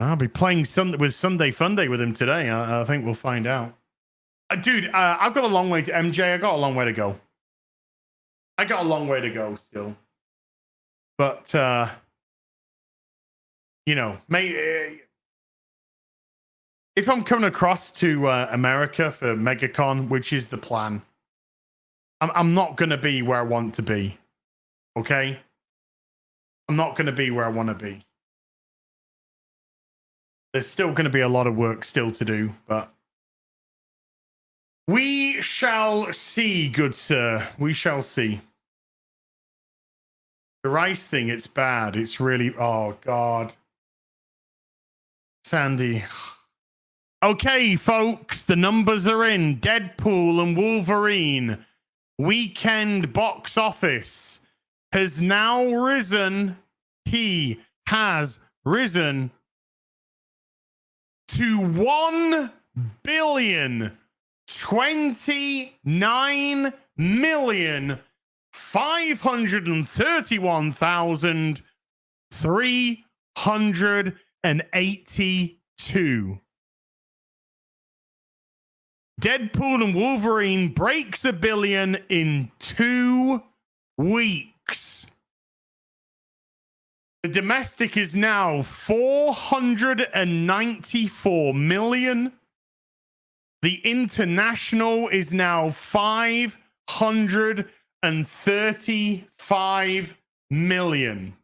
I'll be playing with Sunday Funday with him today. I think we'll find out. Dude, I've got a long way to MJ. I got a long way to go. I got a long way to go still. But, you know, if I'm coming across to America for MegaCon, which is the plan, I'm not going to be where I want to be. Okay? I'm not going to be where I want to be. There's still going to be a lot of work still to do, but we shall see, good sir. We shall see. The rice thing, it's bad. It's really, oh, God. Sandy. Okay, folks, the numbers are in. Deadpool and Wolverine weekend box office has now risen. He has risen to 1,029,531,382. Deadpool and Wolverine breaks $1 billion in 2 weeks. The domestic is now 494 million. The international is now 535 million.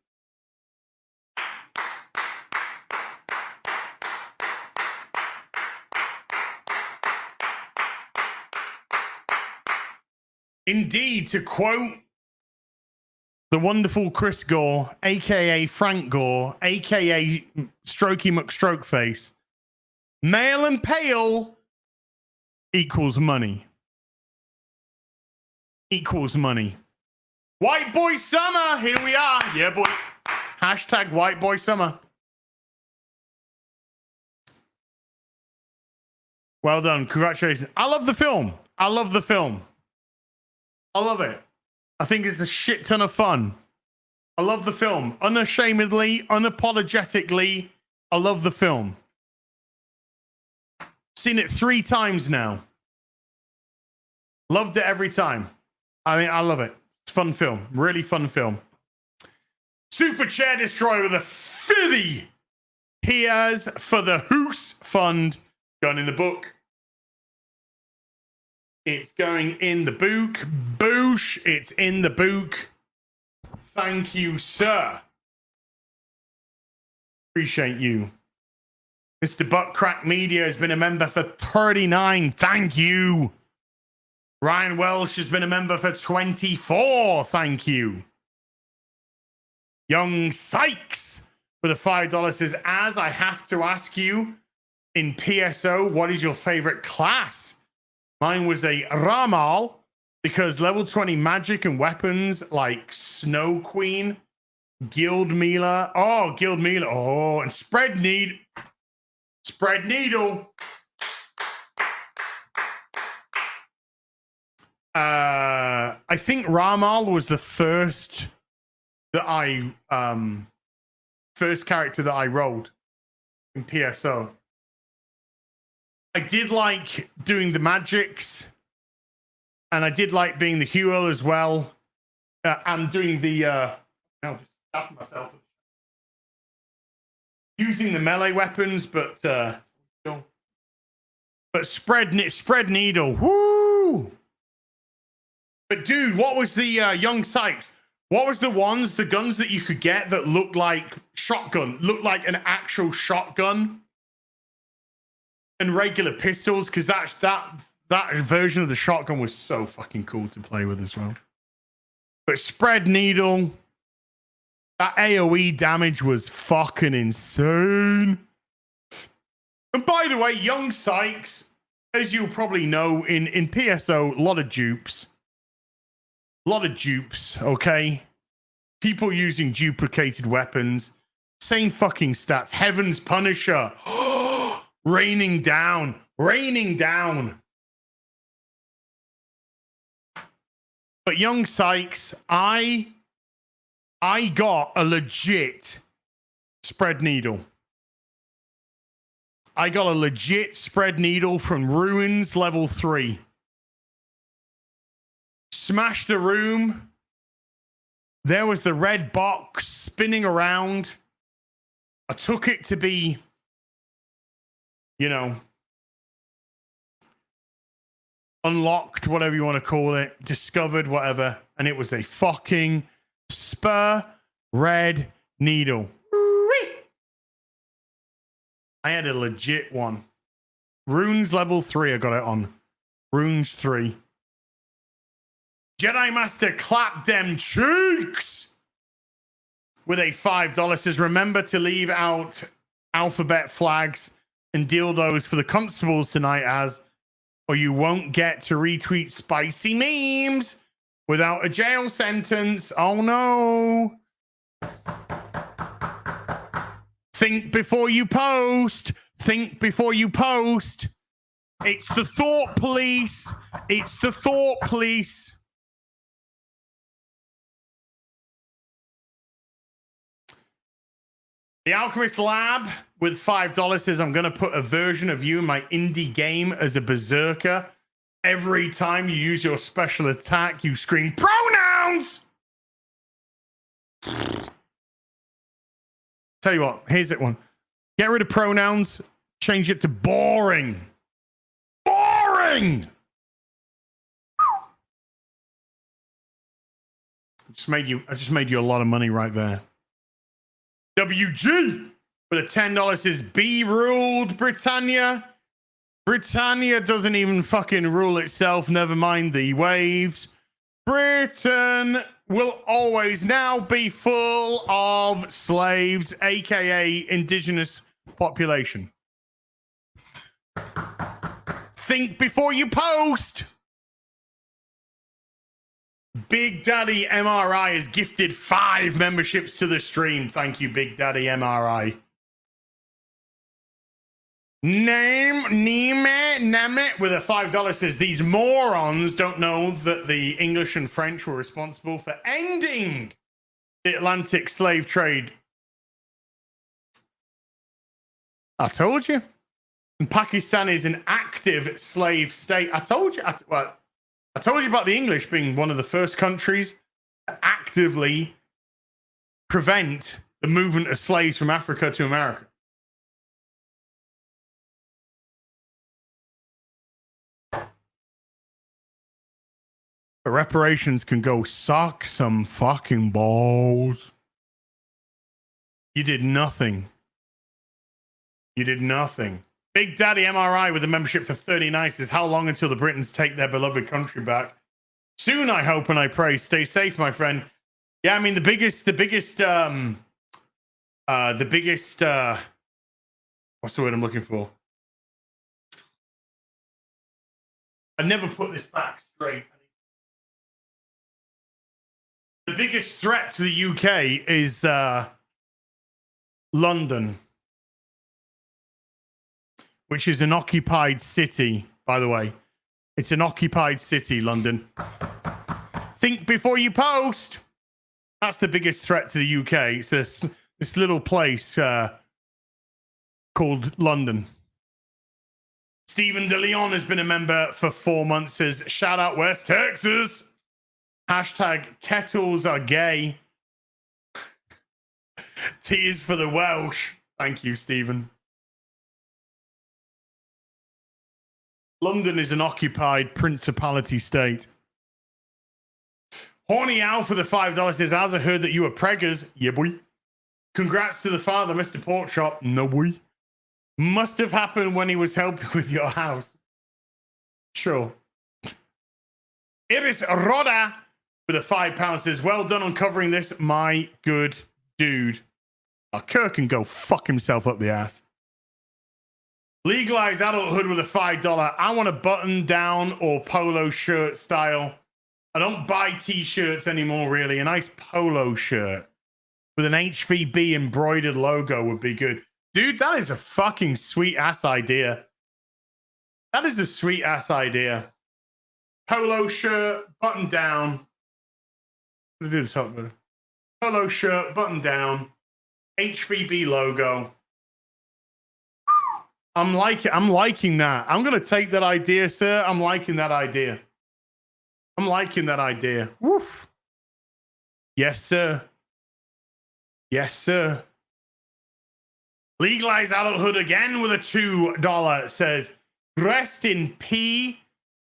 Indeed, to quote the wonderful Chris Gore, aka Frank Gore, aka Strokey McStrokeface, male and pale equals money. Equals money. White boy summer, here we are. Yeah, boy. Hashtag white boy summer. Well done. Congratulations. I love the film. I love the film. I love it. I think it's a shit ton of fun. I love the film. Unashamedly, unapologetically, I love the film. Seen it 3 times now. Loved it every time. I mean, I love it. It's a fun film. Really fun film. Super Chair Destroyer with a 50. Here's for the Hoos Fund. Going in the book. It's going in the book. Boosh. It's in the book. Thank you, sir. Appreciate you. Mr. Buttcrack Media has been a member for 39. Thank you. Ryan Welsh has been a member for 24. Thank you. Young Sykes for the $5 says, as I have to ask you in PSO, what is your favorite class? Mine was a Ramal because level 20 magic and weapons like Snow Queen, Guild Mealer. Oh, Guild Mealer. Oh, and Spread Needle. I think Ramal was the first that I first character that I rolled in PSO. I did like doing the magics, and I did like being the healer as well. I'm doing the just stop myself using the melee weapons, but spread needle. Woo! But dude, what was the Young Sykes? What was the guns that you could get that looked like looked like an actual shotgun? And regular pistols, because that version of the shotgun was so fucking cool to play with as well. But Spread Needle, that AoE damage was fucking insane. And by the way, Young Sykes, as you'll probably know, in PSO, a lot of dupes. Okay? People using duplicated weapons. Same fucking stats. Heaven's Punisher. Raining down. But young Sykes, I got a legit spread needle. I got a legit spread needle from Ruins level 3. Smashed the room. There was the red box spinning around. I took it to be, you know, unlocked, whatever you want to call it, discovered, whatever. And it was a fucking spur red needle. I had a legit one. Runes level 3, I got it on. Runes 3. Jedi Master clap them cheeks with a $5. Says, remember to leave out alphabet flags and deal those for the constables tonight, as or you won't get to retweet spicy memes without a jail sentence. Oh no. Think before you post. Think before you post. It's the thought police. It's the thought police. The Alchemist Lab with $5 says, I'm going to put a version of you in my indie game as a berserker. Every time you use your special attack, you scream pronouns. Tell you what, here's that one. Get rid of pronouns, change it to boring. Boring! I just made you a lot of money right there. WG with a $10 says, be ruled, Britannia. Britannia doesn't even fucking rule itself, never mind the waves. Britain will always now be full of slaves, aka indigenous population. Think before you post. Big Daddy MRI has gifted 5 memberships to the stream. Thank you, Big Daddy MRI. Name with a $5 says, these morons don't know that the English and French were responsible for ending the Atlantic slave trade. I told you. And Pakistan is an active slave state. I told you. I told you about the English being one of the first countries to actively prevent the movement of slaves from Africa to America. But reparations can go suck some fucking balls. You did nothing. You did nothing. Big Daddy MRI with a membership for 39 says, how long until the Britons take their beloved country back? Soon, I hope and I pray. Stay safe, my friend. Yeah, I mean, the biggest, what's the word I'm looking for? I never put this back straight. The biggest threat to the UK is London, which is an occupied city, by the way. It's an occupied city, London. Think before you post. That's the biggest threat to the UK. It's this little place called London. Stephen DeLeon has been a member for 4 months. Says, shout out West Texas. Hashtag kettles are gay. Tears for the Welsh. Thank you, Stephen. London is an occupied principality state. Horny Al for the $5 says, as I heard that you were preggers. Yeah, boy. Congrats to the father, Mr. Porkchop. No, boy. Must have happened when he was helping with your house. Sure. Iris Roda with a £5 says, well done on covering this, my good dude. Kirk can go fuck himself up the ass. Legalize adulthood with a $5. I want a button down or polo shirt style. I don't buy t-shirts anymore, really. A nice polo shirt with an HVB embroidered logo would be good. Dude, that is a fucking sweet ass idea. That is a sweet ass idea. Polo shirt, button down, What do the top button? Polo shirt, button down, HVB logo. I'm liking that. I'm gonna take that idea, sir. I'm liking that idea. I'm liking that idea. Woof. Yes, sir. Yes, sir. Legalize adulthood again with a $2. Says, rest in peace,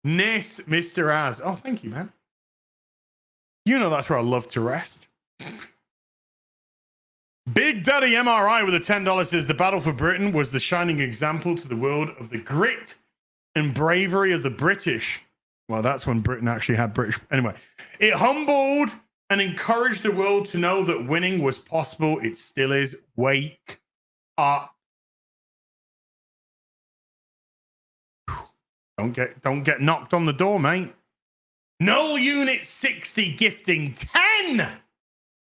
Mr. Az. Oh, thank you, man. You know that's where I love to rest. Big Daddy MRI with a $10 says, the battle for Britain was the shining example to the world of the grit and bravery of the British. Well, that's when Britain actually had British. Anyway, it humbled and encouraged the world to know that winning was possible. It still is. Wake up. Don't get knocked on the door, mate. Null Unit 60 gifting 10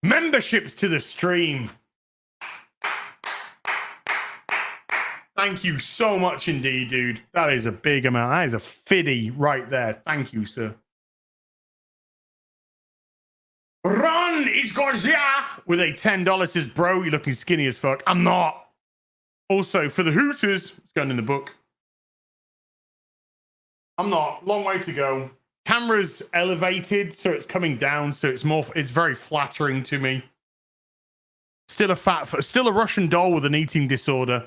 memberships to the stream. Thank you so much indeed, dude. That is a big amount. That is a fiddy right there. Thank you, sir. Ron is Gorgia with a $10 says, bro, you're looking skinny as fuck. I'm not. Also, for the Hooters, it's going in the book. I'm not. Long way to go. Camera's elevated, so it's coming down, so it's very flattering to me. Still a Russian doll with an eating disorder.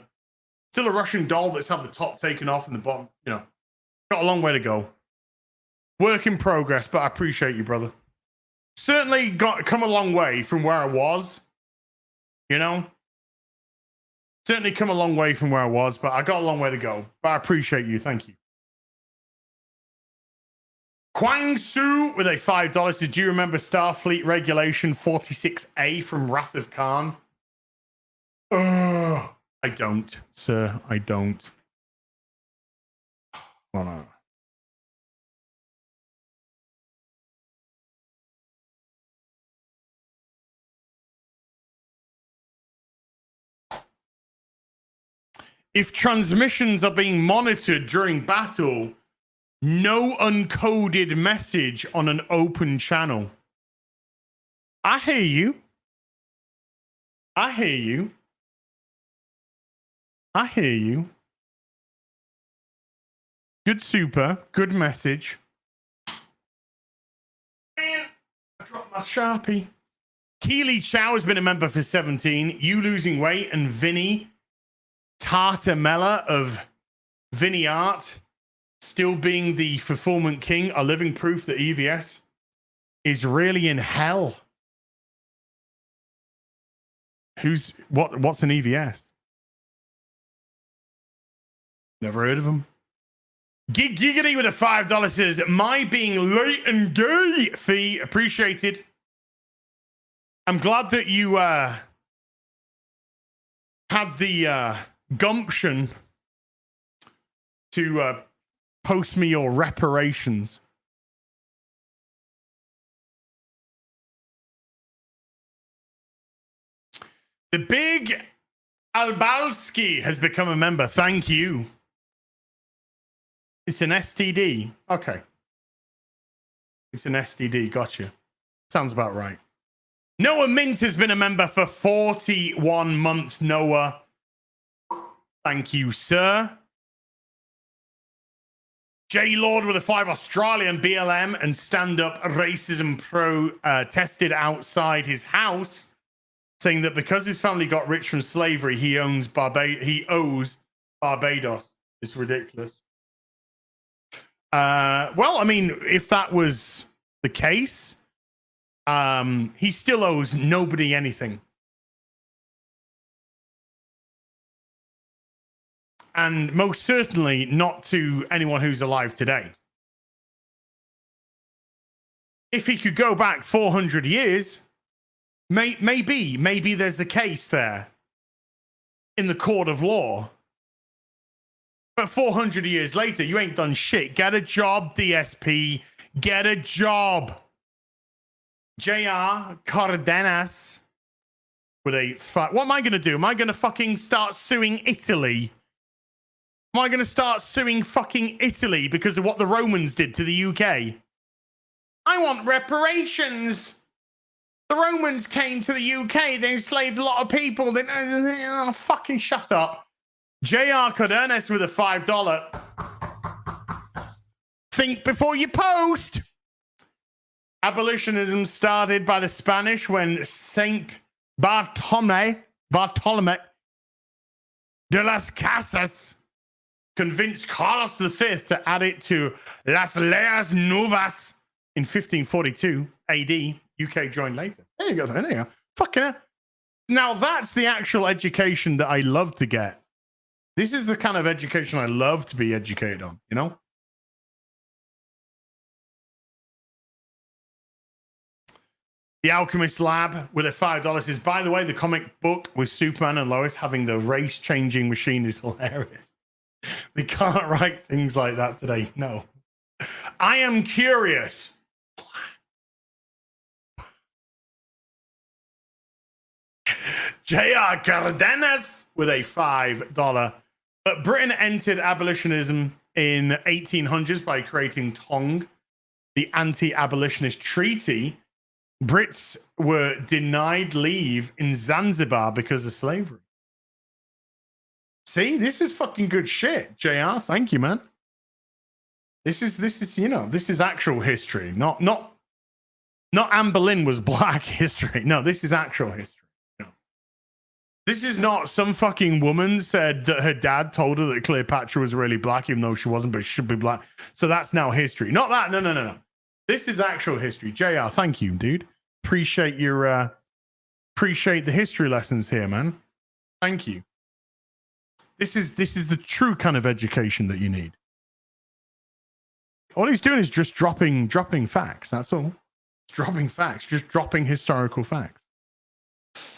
Still a Russian doll that's had the top taken off and the bottom, you know. Got a long way to go. Work in progress, but I appreciate you, brother. Certainly come a long way from where I was, you know. Certainly come a long way from where I was, but I got a long way to go. But I appreciate you. Thank you. Kwang Su with a $5 says, do you remember Starfleet Regulation 46A from Wrath of Khan? I don't, sir. I don't. Hold on. If transmissions are being monitored during battle, no uncoded message on an open channel. I hear you. I hear you. I hear you. Good super. Good message. Man, I dropped my Sharpie. Keely Chow has been a member for 17. You losing weight and Vinny Tartamella of Vinny Art still being the fulfillment king are living proof that EVS is really in hell. What's an EVS? Never heard of them. Giggity with a $5 says, my being late and gay fee appreciated. I'm glad that you had the gumption to post me your reparations. The big Albalski has become a member. Thank you. It's an STD. Okay. It's an STD. Gotcha. Sounds about right. Noah Mint has been a member for 41 months. Noah. Thank you, sir. J Lord with a 5 Australian BLM and stand-up racism pro tested outside his house, saying that because his family got rich from slavery, he owes Barbados. It's ridiculous. Well, I mean, if that was the case, he still owes nobody anything. And most certainly not to anyone who's alive today. If he could go back 400 years, maybe there's a case there in the court of law. But 400 years later, you ain't done shit. Get a job, DSP. Get a job. JR Cardenas with a... What am I going to do? Am I going to fucking start suing Italy? Am I going to start suing fucking Italy because of what the Romans did to the UK? I want reparations. The Romans came to the UK. They enslaved a lot of people. They fucking shut up. JR Cardenas with a $5. Think before you post. Abolitionism started by the Spanish when Saint Bartolome de las Casas convinced Carlos V to add it to Las Leyes Nuevas in 1542 AD. UK joined later. There you go. There you go. Fucking hell. Now that's the actual education that I love to get. This is the kind of education I love to be educated on, you know? The Alchemist Lab with a $5 is, by the way, the comic book with Superman and Lois having the race-changing machine is hilarious. They can't write things like that today. No. I am curious. JR Cardenas with a $5. But Britain entered abolitionism in 1800s by creating ThInK, the anti-abolitionist treaty. Brits were denied leave in Zanzibar because of slavery. See, this is fucking good shit, JR. Thank you, man. This is you know, this is actual history, not Anne Boleyn was black history. No, this is actual history. No. This is not some fucking woman said that her dad told her that Cleopatra was really black, even though she wasn't, but she should be black. So that's now history. Not that. No. This is actual history. JR, thank you, dude. Appreciate your appreciate the history lessons here, man. Thank you. This is the true kind of education that you need. All he's doing is just dropping facts. That's all. Dropping facts, just dropping historical facts.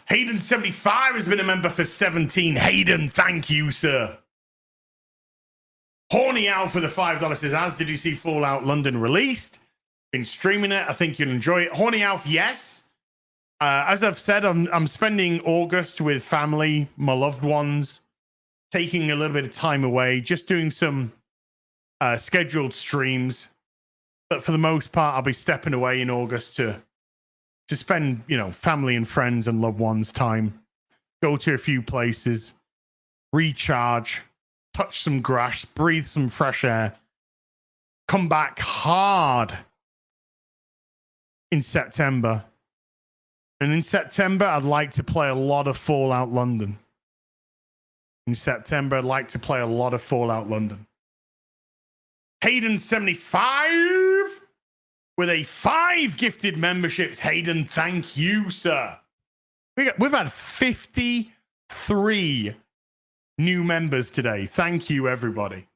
Hayden 75 has been a member for 17. Hayden, thank you, sir. Horny Owl for the $5 says, as did you see Fallout London released? Been streaming it. I think you'll enjoy it. Horny Alf, yes. As I've said, I'm spending August with family, my loved ones, taking a little bit of time away, just doing some scheduled streams. But for the most part, I'll be stepping away in August to spend, you know, family and friends and loved ones time. Go to a few places, recharge, touch some grass, breathe some fresh air, come back hard in September. And in September, I'd like to play a lot of Fallout London. In September, I'd like to play a lot of Fallout London. Hayden 75 with a 5 gifted memberships. Hayden, thank you, sir. We've had 53 new members today. Thank you, everybody.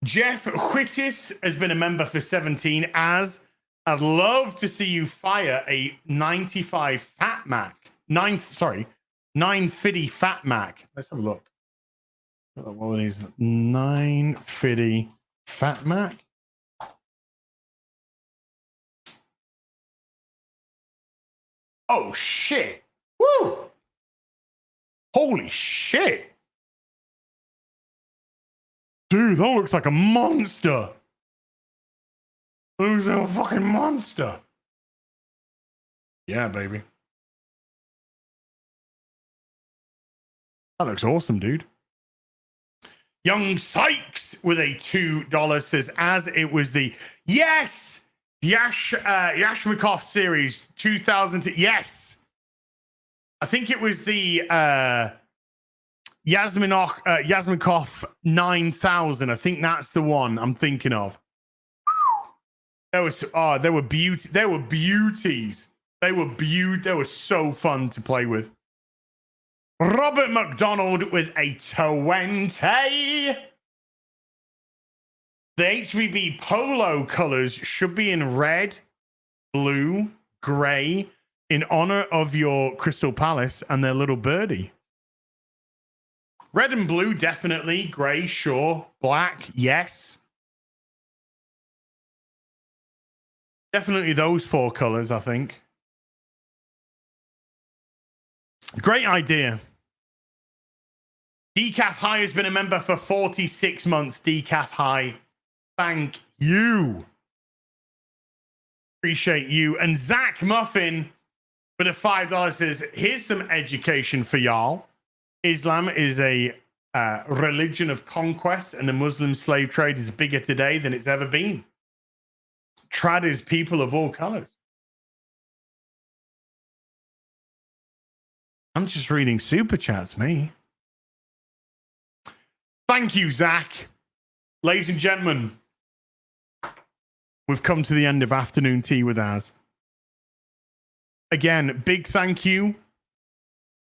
Jeff Whittis has been a member for 17. As I'd love to see you fire a 95 Fat Mac. 950 Fat Mac. Let's have a look. What is 950 Fat Mac? Oh, shit. Woo! Holy shit. Dude, that looks like a monster. That looks like a fucking monster. Yeah, baby. That looks awesome, dude. Young Sykes with a $2 says, as it was the Yashmikov series 2000. Yes. I think it was the Yasmikov 9000. I think that's the one I'm thinking of. There were beauties. They were so fun to play with. Robert McDonald with a 20. The HVB polo colors should be in red, blue, gray, in honor of your Crystal Palace and their little birdie. Red and blue, definitely. Gray, sure. Black, yes. Definitely those 4 colors, I think. Great idea. Decaf High has been a member for 46 months. Decaf High, thank you. Appreciate you. And Zach Muffin for the $5 says, here's some education for y'all. Islam is a religion of conquest, and the Muslim slave trade is bigger today than it's ever been. Trad is people of all colors. I'm just reading super chats, me. Thank you, Zach. Ladies and gentlemen, we've come to the end of Afternoon Tea with Az. Again, big thank you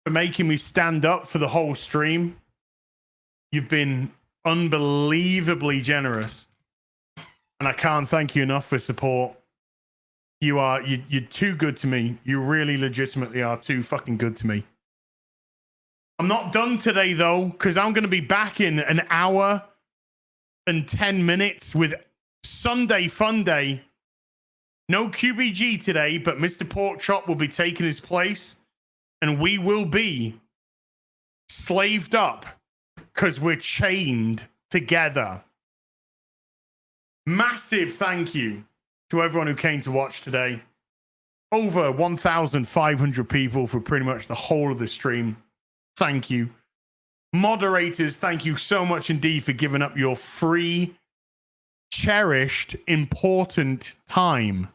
for making me stand up for the whole stream. You've been unbelievably generous, and I can't thank you enough for support. You're too good to me. You really legitimately are too fucking good to me. I'm not done today though, because I'm going to be back in an hour and 10 minutes with Sunday Fun Day. No QBG today, but Mr. Porkchop will be taking his place, and we will be slaved up because we're chained together. Massive thank you to everyone who came to watch today. Over 1,500 people for pretty much the whole of the stream. Thank you. Moderators, thank you so much indeed for giving up your free, cherished, important time.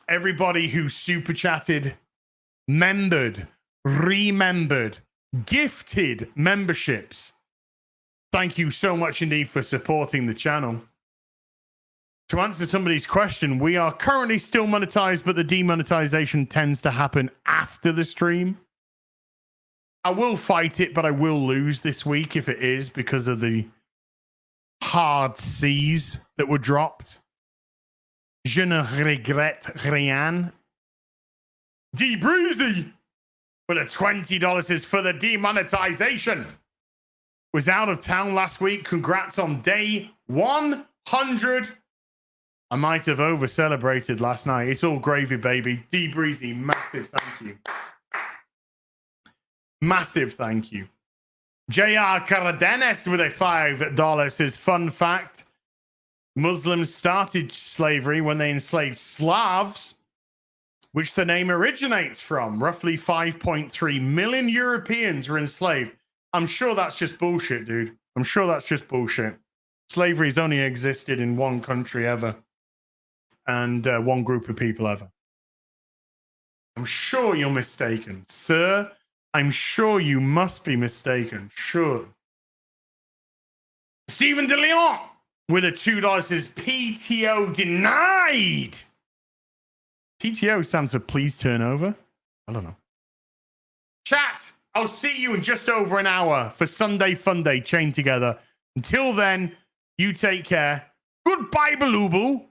Everybody who super chatted, membered, remembered, gifted memberships. Thank you so much indeed for supporting the channel. To answer somebody's question, we are currently still monetized, but the demonetization tends to happen after the stream. I will fight it, but I will lose this week if it is, because of the hard C's that were dropped. Je ne regrette rien. D Breezy for the $20 is for the demonetization. Was out of town last week. Congrats on day 100. I might have over celebrated last night. It's all gravy, baby. D Breezy, massive thank you. Massive thank you. JR Cardenas with a $5 says, fun fact, Muslims started slavery when they enslaved Slavs, which the name originates from. Roughly 5.3 million Europeans were enslaved. I'm sure that's just bullshit, dude. I'm sure that's just bullshit. Slavery's only existed in one country ever, and one group of people ever. I'm sure you're mistaken, sir. I'm sure you must be mistaken. Sure. Stephen De Leon with a $2 says PTO denied. PTO stands for please turn over. I don't know. Chat, I'll see you in just over an hour for Sunday Fun Day chained together. Until then, you take care. Goodbye, Balooble.